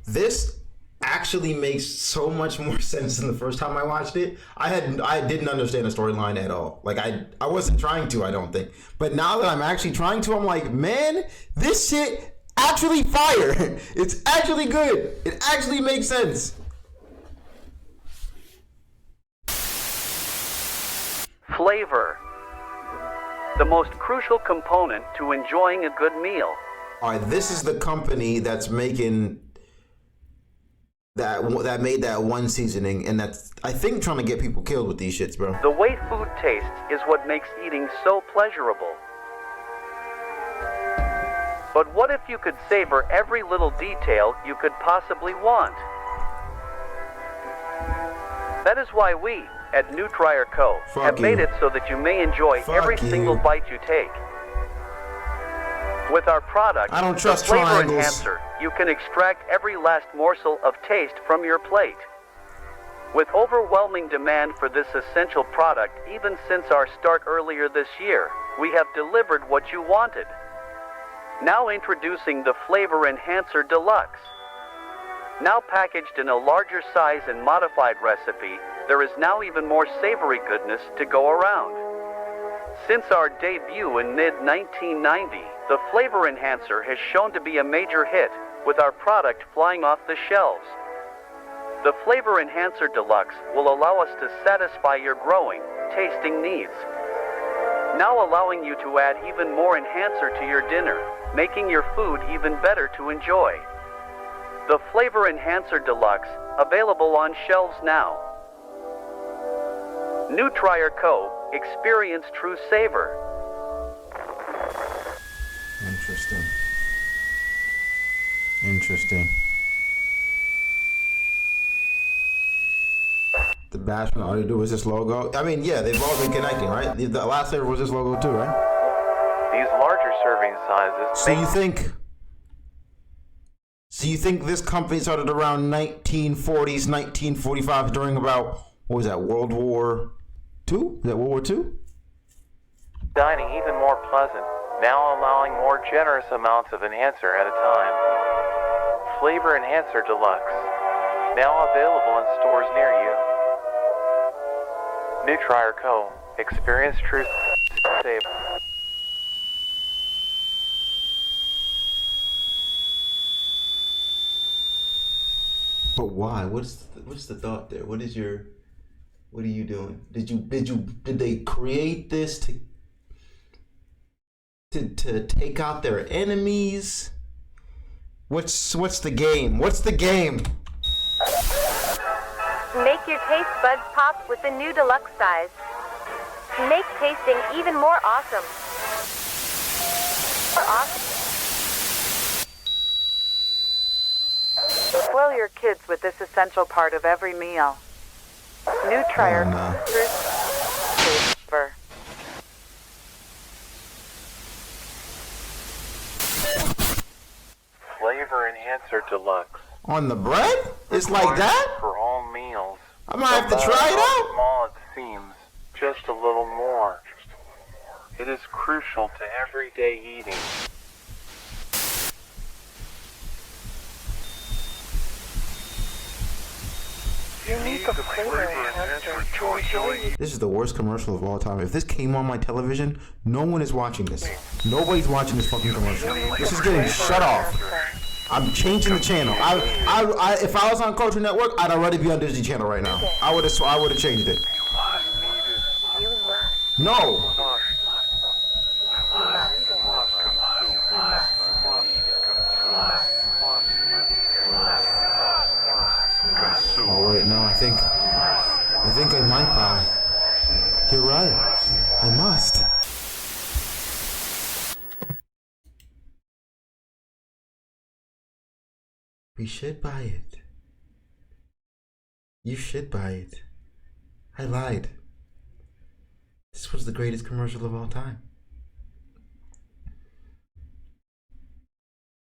This actually actually makes so much more sense than the first time I watched it. I didn't understand the storyline at all. Like I wasn't trying to, I don't think. But now that I'm actually trying to, I'm like, man, this shit actually fire. It's actually good. It actually makes sense.
Flavor. The most crucial component to enjoying a good meal.
All right, this is the company that's making that made that one seasoning, and that's, I think, trying to get people killed with these shits, bro.
The way food tastes is what makes eating so pleasurable. But what if you could savor every little detail you could possibly want? That is why we, at Nutrier Co., have made it so that you may enjoy every single bite you take. With our product,
I don't trust
the Flavor
triangles.
Enhancer, you can extract every last morsel of taste from your plate. With overwhelming demand for this essential product, even since our start earlier this year, we have delivered what you wanted. Now introducing the Flavor Enhancer Deluxe. Now packaged in a larger size and modified recipe, there is now even more savory goodness to go around. Since our debut in mid-1990, the Flavor Enhancer has shown to be a major hit, with our product flying off the shelves. The Flavor Enhancer Deluxe will allow us to satisfy your growing, tasting needs. Now allowing you to add even more enhancer to your dinner, making your food even better to enjoy. The Flavor Enhancer Deluxe, available on shelves now. Nutrier Co. Experience true savor.
Interesting. The bash and all you do is this logo. I mean, yeah, they've all been connecting, right? The last flavor was this logo too, right?
These larger serving sizes.
So you think this company started around 1940s, 1945, during about, what was that, World War II? Is that World War II?
Dining even more pleasant, now allowing more generous amounts of enhancer at a time. Flavor Enhancer Deluxe, now available in stores near you. Nutrier Co. Experience true savor.
But why? What's the thought there? What are you doing? Did they create this to take out their enemies? What's the game? What's the game?
Make your taste buds pop with the new deluxe size. Make tasting even more awesome.
Spoil your kids with this essential part of every meal. Nutrier Savor.
Flavor Enhancer Deluxe.
On the bread? It's like that?
For all meals.
I might have to try it out.
Small it seems, just a little more. It is crucial to everyday eating.
You need the Flavor Enhancer to enjoy.
This is the worst commercial of all time. If this came on my television, no one is watching this. Nobody's watching this fucking commercial. This is getting shut off. I'm changing the channel. If I was on Culture Network, I'd already be on Disney Channel right now. I would have changed it. No. Oh wait, no. I think I might buy. You're right. I must. We should buy it. You should buy it. I lied. This was the greatest commercial of all time.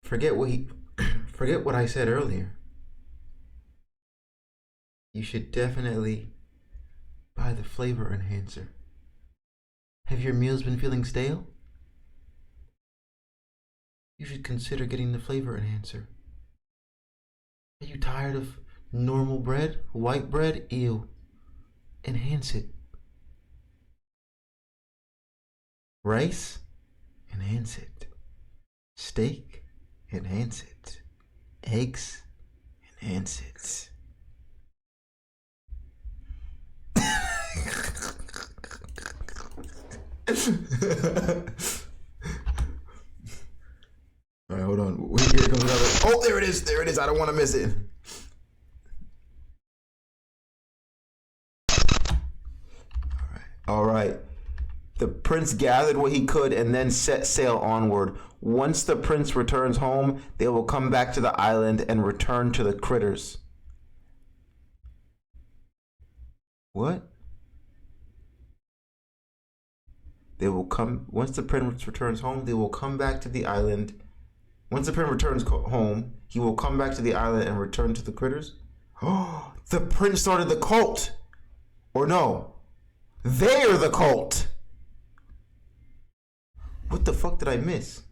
Forget what I said earlier. You should definitely buy the Flavor Enhancer. Have your meals been feeling stale? You should consider getting the Flavor Enhancer. Are you tired of Normal bread, white bread, ew. Enhance it. Rice, enhance it. Steak, enhance it. Eggs, enhance it. All right, hold on. Wait, here comes another. Oh, there it is. There it is. I don't want to miss it. All right. The prince gathered what he could and then set sail onward. Once the prince returns home, they will come back to the island and return to the critters. What? They will come, once the prince returns home, they will come back to the island. Once the prince returns home, he will come back to the island and return to the critters. Oh, the prince started the cult. Or no, they're the cult. What the fuck did I miss?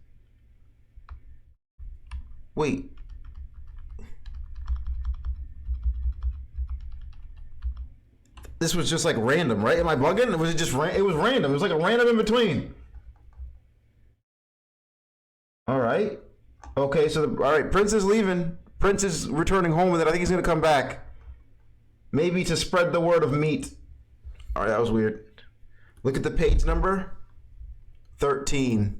Wait. This was just like random, right? Am I bugging? Or was it just it was random. It was like a random in between. All right. Okay, so all right, Prince is leaving. Prince is returning home with it. I think he's gonna come back. Maybe to spread the word of meat. All right, that was weird. Look at the page number. 13.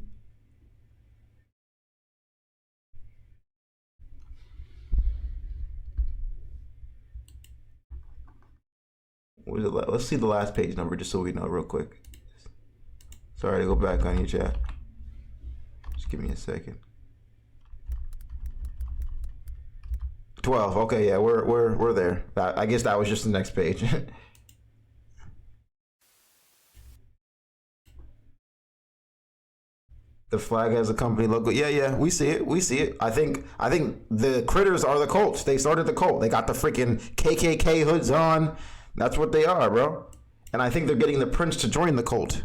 What is it? Let's see the last page number just so we know real quick. Sorry to go back on your chat. Just give me a second. 12. Okay, yeah, we're there. I guess that was just the next page. The flag has a company logo. Yeah, we see it. We see it. I think the critters are the cults. They started the cult. They got the freaking KKK hoods on. That's what they are, bro. And I think they're getting the prince to join the cult.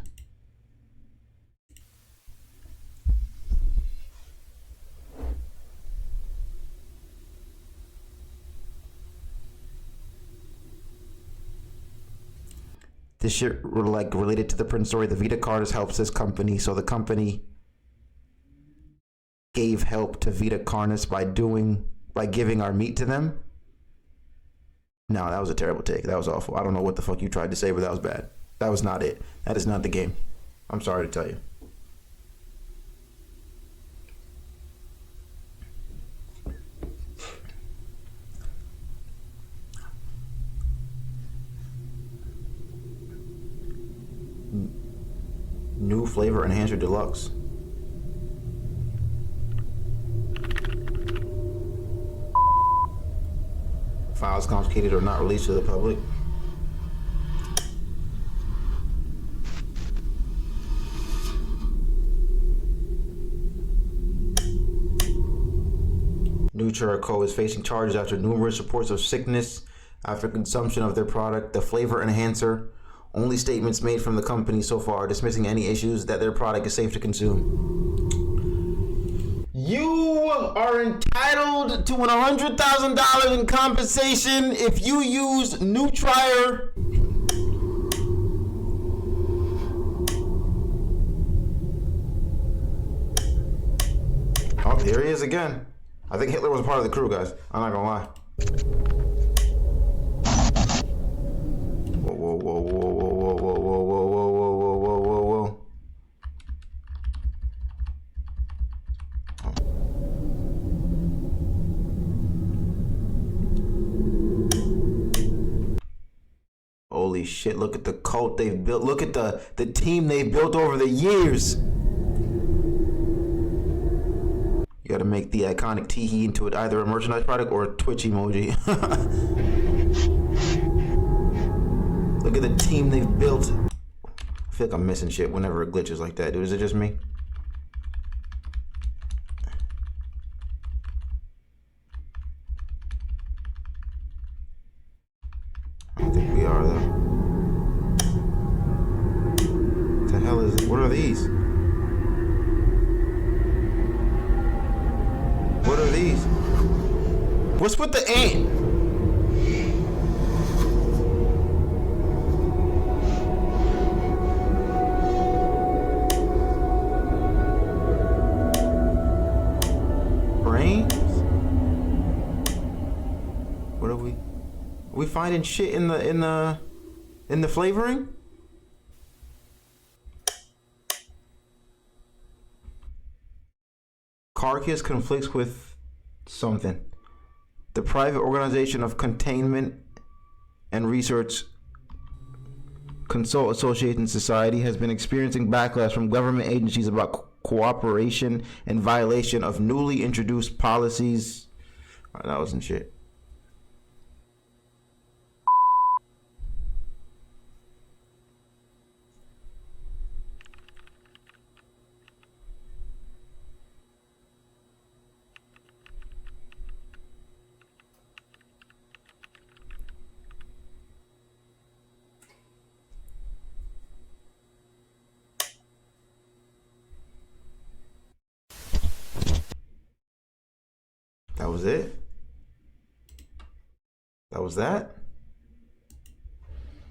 This shit related to the prince story. The Vita Carnis helps this company, so the company gave help to Vita Carnis by giving our meat to them. No, that was a terrible take. That was awful. I don't know what the fuck you tried to say, but that was bad. That was not it. That is not the game. I'm sorry to tell you. New flavor enhancer deluxe. Files confiscated or not released to the public. Nutrico is facing charges after numerous reports of sickness after consumption of their product, the flavor enhancer. Only statements made from the company so far dismissing any issues that their product is safe to consume. You are entitled to $100,000 in compensation if you use Nutrier. Oh, here he is again. I think Hitler was a part of the crew, guys. I'm not gonna lie. Whoa, whoa, whoa, whoa, whoa, whoa, whoa, whoa, whoa, whoa, whoa, whoa, whoa, whoa. Holy shit, look at the cult they've built. Look at the team they've built over the years. You gotta make the iconic teehee into it, either a merchandise product or a Twitch emoji. Look at the team they've built. I feel like I'm missing shit whenever it glitches like that, dude. Is it just me? I don't think we are, though. What the hell is it? What are these? What are these? What's with the ant? What are we? Are we finding shit in the flavoring? Carcass conflicts with something. The private organization of containment and research Consult Association Society has been experiencing backlash from government agencies about cooperation and violation of newly introduced policies. That wasn't shit. That was it? That was that?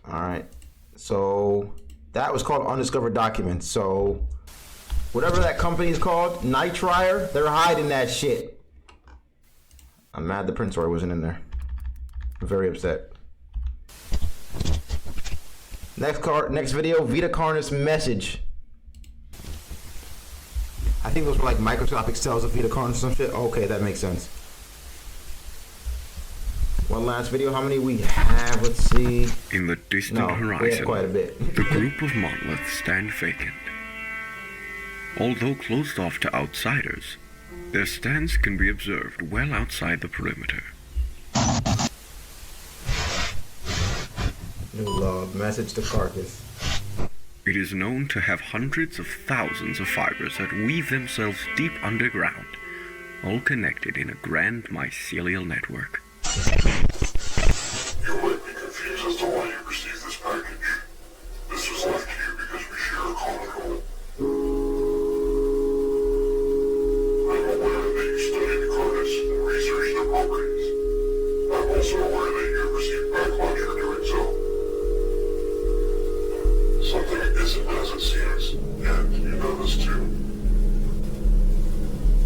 Alright. So that was called Undiscovered Documents. So whatever that company is called, Nitrier, they're hiding that shit. I'm mad the Prince story wasn't in there. I'm very upset. Next video, Vita Carnis message. I think those were like microscopic cells of Vita Carnis or some shit. Okay, that makes sense. One last video. How many we have? Let's see.
In the distant horizon,
we have quite a bit.
The group of monoliths stand vacant. Although closed off to outsiders, their stance can be observed well outside the perimeter.
New log. Message to Carcass.
It is known to have hundreds of thousands of fibers that weave themselves deep underground, all connected in a grand mycelial network.
You might be confused as to why you received this package. This was left to you because we share a common goal. I'm aware that you studied Carnis and researched their properties. I'm also aware that you have received backlash for doing so. Something isn't as it seems, and you know this too.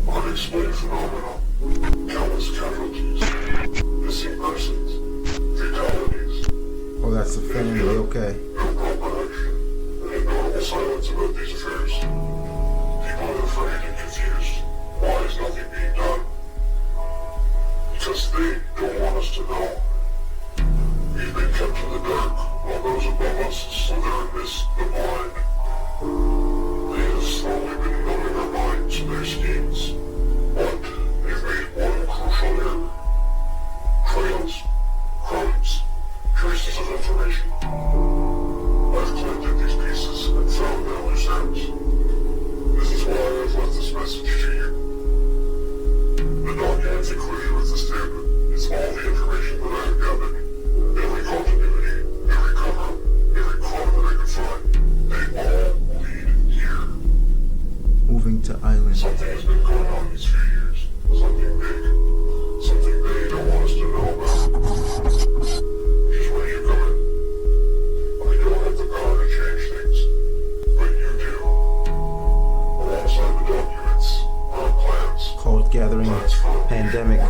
Unexplained phenomena, countless casualties, missing persons, fatalities.
Oh, that's the family, okay.
No proper action, and ignorable silence about these affairs. People are afraid and confused. Why is nothing being done? Because they don't want us to know. We've been kept in the dark, while those above us slither and miss the blind. They have slowly been numbing our minds to their schemes, but they've made one crucial error. Trails, crumbs, traces of information. I've collected these pieces and found their loose ends. This is why I've left this message to you. The document's included with the statement is all the information that I have gathered. Every continuity, every cover-up, every clue that I can find, they all lead here.
Moving to island.
Something has been going on these few years. Something big. Something they don't want us to know about. Just when you come in. I don't have the power to change things, but you do. Alongside the documents, our plans.
Cold gathering, pandemic.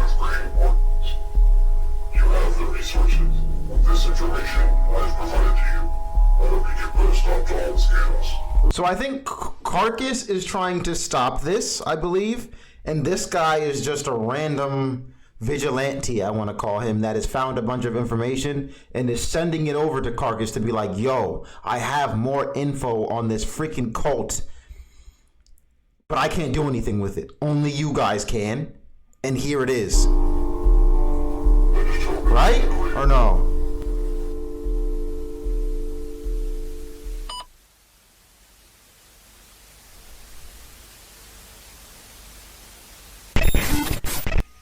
You have the resources. This information I've provided to you. I hope you can put a stop to all the scandals.
So I think Carcass is trying to stop this, I believe, and this guy is just a random vigilante, I want to call him, that has found a bunch of information and is sending it over to Carcass to be like, yo, I have more info on this freaking cult, but I can't do anything with it. Only you guys can, and here it is. Right? Or no?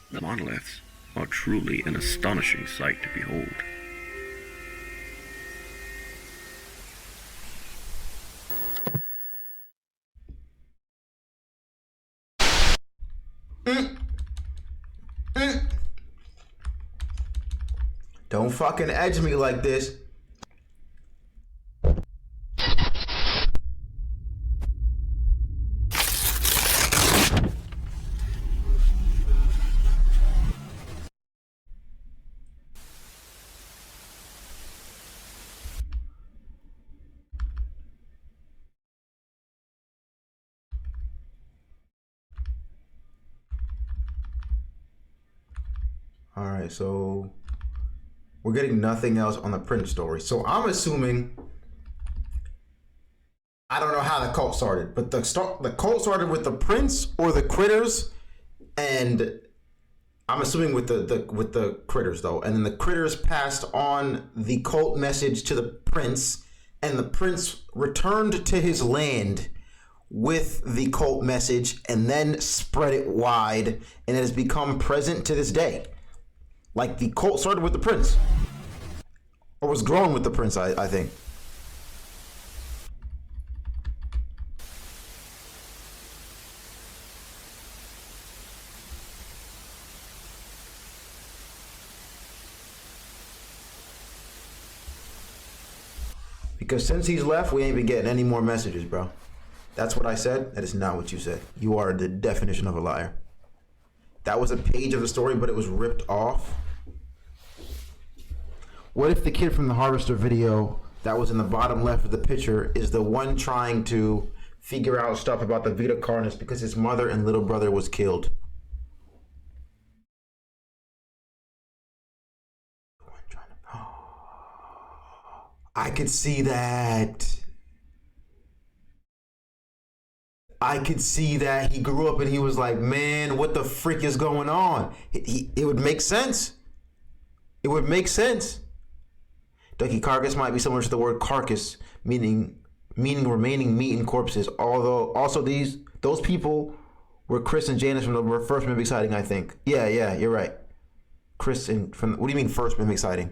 The monoliths are truly an astonishing sight to behold.
Don't fucking edge me like this. All right, so we're getting nothing else on the Prince story. So I'm assuming, I don't know how the cult started, but the cult started with the Prince or the critters, and I'm assuming with the critters though, and then the critters passed on the cult message to the Prince, and the Prince returned to his land with the cult message and then spread it wide, and it has become present to this day. Like the cult started with the Prince, or was growing with the Prince, I think. Because since he's left, we ain't been getting any more messages, bro. That's what I said. That is not what you said. You are the definition of a liar. That was a page of the story, but it was ripped off. What if the kid from the Harvester video that was in the bottom left of the picture is the one trying to figure out stuff about the Vita Carnis because his mother and little brother was killed? I could see that. I could see that. He grew up and he was like, man, what the freak is going on? It would make sense. It would make sense. Ducky carcass might be similar to the word carcass, meaning remaining meat and corpses. Although also those people were Chris and Janice from the first Mimic sighting, I think. Yeah, you're right. Chris and from, what do you mean first Mimic sighting?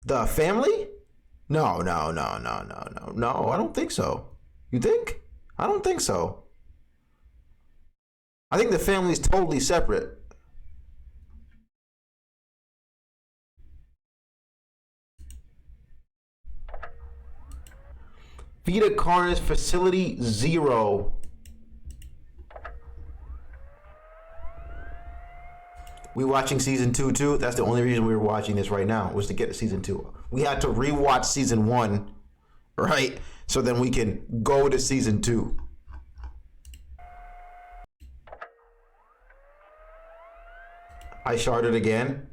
The family? No, I don't think so. You think? I don't think so. I think the family's totally separate. Vita Carnis Facility 0. We watching season 2 too? That's the only reason we were watching this right now, was to get to season 2. We had to rewatch season 1, right? So then we can go to season 2. I sharded again?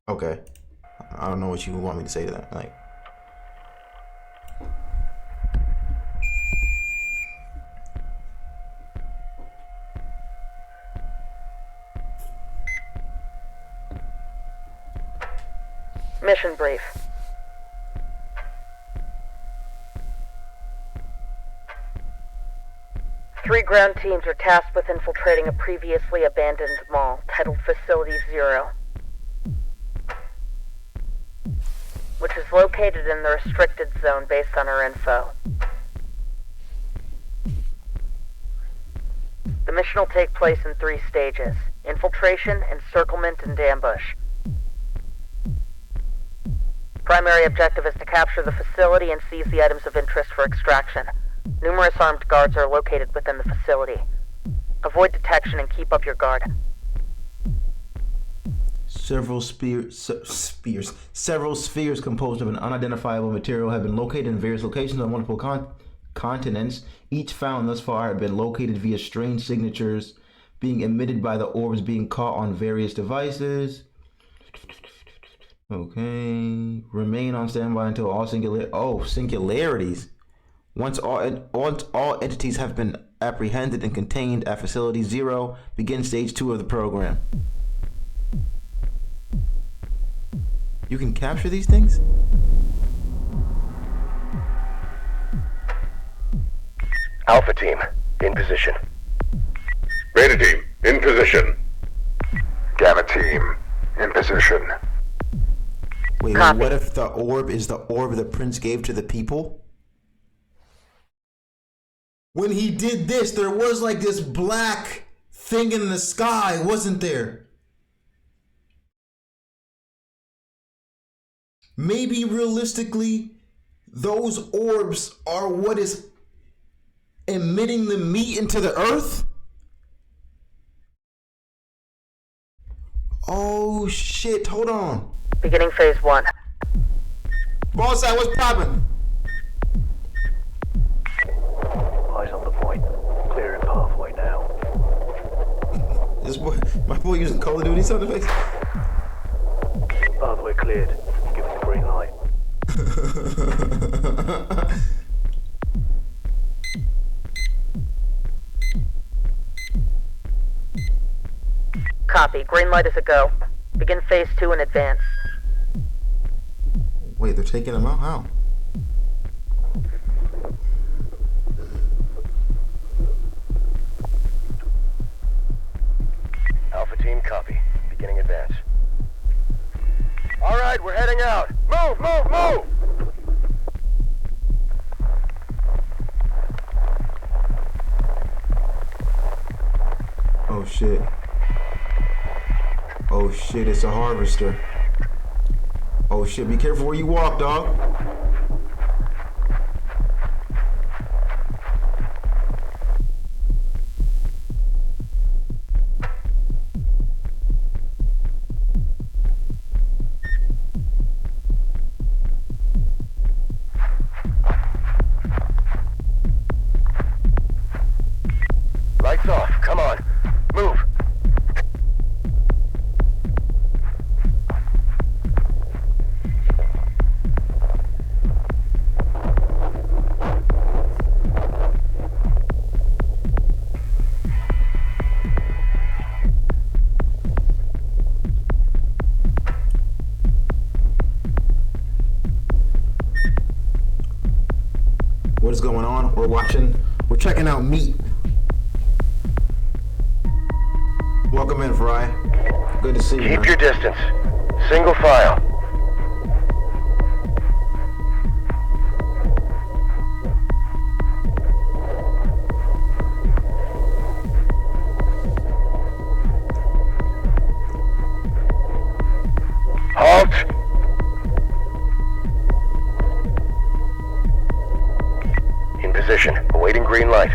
Okay. I don't know what you want me to say to that. Like,
Mission brief. Three ground teams are tasked with infiltrating a previously abandoned mall titled Facility 0, which is located in the restricted zone based on our info. The mission will take place in 3 stages: infiltration, encirclement, and ambush. Primary objective is to capture the facility and seize the items of interest for extraction. Numerous armed guards are located within the facility. Avoid detection and keep up your guard.
Several spheres composed of an unidentifiable material have been located in various locations on multiple continents. Each found thus far have been located via strange signatures being emitted by the orbs being caught on various devices. Okay. Remain on standby until all singularities. Once all entities have been apprehended and contained at Facility 0, begin stage 2 of the program. You can capture these things?
Alpha team, in position. Beta team, in position. Gamma team, in position.
Wait, what if the orb is the orb the Prince gave to the people? When he did this, there was like this black thing in the sky, wasn't there? Maybe realistically, those orbs are what is emitting the meat into the earth? Oh shit, hold on.
Beginning phase 1.
Boss, what's poppin'? Eyes on the point. Clearing pathway now. my boy using Call of Duty sound effects.
Pathway cleared. Give us the green light.
Copy. Green light is a go. Begin phase 2 in advance.
Wait, they're taking him out? How?
Alpha team, copy. Beginning advance. All right, we're heading out. Move, move, move!
Oh shit. Oh shit, it's a harvester. Oh shit, be careful where you walk, dog.
Lights off, come on. Move.
What is going on? We're checking out meat. Welcome in, Fry. Good to see you.
Keep your distance. Single file. Halt! In position, awaiting green light.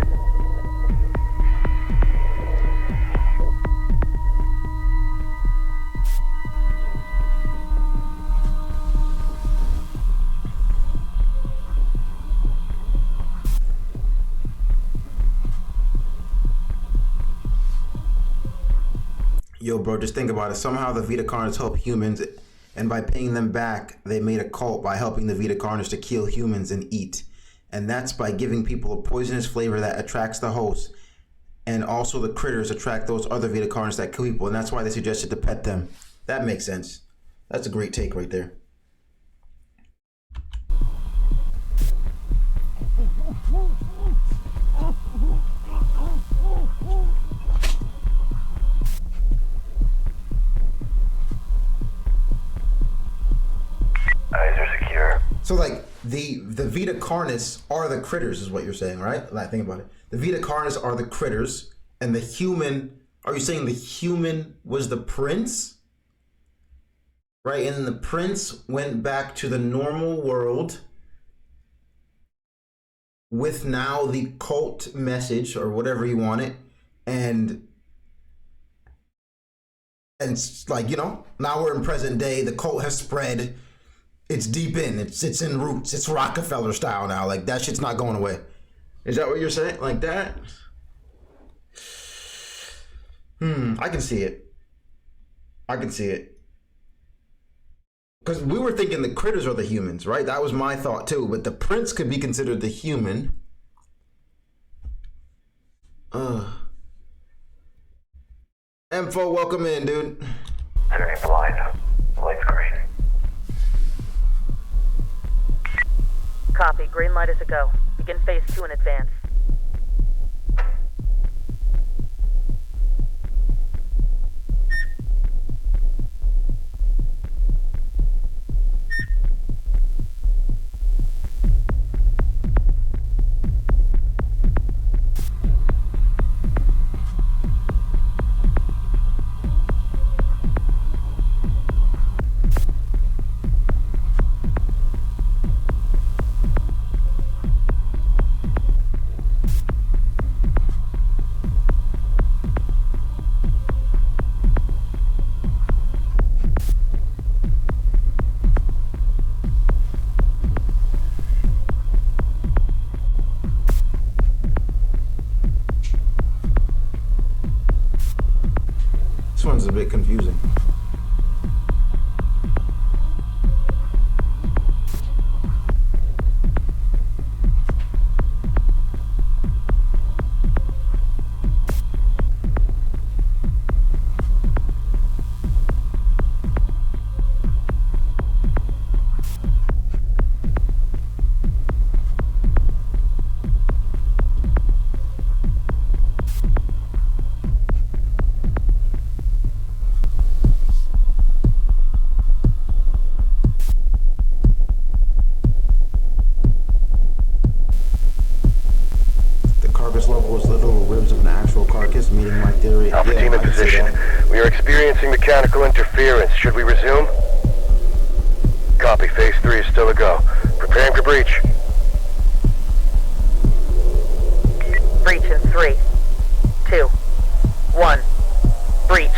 Yo, bro, just think about it. Somehow the Vita Carnis help humans, and by paying them back, they made a cult by helping the Vita Carnis to kill humans and eat. And that's by giving people a poisonous flavor that attracts the host. And also the critters attract those other Vita Carnis that kill people. And that's why they suggested to pet them. That makes sense. That's a great take right there.
Eyes are secure.
So like the Vita Carnis are the critters is what you're saying, right? Like, think about it. The Vita Carnis are the critters, and the human, are you saying the human was the prince? Right? And the prince went back to the normal world with now the cult message or whatever you want it, and like, you know, now we're in present day, the cult has spread. It's deep in. It's in roots. It's Rockefeller style now. Like, that shit's not going away. Is that what you're saying? Like that? I can see it. I can see it. Because we were thinking the critters are the humans, right? That was my thought too. But the prince could be considered the human. Info, welcome in, dude.
Entering blind. Lights green.
Copy. Green light is a go. Begin phase 2 in advance.
Mechanical interference. Should we resume? Copy. Phase 3 is still a go. Preparing for breach.
Breach in 3, 2, 1. Breach.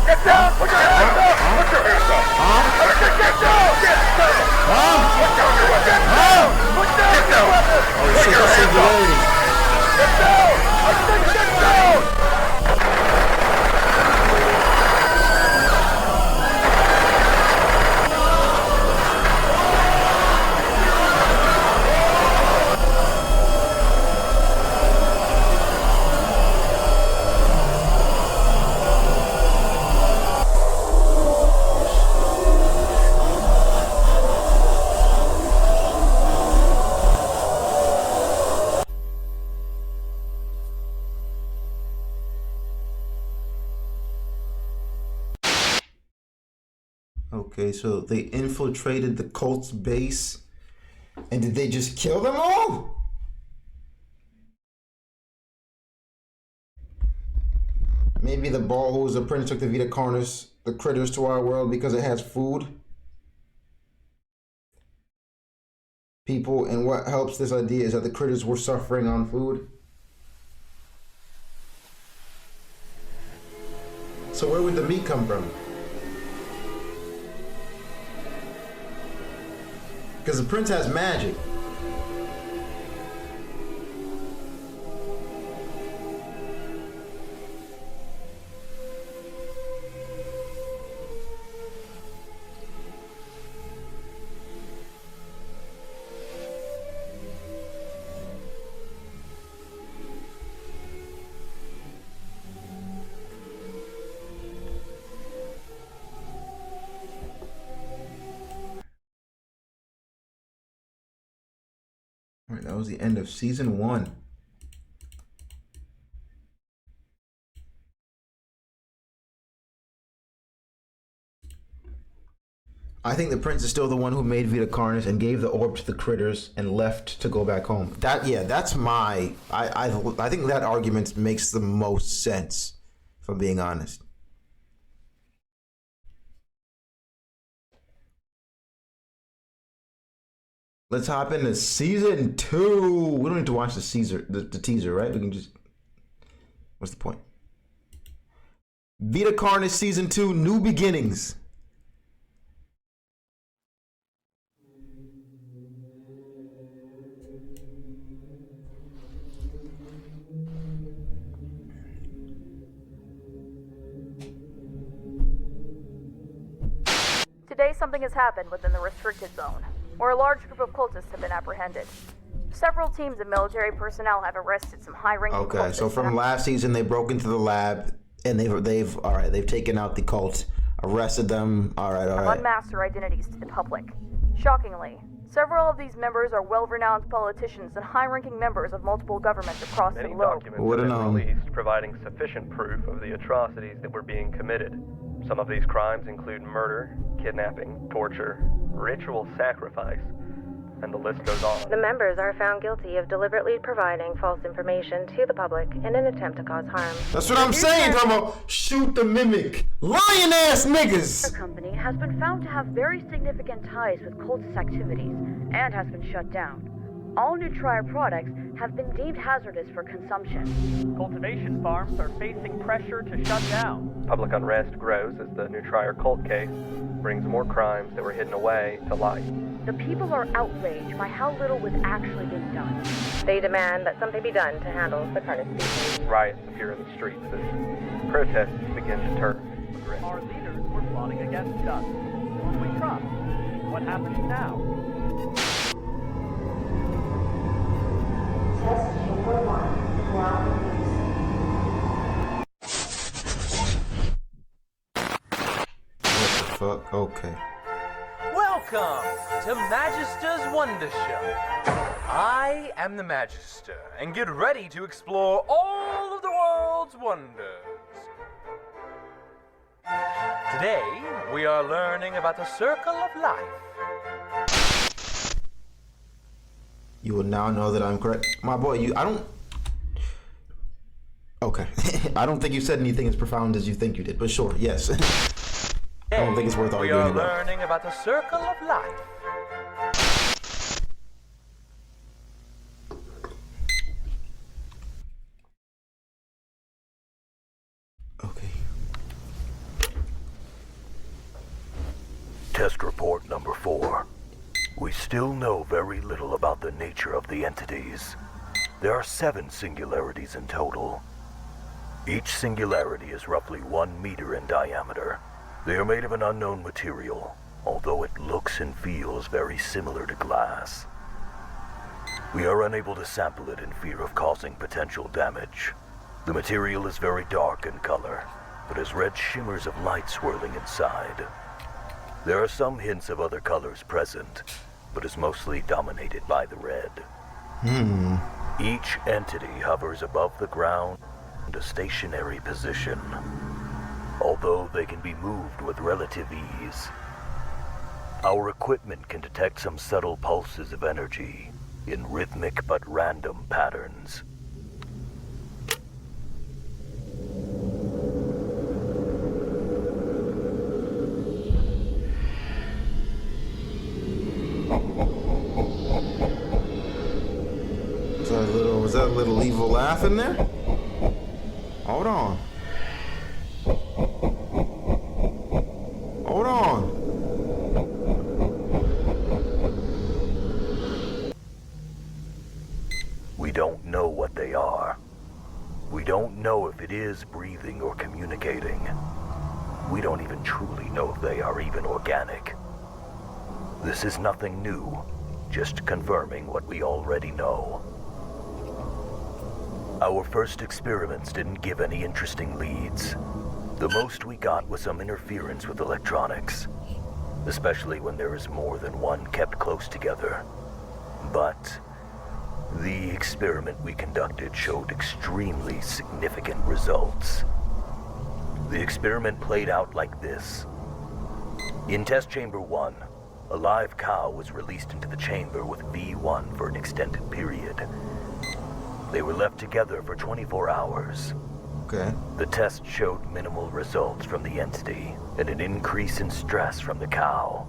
Get down! Put your hands up! Put your hands up! Get down! Get down! Put down your weapon! Put down your weapon! Put your hands up! Get down! I said get down!
Okay, so they infiltrated the cult's base, and did they just kill them all? Maybe the ball who was the prince took the Vita Carnis, the critters, to our world because it has food. People, and what helps this idea is that the critters were suffering on food. So where would the meat come from? Because the prince has magic. Alright, that was the end of season 1. I think the prince is still the one who made Vita Carnis and gave the orb to the critters and left to go back home. That's my... I think that argument makes the most sense, if I'm being honest. Let's hop into season 2. We don't need to watch the teaser, right? We can just... What's the point? Vita Carnis season 2, New Beginnings.
Today something has happened within the restricted zone, where a large group of cultists have been apprehended. Several teams of military personnel have arrested some high-ranking cultists.
Okay, so from last season, they broke into the lab and they've taken out the cult, arrested them. All right.
Unmasked their identities to the public. Shockingly, several of these members are well-renowned politicians and high-ranking members of multiple governments across the globe.
Documents have been released providing sufficient proof of the atrocities that were being committed. Some of these crimes include murder, kidnapping, torture, ritual sacrifice, and the list goes on.
The members are found guilty of deliberately providing false information to the public in an attempt to cause harm.
That's what I'm saying, Tomo. Shoot the mimic. Lion ass niggas.
Our company has been found to have very significant ties with cultist activities and has been shut down. All Nutrier products have been deemed hazardous for consumption.
Cultivation farms are facing pressure to shut down.
Public unrest grows as the Nutrier cult case brings more crimes that were hidden away to light.
The people are outraged by how little was actually being done.
They demand that something be done to handle the Carnis species.
Riots appear in the streets as protests begin to turn aggressive.
Our leaders were plotting against us. Who do we trust? What happens now?
Test chamber 1 now
What the fuck? Okay.
Welcome to Magister's Wonder Show. I am the Magister, and get ready to explore all of the world's wonders. Today, we are learning about the circle of life.
You will now know that I'm correct. My boy, I don't... Okay. I don't think you said anything as profound as you think you did, but sure, yes. I don't think it's worth arguing about.
We are learning about the circle of life.
Test report number 4. We still know very little about the nature of the entities. There are 7 singularities in total. Each singularity is roughly 1 meter in diameter. They are made of an unknown material, although it looks and feels very similar to glass. We are unable to sample it in fear of causing potential damage. The material is very dark in color, but has red shimmers of light swirling inside. There are some hints of other colors present, but is mostly dominated by the red. Each entity hovers above the ground in a stationary position, although they can be moved with relative ease. Our equipment can detect some subtle pulses of energy in rhythmic but random patterns.
Was that a little evil laugh in there? Hold on. Hold on.
We don't know what they are. We don't know if it is breathing or communicating. We don't even truly know if they are even organic. This is nothing new, just confirming what we already know. Our first experiments didn't give any interesting leads. The most we got was some interference with electronics, especially when there is more than one kept close together. But the experiment we conducted showed extremely significant results. The experiment played out like this. In test chamber 1, a live cow was released into the chamber with V1 for an extended period. They were left together for 24 hours.
Okay.
The test showed minimal results from the entity and an increase in stress from the cow.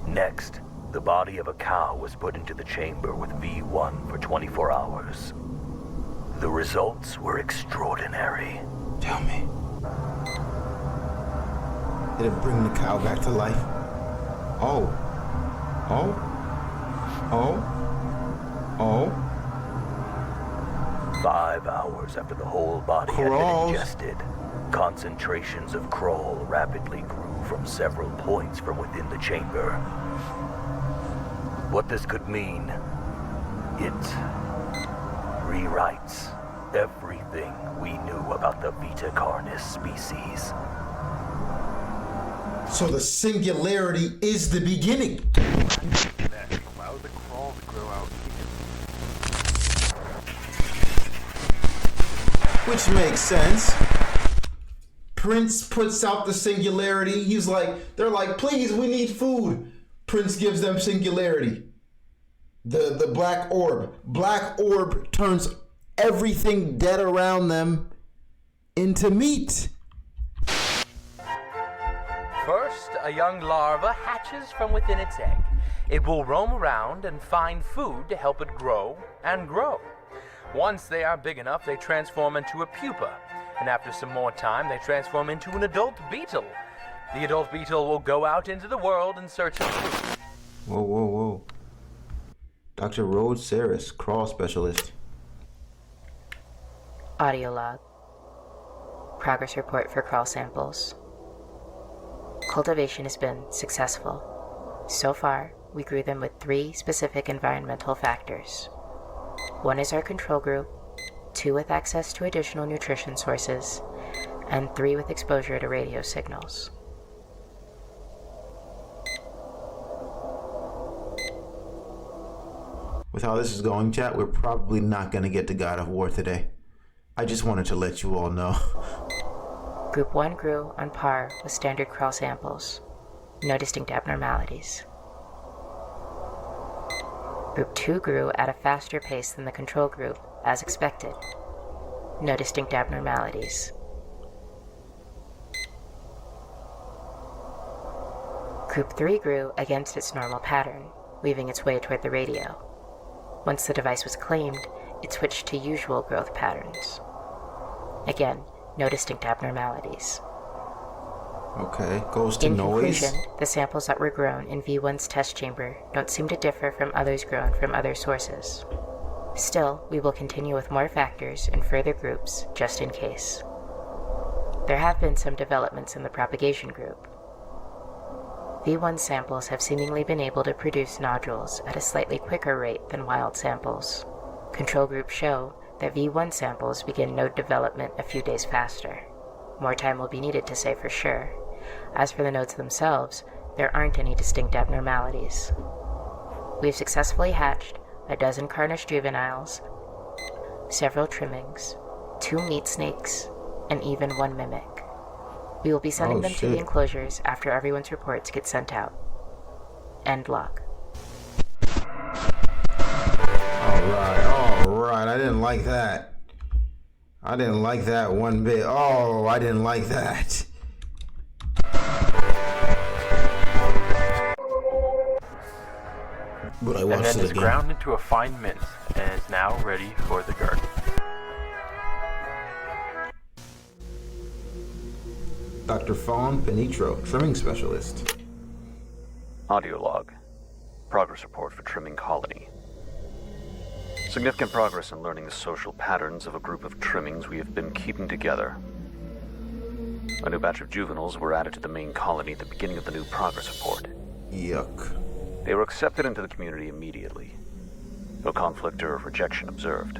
Next, the body of a cow was put into the chamber with V1 for 24 hours. The results were extraordinary.
Tell me. Did it bring the cow back to life? Oh.
5 hours after the whole body had been ingested, concentrations of Kroll rapidly grew from several points from within the chamber. What this could mean, it rewrites everything we knew about the Vita Carnis species.
So the singularity is the beginning.
Allow the crawl to grow out.
Which makes sense. Prince puts out the singularity. They're like, please, we need food. Prince gives them singularity. The black orb. Black orb turns everything dead around them into meat.
First, a young larva hatches from within its egg. It will roam around and find food to help it grow and grow. Once they are big enough, they transform into a pupa, and after some more time, they transform into an adult beetle. The adult beetle will go out into the world in search of food.
Whoa. Dr. Rhodes Saris, crawl specialist.
Audio log. Progress report for crawl samples. Cultivation has been successful. So far, we grew them with 3 specific environmental factors. 1 is our control group, 2 with access to additional nutrition sources, and 3 with exposure to radio signals.
With how this is going, chat, we're probably not going to get to God of War today. I just wanted to let you all know.
Group 1 grew on par with standard crawl samples. No distinct abnormalities. Group 2 grew at a faster pace than the control group, as expected. No distinct abnormalities. Group 3 grew against its normal pattern, weaving its way toward the radio. Once the device was claimed, it switched to usual growth patterns. Again, no distinct abnormalities.
Okay, goes to
In
noise.
conclusion, the samples that were grown in V1's test chamber don't seem to differ from others grown from other sources. Still, we will continue with more factors and further groups, just in case. There have been some developments in the propagation group. V1 samples have seemingly been able to produce nodules at a slightly quicker rate than wild samples. Control groups show that V1 samples begin node development a few days faster. More time will be needed to say for sure. As for the nodes themselves, there aren't any distinct abnormalities. We've successfully hatched a dozen Carnish juveniles, several trimmings, 2 meat snakes, and even 1 mimic. We will be sending them to the enclosures after everyone's reports get sent out. End log.
Alright, I didn't like that. I didn't like that one bit. Oh, I didn't like that. But I watched
and then
it
is
again.
ground into a fine mint and is now ready for the garden.
Dr. Fawn Penitro, trimming specialist.
Audio log. Progress report for trimming colony. Significant progress in learning the social patterns of a group of trimmings we have been keeping together. A new batch of juveniles were added to the main colony at the beginning of the new progress report.
Yuck.
They were accepted into the community immediately. No conflict or rejection observed.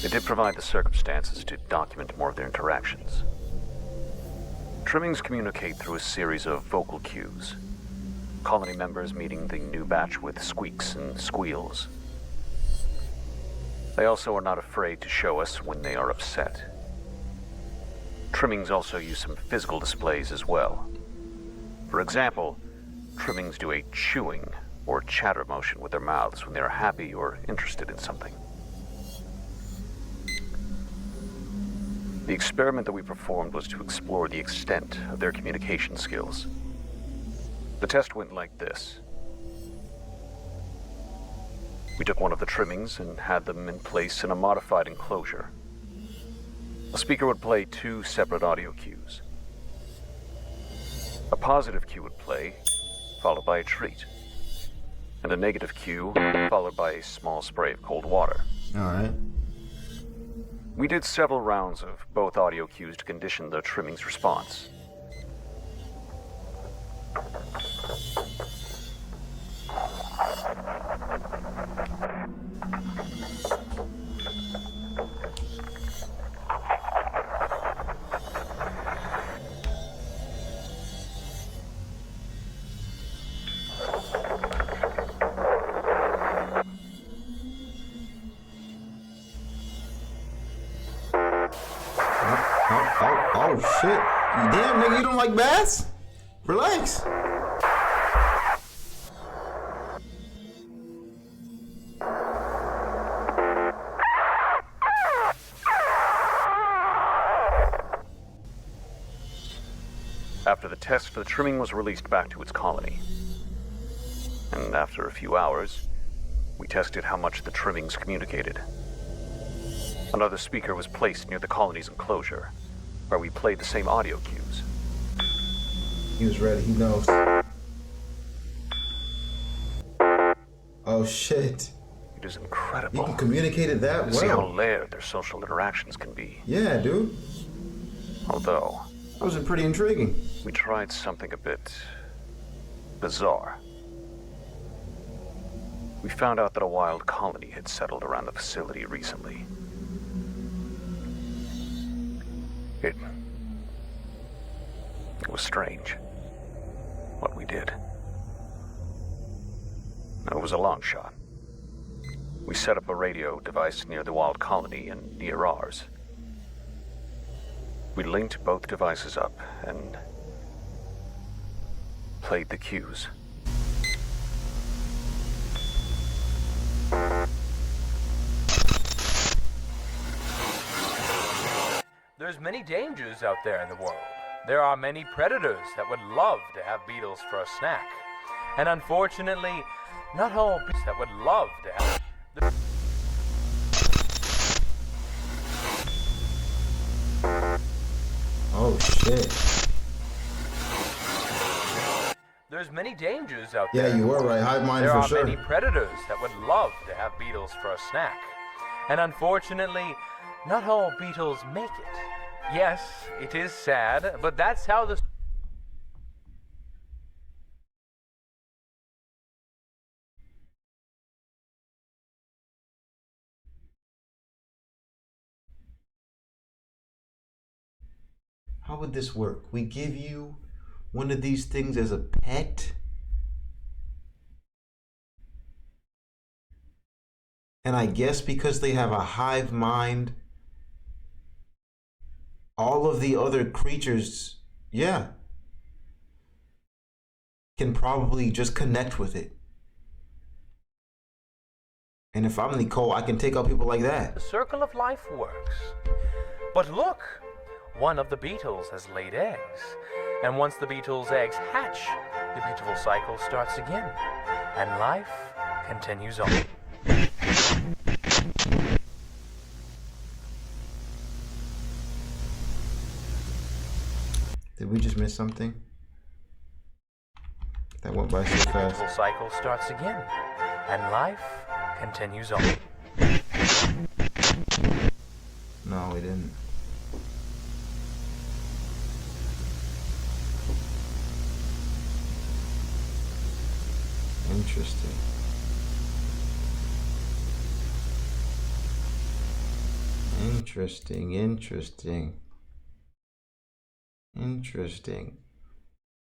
They did provide the circumstances to document more of their interactions. Trimmings communicate through a series of vocal cues. Colony members meeting the new batch with squeaks and squeals. They also are not afraid to show us when they are upset. Trimmings also use some physical displays as well. For example, trimmings do a chewing or chatter motion with their mouths when they are happy or interested in something. The experiment that we performed was to explore the extent of their communication skills. The test went like this. We took one of the trimmings and had them in place in a modified enclosure. A speaker would play 2 separate audio cues. A positive cue would play, followed by a treat. And a negative cue, followed by a small spray of cold water.
Alright.
We did several rounds of both audio cues to condition the trimming's response.
Oh shit. Damn, nigga, you don't like baths? Relax.
After the test, the trimming was released back to its colony. And after a few hours, we tested how much the trimmings communicated. Another speaker was placed near the colony's enclosure, where we played the same audio cues.
He was ready, he knows. Oh shit.
It is incredible.
You can communicate it that
to see how
well.
layered their social interactions can be.
Yeah, dude.
Although,
that was pretty intriguing.
We tried something a bit bizarre. We found out that a wild colony had settled around the facility recently. It was strange what we did. Now, it was a long shot. We set up a radio device near the wild colony and near ours.
We linked both devices up and played the cues.
There's many dangers out there in the world. There are many predators that would love to have beetles for a snack. And unfortunately, not all beetles that would love to have...
Oh shit.
There's many dangers out there.
Yeah, you were right. Hive mind for sure.
There are many predators that would love to have beetles for a snack. And unfortunately, not all beetles make it. Yes, it is sad, but that's how the...
How would this work? We give you one of these things as a pet? And I guess because they have a hive mind, all of the other creatures, yeah, can probably just connect with it. And if I'm Nicole, I can take out people like that.
The circle of life works. But look, one of the beetles has laid eggs. And once the beetle's eggs hatch, the beautiful cycle starts again. And life continues on.
Did we just miss something? That went by so fast.
The cycle starts again, and life continues on.
No, we didn't. Interesting. Interesting.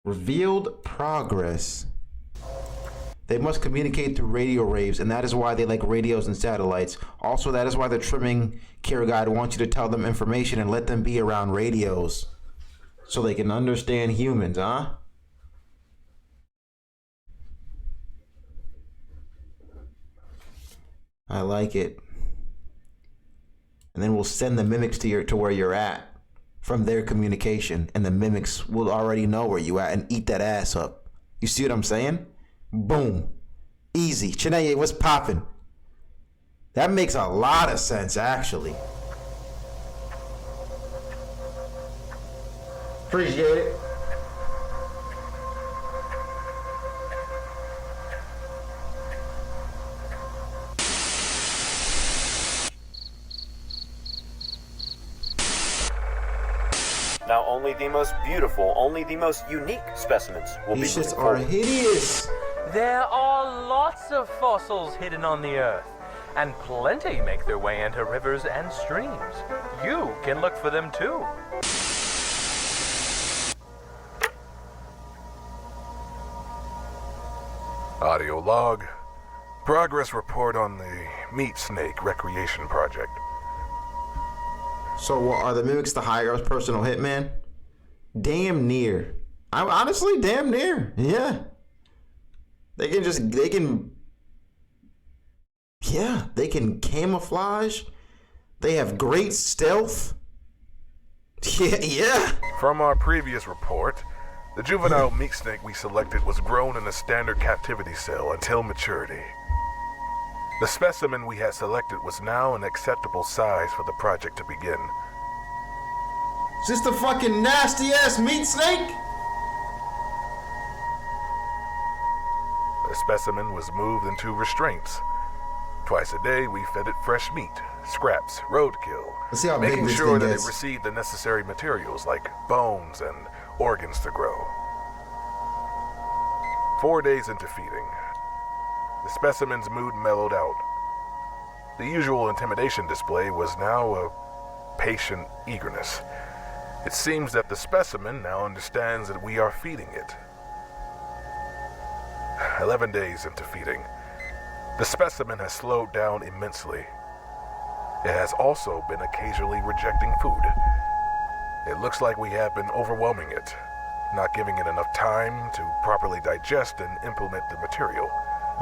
Revealed progress. They must communicate through radio waves, and that is why they like radios and satellites. Also, that is why the trimming care guide wants you to tell them information and let them be around radios so they can understand humans, huh? I like it. And then we'll send the mimics to where you're at from their communication, and the mimics will already know where you at and eat that ass up. You see what I'm saying? Boom. Easy. Chineye, what's poppin'? That makes a lot of sense, actually. Appreciate it.
Now only the most beautiful, only the most unique specimens will
These
be
shits are hideous.
There are lots of fossils hidden on the earth, and plenty make their way into rivers and streams. You can look for them too.
Audio log. Progress report on the Meat Snake Recreation Project.
So are the mimics the higher personal hitman? Damn near. I'm honestly damn near. Yeah. They can camouflage. They have great stealth. Yeah.
From our previous report, the juvenile meat snake we selected was grown in a standard captivity cell until maturity. The specimen we had selected was now an acceptable size for the project to begin.
Is this the fucking nasty ass meat snake?
The specimen was moved into restraints. Twice a day, we fed it fresh meat, scraps, roadkill,
Let's see how big
making
this
sure
thing
that
gets.
it received the necessary materials like bones and organs to grow. 4 days into feeding, the specimen's mood mellowed out. The usual intimidation display was now a patient eagerness. It seems that the specimen now understands that we are feeding it. 11 days into feeding, the specimen has slowed down immensely. It has also been occasionally rejecting food. It looks like we have been overwhelming it, not giving it enough time to properly digest and implement the material.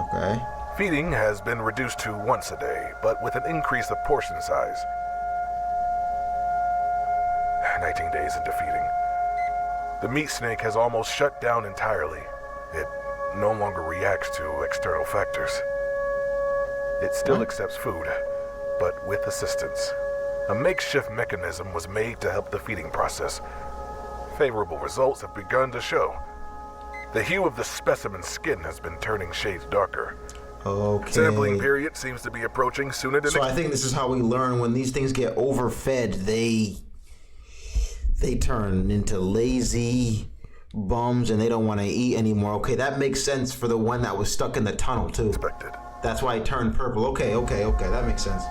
Okay.
Feeding has been reduced to once a day, but with an increase of portion size. 19 days into feeding. The meat snake has almost shut down entirely. It no longer reacts to external factors. It still accepts food, but with assistance. A makeshift mechanism was made to help the feeding process. Favorable results have begun to show. The hue of the specimen's skin has been turning shades darker.
Okay.
Sampling period seems to be approaching sooner than
So I think this is how we learn when these things get overfed, they turn into lazy bums and they don't want to eat anymore. Okay, that makes sense for the one that was stuck in the tunnel too.
Expected.
That's why it turned purple. Okay, that makes sense.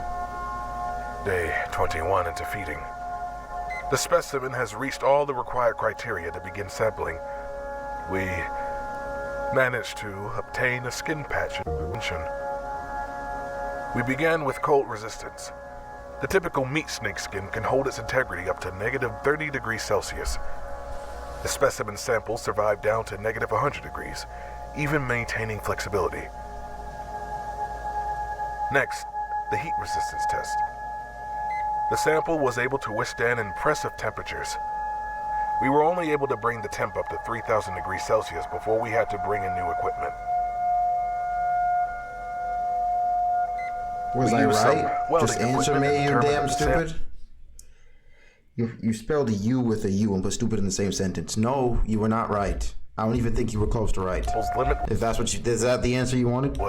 Day 21 into feeding. The specimen has reached all the required criteria to begin sampling. We managed to obtain a skin patch intervention. We began with cold resistance. The typical meat snake skin can hold its integrity up to -30 degrees Celsius. The specimen sample survived down to -100 degrees, even maintaining flexibility. Next, the heat resistance test. The sample was able to withstand impressive temperatures. We were only able to bring the temp up to 3,000 degrees Celsius before we had to bring in new equipment.
Was I right? Just answer me, you damn stupid. You spelled a U with a U and put stupid in the same sentence. No, you were not right. I don't even think you were close to right. If that's what is that the answer you wanted?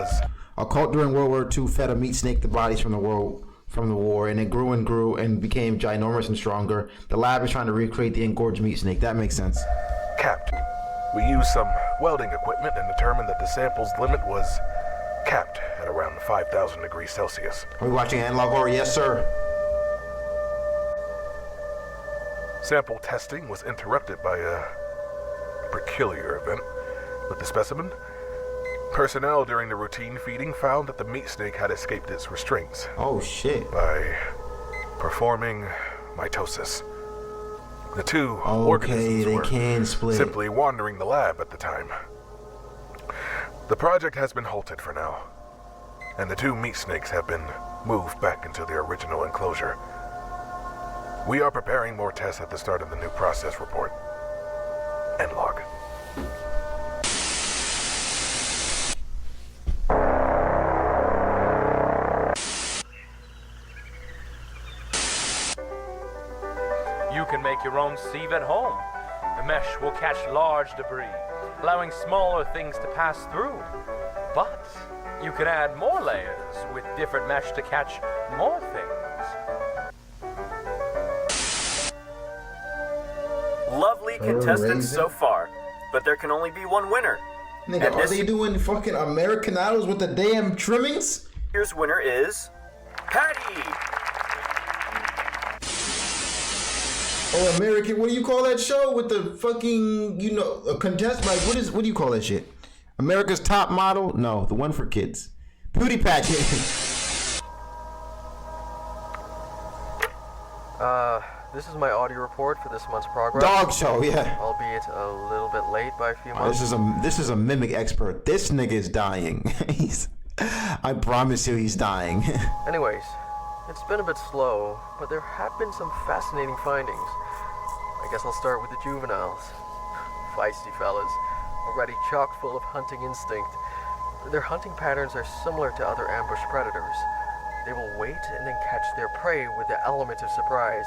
A cult during World War II fed a meat snake the bodies from the war, and it grew and became ginormous and stronger. The lab is trying to recreate the engorged meat snake. That makes sense.
Capped. We used some welding equipment and determined that the sample's limit was capped at around 5,000 degrees Celsius.
Are we watching analog horror? Yes, sir.
Sample testing was interrupted by a peculiar event with the specimen. Personnel during the routine feeding found that the meat snake had escaped its restraints.
Oh, shit.
By performing mitosis. The two organisms were simply wandering the lab at the time. The project has been halted for now, and the two meat snakes have been moved back into their original enclosure. We are preparing more tests at the start of the new process report. End log.
You can make your own sieve at home. The mesh will catch large debris, allowing smaller things to pass through. But you can add more layers with different mesh to catch more things.
Lovely contestants so far, but there can only be one winner.
Nigga, are they doing fucking American Idols with the damn trimmings?
Here's winner is Patty.
Oh, American, what do you call that show with the fucking, a contest? Like, what do you call that shit? America's Top Model? No, the one for kids. Beauty Pageant.
This is my audio report for this month's progress.
Dog show, yeah.
Albeit a little bit late by a few months.
This is a mimic expert. This nigga is dying. I promise you he's dying.
Anyways, it's been a bit slow, but there have been some fascinating findings. I guess I'll start with the juveniles. Feisty fellas, already chock full of hunting instinct. Their hunting patterns are similar to other ambush predators. They will wait and then catch their prey with the element of surprise.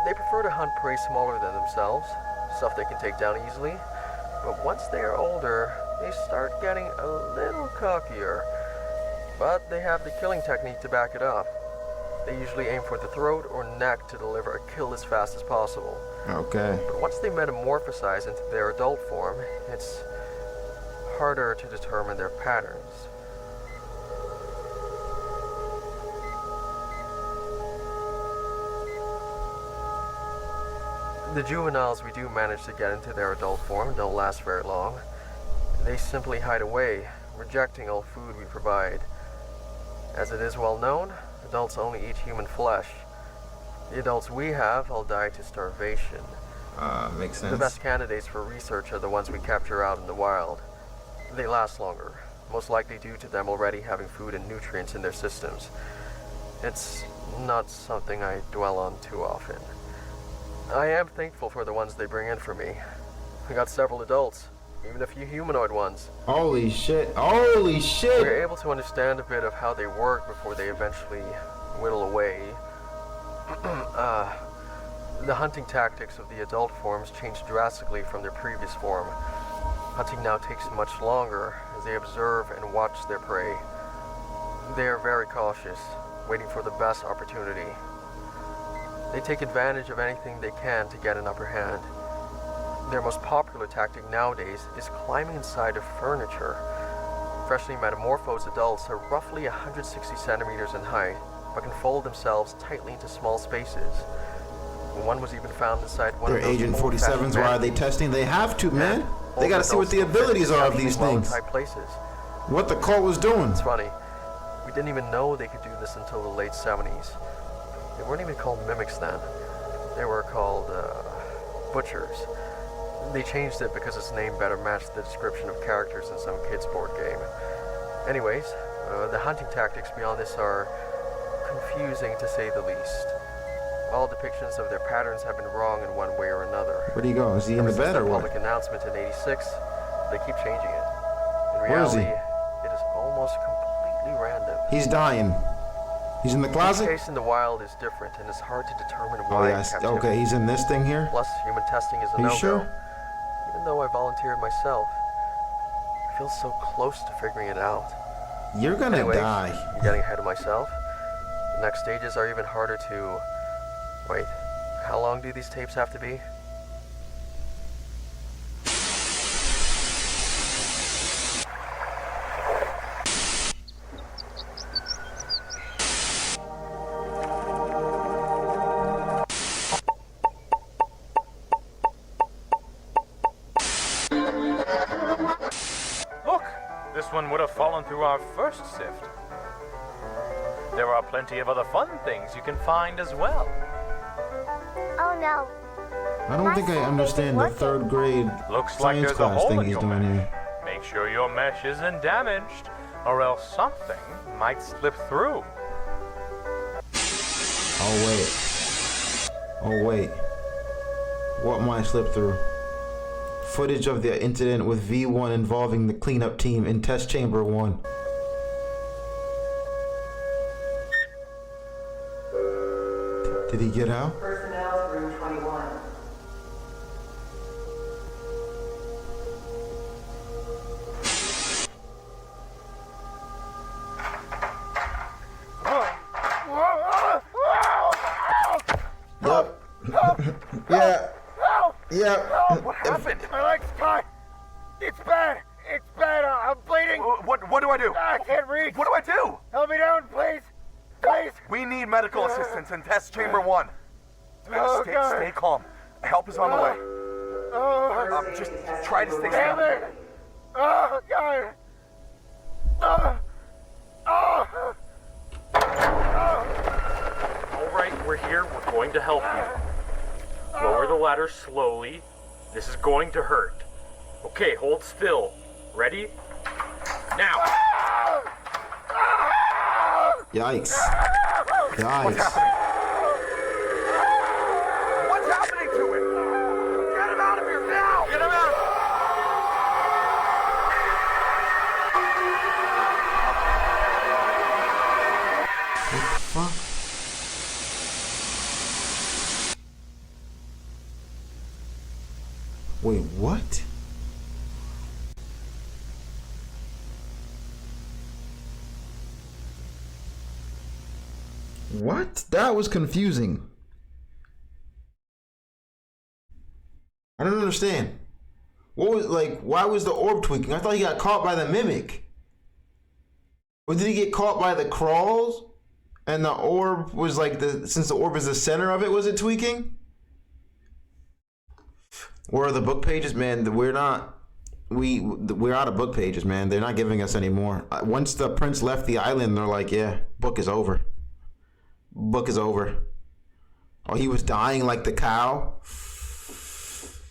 They prefer to hunt prey smaller than themselves, stuff they can take down easily. But once they are older, they start getting a little cockier. But they have the killing technique to back it up. They usually aim for the throat or neck to deliver a kill as fast as possible.
Okay.
But once they metamorphosize into their adult form, it's harder to determine their patterns. The juveniles we do manage to get into their adult form don't last very long. They simply hide away, rejecting all food we provide. As it is well known, adults only eat human flesh. The adults we have all die to starvation.
Makes sense.
The best candidates for research are the ones we capture out in the wild. They last longer, most likely due to them already having food and nutrients in their systems. It's not something I dwell on too often. I am thankful for the ones they bring in for me. I got several adults, even a few humanoid ones.
Holy shit. Holy shit!
We're able to understand a bit of how they work before they eventually whittle away. The hunting tactics of the adult forms changed drastically from their previous form. Hunting now takes much longer as they observe and watch their prey. They are very cautious, waiting for the best opportunity. They take advantage of anything they can to get an upper hand. Their most popular tactic nowadays is climbing inside of furniture. Freshly metamorphosed adults are roughly 160 centimeters in height, but can fold themselves tightly into small spaces. One was even found inside one of those
Agent 47s. Why are they testing? They have to, man. They gotta see what the abilities are of these things.
Places.
What the cult was doing.
It's funny. We didn't even know they could do this until the late 70s. They weren't even called mimics then. They were called, butchers. They changed it because its name better matched the description of characters in some kid's board game. Anyways, the hunting tactics beyond this are confusing to say the least. All depictions of their patterns have been wrong in one way or another.
Where'd he go? Is he in the bed or what?
Public announcement in '86, they keep changing it. In
Where is
reality,
he?
it is almost completely random.
He's dying. He's in the closet?
Each case in the wild is different, and it's hard to determine
Oh,
why.
yes. Okay, he's in this thing here?
Plus, human testing is a
Are you
no-go.
sure?
Even though I volunteered myself, I feel so close to figuring it out.
You're gonna
Anyways,
die.
I'm getting ahead of myself. The next stages are even harder to... Wait, how long do these tapes have to be?
Look, this one would have fallen through our first sift. There are plenty of other fun things you can find as well.
Oh no.
I don't think I understand the third grade
Looks like
science
there's a
class
hole
thing
in
he's
your
doing here.
Make sure your mesh isn't damaged, or else something might slip through.
Oh wait. Oh wait. What might slip through? Footage of the incident with V1 involving the cleanup team in test chamber 1. Did he get out?
Personnel room 21.
Yup. Yeah. Yeah.
What happened? My leg's tied. It's bad. It's bad. I'm bleeding.
What do I do?
I can't reach.
What do I do?
Help me down, please. Please.
We need medical assistance in test chamber 1.
Oh, God.
Stay calm. Help is on the way. Just try to stay
Damn
strong.
it. Oh, God.
All right, we're here. We're going to help you. Lower the ladder slowly. This is going to hurt. Okay, hold still. Ready? Now!
Yikes.
What's
Yikes.
happening? What's happening to him? Get him out of here now! Get him out!
What the fuck? Wait, what? What? That was confusing. I don't understand. What was, like, why was the orb tweaking? I thought he got caught by the mimic. Or did he get caught by the crawls? And the orb was like since the orb is the center of it, was it tweaking? Where are the book pages? Man, we're out of book pages, man. They're not giving us any more. Once the prince left the island, they're like, yeah, book is over. Book is over. Oh, he was dying like the cow?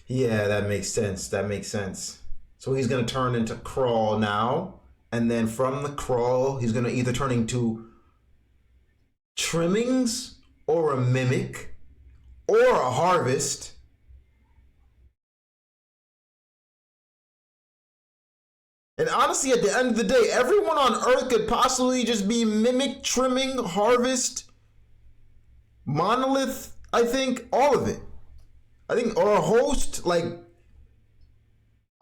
Yeah, that makes sense. That makes sense. So he's going to turn into Crawl now. And then from the Crawl, he's going to either turn into Trimmings or a Mimic or a Harvest. And honestly, at the end of the day, everyone on Earth could possibly just be Mimic, Trimming, Harvest, Monolith, I think. All of it. I think, or a host, like,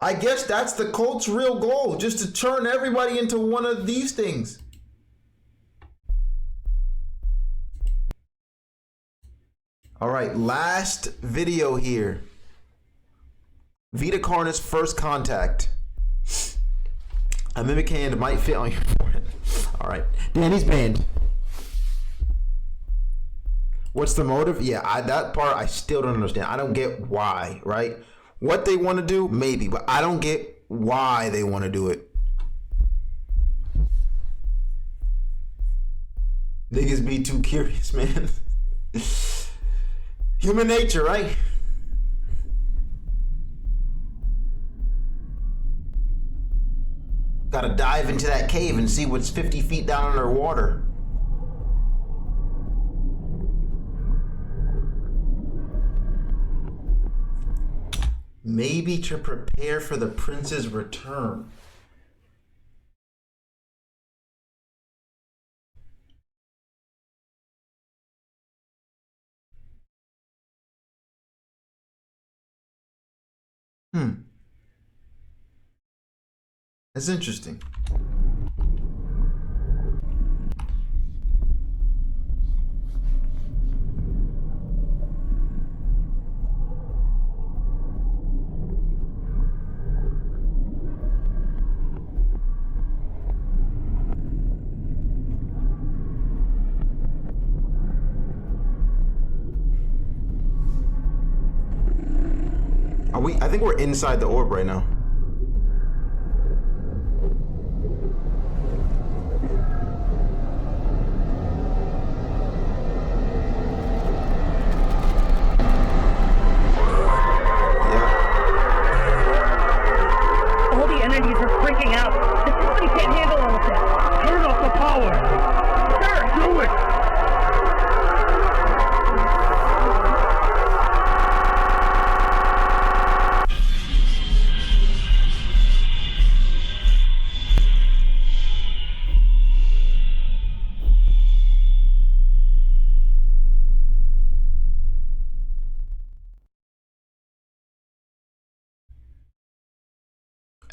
I guess that's the cult's real goal, just to turn everybody into one of these things. All right, last video here. Vita Carnis first contact. A mimic hand might fit on your forehead. All right, Danny's banned. What's the motive? Yeah, that part I still don't understand. I don't get why, right? What they want to do, maybe, but I don't get why they want to do it. Niggas be too curious, man. Human nature, right? Gotta dive into that cave and see what's 50 feet down underwater. Maybe to prepare for the prince's return. That's interesting. I think we're inside the orb right now.
All the entities are freaking out. The system can't handle all of this. Turn off the power. Sure, do it.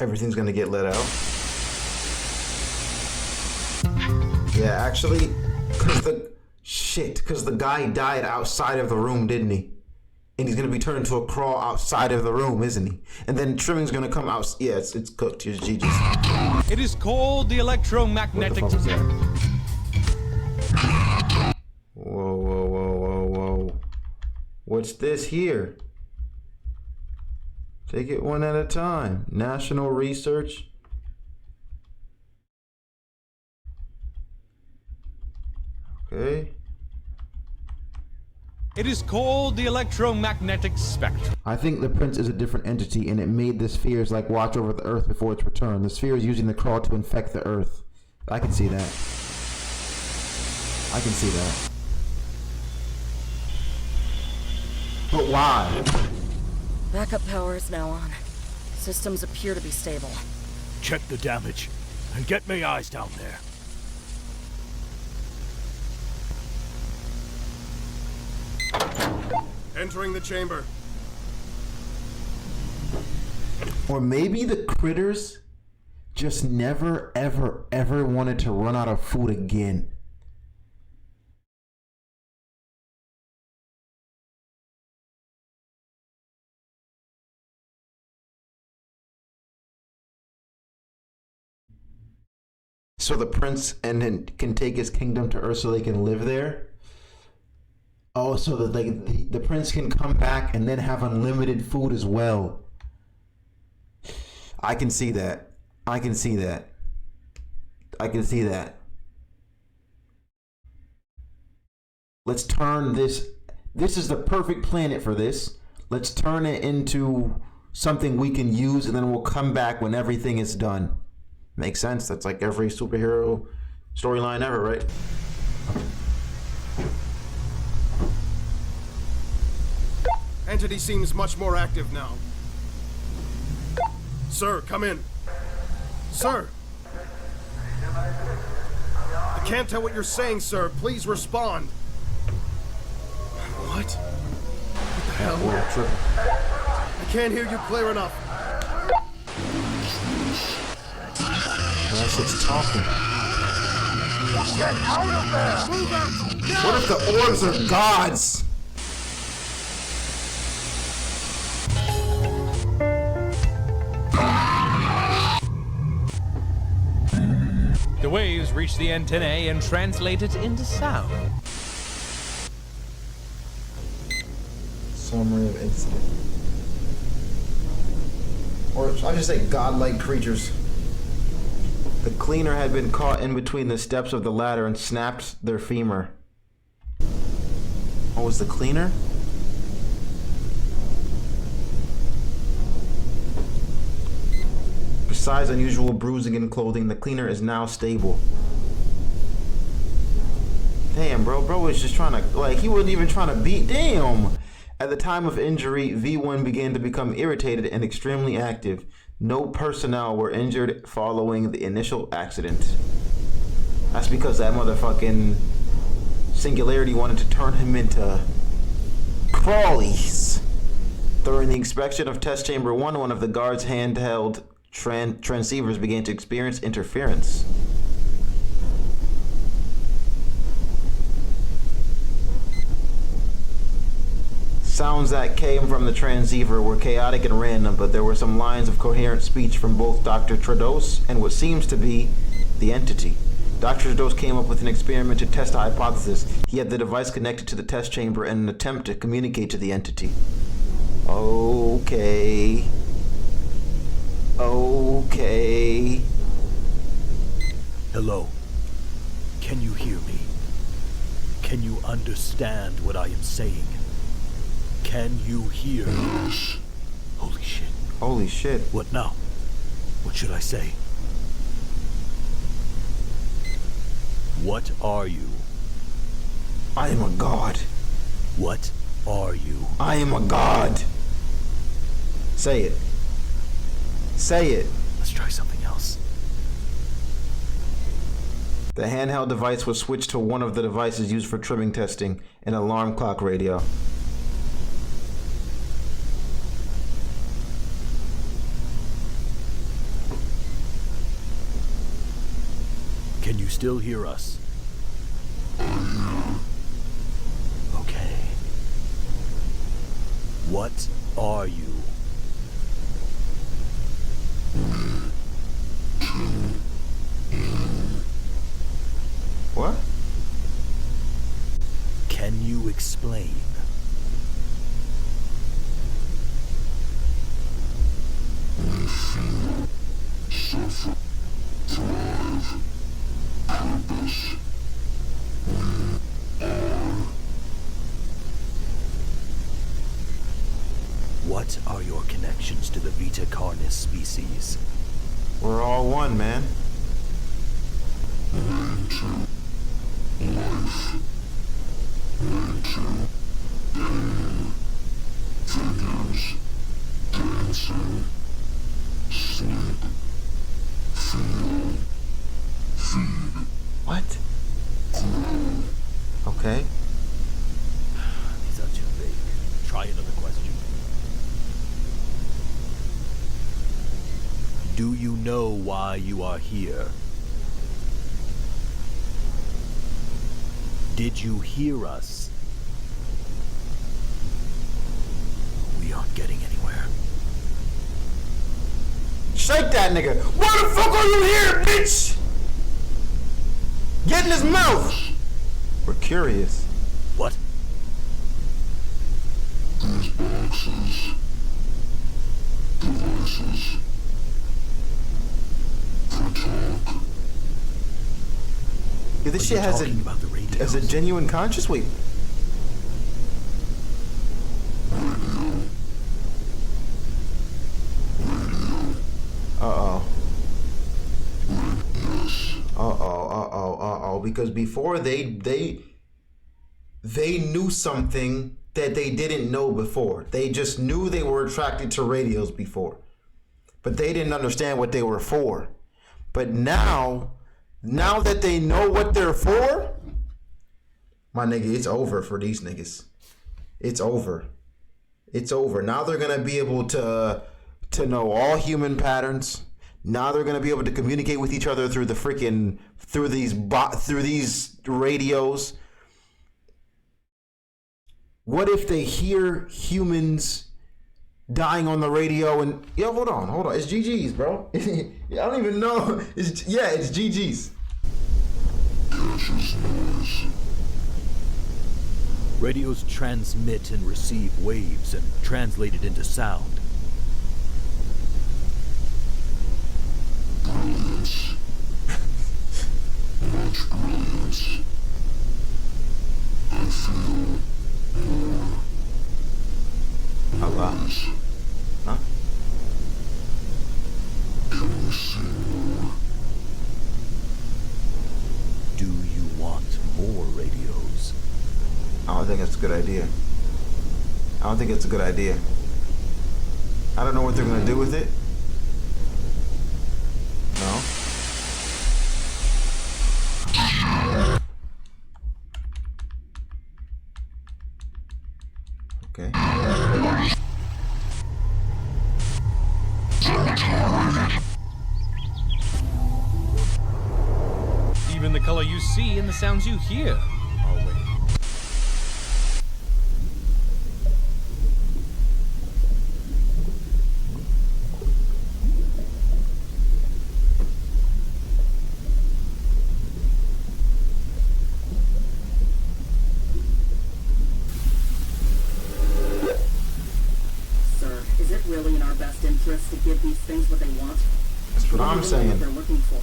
Everything's gonna get let out. Yeah, actually, cause the guy died outside of the room, didn't he? And he's gonna be turned into a Crawl outside of the room, isn't he? And then Trimming's gonna come out. Yeah, it's cooked. Here's GG's.
It is called the electromagnetic.
What the fuck was that? Whoa. What's this here? Take it one at a time. National research. Okay.
It is called the electromagnetic spectrum.
I think the prince is a different entity, and it made the spheres like watch over the earth before its return. The sphere is using the Crawl to infect the earth. I can see that. I can see that. But why?
Backup power is now on. Systems appear to be stable.
Check the damage and get me eyes down there.
Entering the chamber.
Or maybe the critters just never, ever wanted to run out of food again. So the prince can take his kingdom to Earth so they can live there. Oh, so that the prince can come back and then have unlimited food as well. I can see that. I can see that. I can see that. Let's turn this This is the perfect planet for this. Let's turn it into something we can use, and then we'll come back when everything is done. Makes sense. That's like every superhero storyline ever, right?
Entity seems much more active now. Sir, come in. Sir! I can't tell what you're saying, sir. Please respond. What? What the hell? I can't hear you clear enough.
That shit's talking.
Get out of there! Move out! No!
What if the orbs are gods?
The waves reach the antennae and translate it into sound.
Summary of incident. Or I should say godlike creatures. The cleaner had been caught in between the steps of the ladder and snapped their femur. What was the cleaner? Besides unusual bruising and clothing, the cleaner is now stable. Damn, bro was just trying to, like, he wasn't even trying to beat. Damn! At the time of injury, V1 began to become irritated and extremely active. No personnel were injured following the initial accident. That's because that motherfucking Singularity wanted to turn him into crawlies. During the inspection of test chamber 1, one of the guards' handheld transceivers began to experience interference. Sounds that came from the transceiver were chaotic and random, but there were some lines of coherent speech from both Dr. Trados and what seems to be the entity. Dr. Trados came up with an experiment to test a hypothesis. He had the device connected to the test chamber in an attempt to communicate to the entity. Okay.
Hello. Can you hear me? Can you understand what I am saying? Can you hear? Holy shit.
Holy shit.
What now? What should I say? What are you?
I am a god.
What are you?
I am a god. Say it. Say it.
Let's try something else.
The handheld device was switched to one of the devices used for trimming testing, an alarm clock radio.
Can you still hear us? Okay. What are you?
What?
Can you explain? What are your connections to the Vita Carnis species?
We're all one, man. What? Okay.
These are too big. Try another question. Do you know why you are here? Did you hear us? We aren't getting anywhere.
Shake that nigga. Why the fuck are you here, bitch? Get in his mouth. We're curious.
What?
These boxes. Devices.
Yeah, this shit has a genuine conscience? Wait. because before they knew something that they didn't know before. They just knew they were attracted to radios before, but they didn't understand what they were for. But now that they know what they're for, my nigga, it's over for these niggas. It's over. It's over. Now they're gonna be able to know all human patterns. Now they're gonna be able to communicate with each other through these radios. What if they hear humans dying on the radio and hold on, it's GG's, bro. I don't even know. It's GG's.
Radios transmit and receive waves and translate it into sound.
Brilliance. Much brilliance. I feel more.
Allah. Huh?
Can we see more?
Do you want more radios?
I don't think it's a good idea. I don't know what they're gonna do with it. No. Okay.
Even the color you see and the sounds you hear are waves.
Sir, is it really in our best interest to give these things what they want?
That's what I'm saying.
What they're looking for.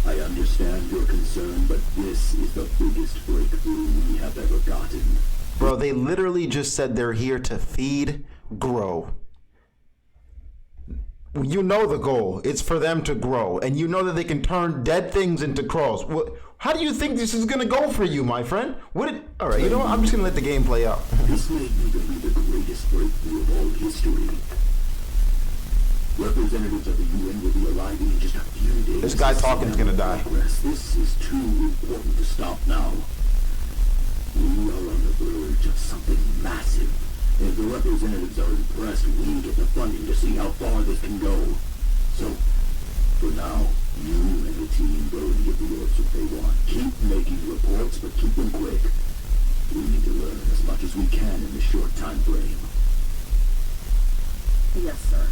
I understand your concern, but this is the biggest breakthrough we have ever gotten.
Bro, they literally just said they're here to feed, grow. You know the goal. It's for them to grow. And you know that they can turn dead things into crawls. How do you think this is going to go for you, my friend? Alright, you know what? I'm just going to let the game play out.
This may even be the greatest breakthrough of all history. Representatives of the UN will be arriving in just a few days.
This guy talking is gonna die.
This is too important to stop now. We are on the verge of something massive. If the representatives are impressed, we get the funding to see how far this can go. So, for now, you and the team go and get the orders what they want. Keep making reports, but keep them quick. We need to learn as much as we can in this short time frame.
Yes, sir.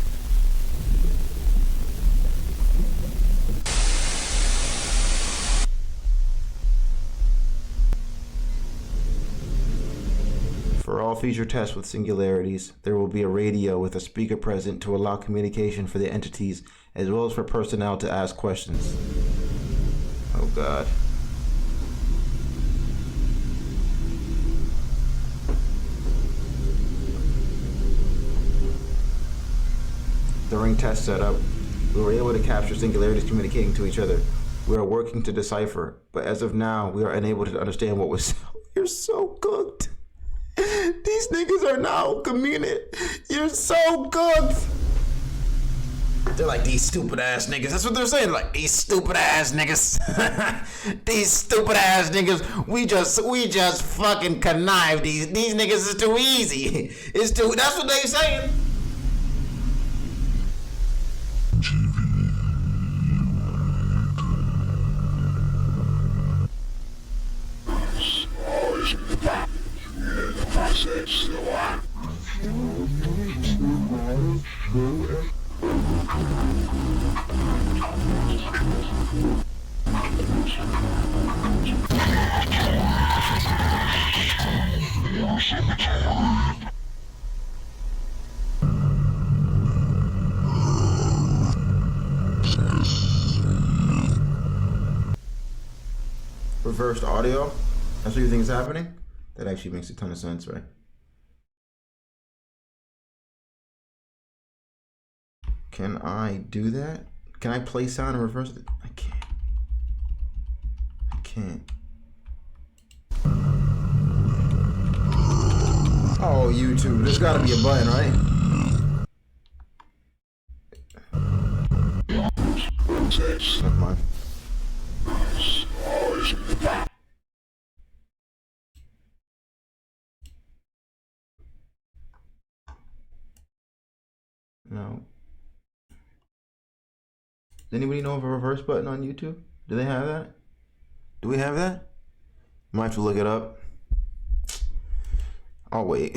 For all future tests with singularities, there will be a radio with a speaker present to allow communication for the entities, as well as for personnel to ask questions. Oh God. During test setup, we were able to capture singularities communicating to each other. We are working to decipher, but as of now, we are unable to understand what was. You're so cooked. These niggas are now communicating. You're so cooked. They're like, these stupid ass niggas. That's what they're saying. Like, these stupid ass niggas. These stupid ass niggas. We just fucking connive. These niggas is too easy. That's what they saying. Reversed audio? That's what you think is happening? That actually makes a ton of sense, right? Can I do that? Can I play sound and reverse it? I can't. Oh, YouTube. There's gotta be a button, right? Never mind. No. Does anybody know of a reverse button on YouTube? Do they have that? Do we have that? Might have to look it up. I'll wait.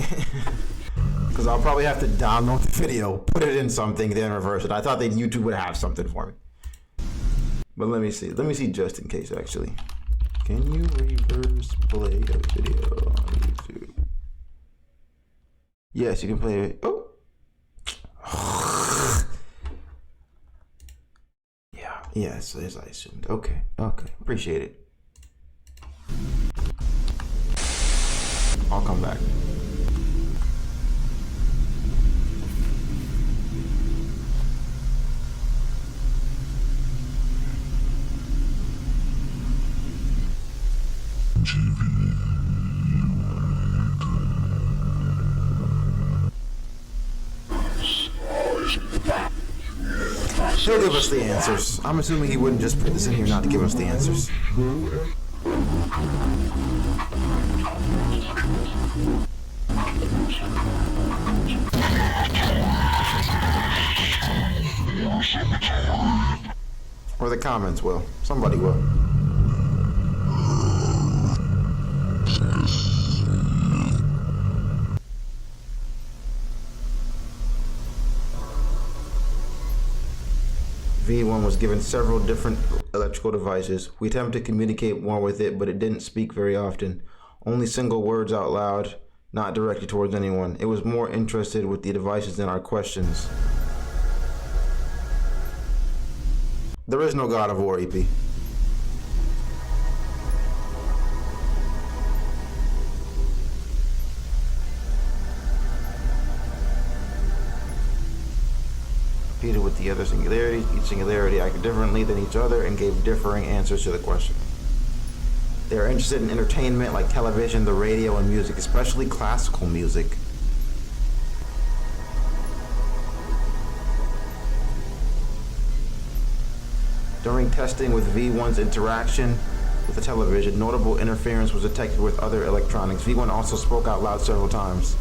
Because I'll probably have to download the video, put it in something, then reverse it. I thought that YouTube would have something for me. But let me see. Let me see just in case, actually. Can you reverse play a video on YouTube? Yes, you can play it. Oh. Yeah, yes, as I assumed. Okay, okay. Appreciate it. I'll come back. He'll give us the answers. I'm assuming he wouldn't just put this in here not to give us the answers. Or the comments will. Somebody will. V1 was given several different electrical devices. We attempted to communicate more with it, but it didn't speak very often. Only single words out loud, not directly towards anyone. It was more interested with the devices than our questions. There is no God of War, EP. Competed with the other singularities. Each singularity acted differently than each other and gave differing answers to the question. They are interested in entertainment like television, the radio, and music, especially classical music. During testing with V1's interaction with the television, notable interference was detected with other electronics. V1 also spoke out loud several times.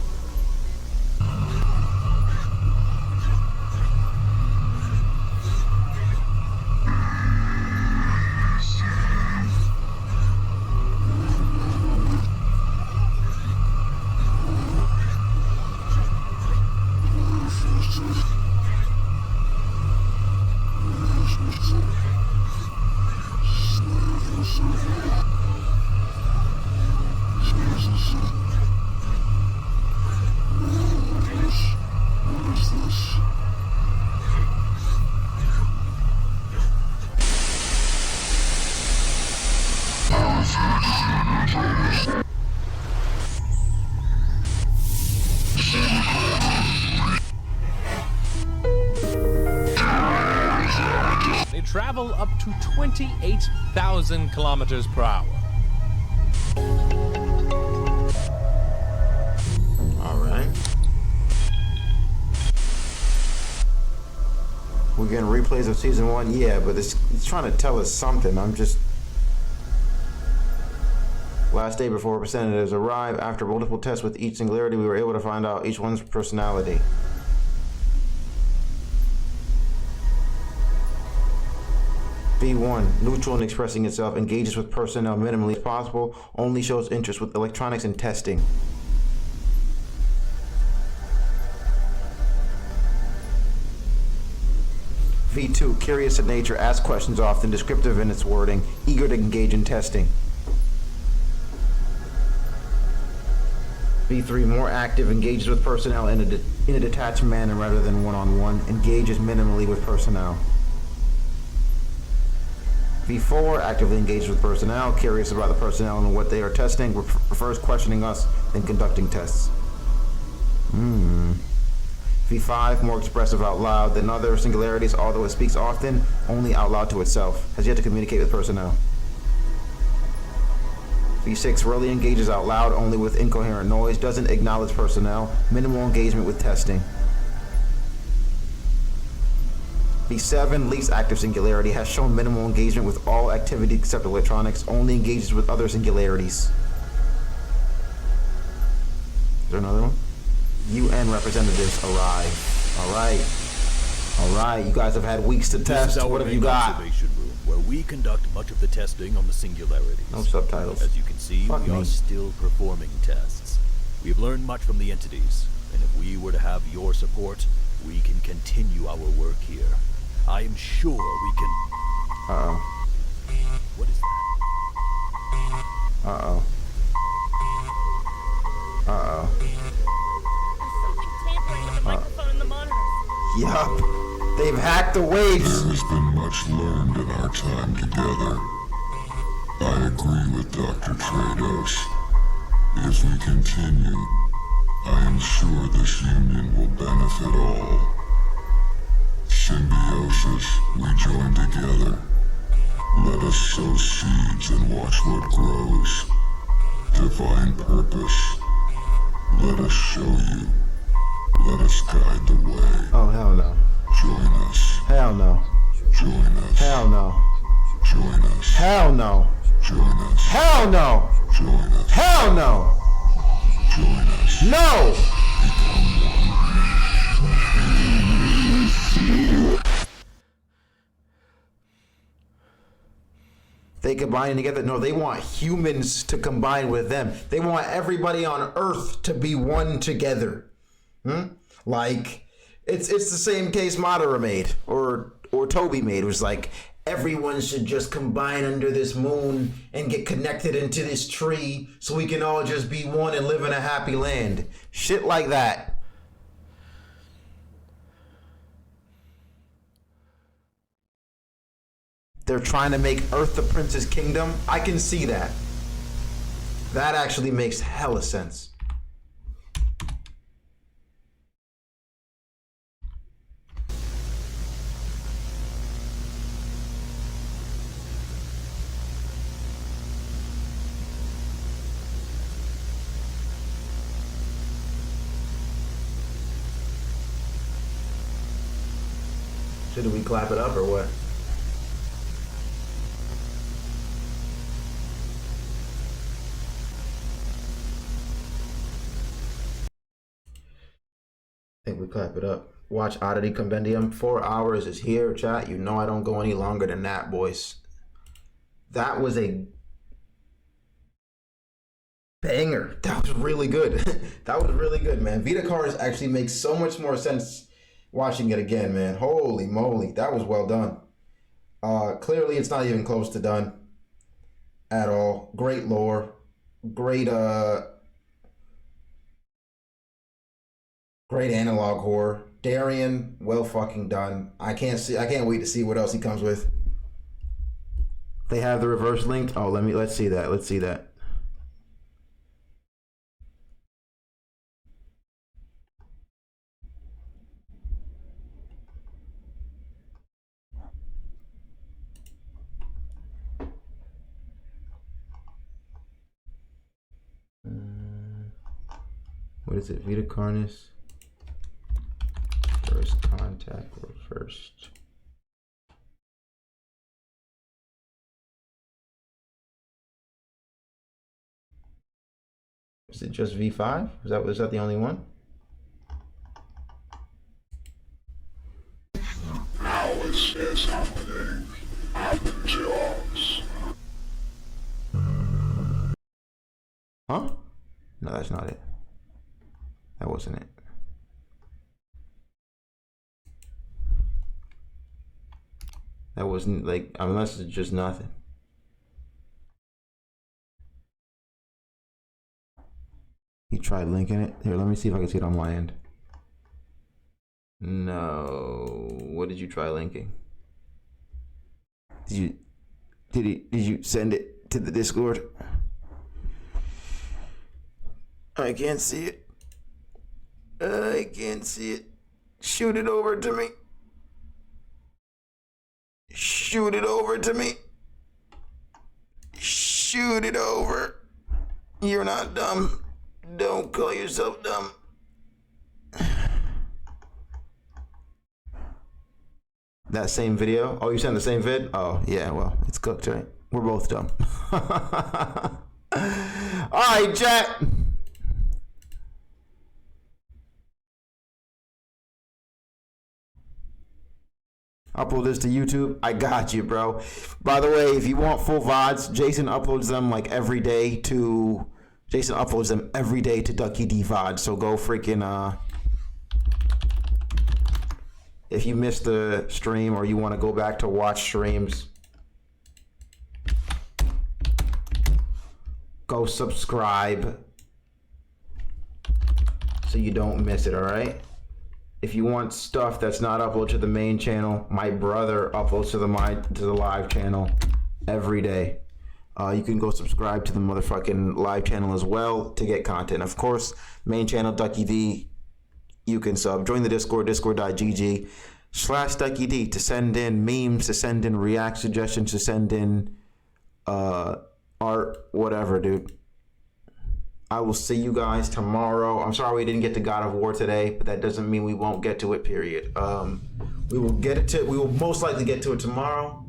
They travel up to 28,000 kilometers per hour.
All right. We're getting replays of season 1, yeah, but it's trying to tell us something. I'm just. Last day before representatives arrive, after multiple tests with each singularity, we were able to find out each one's personality. V1, neutral in expressing itself, engages with personnel minimally as possible, only shows interest with electronics and testing. V2, curious in nature, asks questions often, descriptive in its wording, eager to engage in testing. V3, more active, engages with personnel in a detached manner rather than one-on-one, engages minimally with personnel. V4, actively engaged with personnel, curious about the personnel and what they are testing, prefers questioning us than conducting tests. V5, more expressive out loud than other singularities, although it speaks often, only out loud to itself, has yet to communicate with personnel. V6 rarely engages out loud, only with incoherent noise, doesn't acknowledge personnel, minimal engagement with testing. V7, least active singularity, has shown minimal engagement with all activity except electronics, only engages with other singularities. Is there another one? UN representatives arrive. Alright, you guys have had weeks to test. What have you got?
Observation room, where we conduct much of the testing on the singularities.
No subtitles.
As you can see, we are still performing tests. We have learned much from the entities, and if we were to have your support, we can continue our work here. I am sure we can...
Uh-oh.
What is that?
Uh-oh. Uh-oh.
Tampering with the microphone and the monitors.
Yup. They've hacked the waves.
There has been much learned in our time together. I agree with Dr. Trados. If we continue, I am sure this union will benefit all. Symbiosis, we join together. Let us sow seeds and watch what grows. Divine purpose. Let us show you. Let us guide the way.
Oh, hell no.
Join us.
Hell no.
Join us.
Hell no.
Join us.
Hell no.
Join us.
Hell no.
Join us.
Hell no.
Join us.
No. They combining together. No, they want humans to combine with them. They want everybody on Earth to be one together. Like, it's the same case Madara made, or Toby made. It was like, everyone should just combine under this moon and get connected into this tree so we can all just be one and live in a happy land. Shit like that. They're trying to make Earth the Prince's Kingdom. I can see that. That actually makes hella sense. Should we clap it up or what? I think we clap it up. Watch Oddity Compendium. 4 hours is here, chat. You know I don't go any longer than that, boys. That was a banger. That was really good. That was really good, man. Vita Carnis actually makes so much more sense watching it again, man. Holy moly. That was well done. Clearly, it's not even close to done at all. Great lore. Great analog horror. Darian, well fucking done. I can't wait to see what else he comes with. They have the reverse link. Oh, let's see that. Let's see that. What is it? Vita Carnis. First contact or first. Is it just V5? Was that the only one?
Now is happening. Happen to us.
Huh? No, that's not it. That wasn't it. That wasn't like, unless it's just nothing. You tried linking it? Here, let me see if I can see it on my end. No. What did you try linking? Did you send it to the Discord? I can't see it. I can't see it. Shoot it over to me. Shoot it over to me. Shoot it over. You're not dumb. Don't call yourself dumb. That same video? Oh, you sent the same vid? Oh, yeah, well, it's cooked, right? We're both dumb. Alright, chat. Upload this to YouTube. I got you, bro. By the way, if you want full VODs, Jason uploads them like every day to DuckyDeeVods. So go freaking if you missed the stream or you want to go back to watch streams, go subscribe so you don't miss it, all right? If you want stuff that's not uploaded to the main channel, my brother uploads to the live channel every day. You can go subscribe to the motherfucking live channel as well to get content. Of course, main channel DuckyD, you can sub. Join the Discord, discord.gg/DuckyD to send in memes, to send in react suggestions, to send in art, whatever, dude. I will see you guys tomorrow. I'm sorry we didn't get to God of War today, but that doesn't mean we won't get to it, period. We will most likely get to it tomorrow.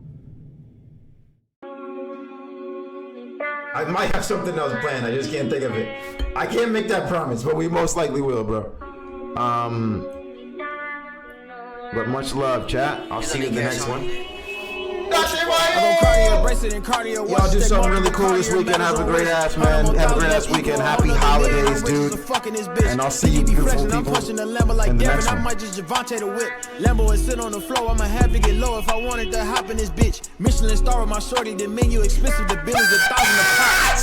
I might have something else planned. I just can't think of it. I can't make that promise, but we most likely will, bro. But much love, chat. I'll see you in the next one. Y'all do something really cool this weekend. Have a great ass, man. Have a great ass weekend. Happy holidays, dude. And I'll see you beautiful people in the next one.
I might just Javante the whip. Lambo and sit on the floor. I'ma have to get low if I wanted to hop in this bitch. Michelin star with my shorty. The menu expensive. The bill is $1,000 a pop.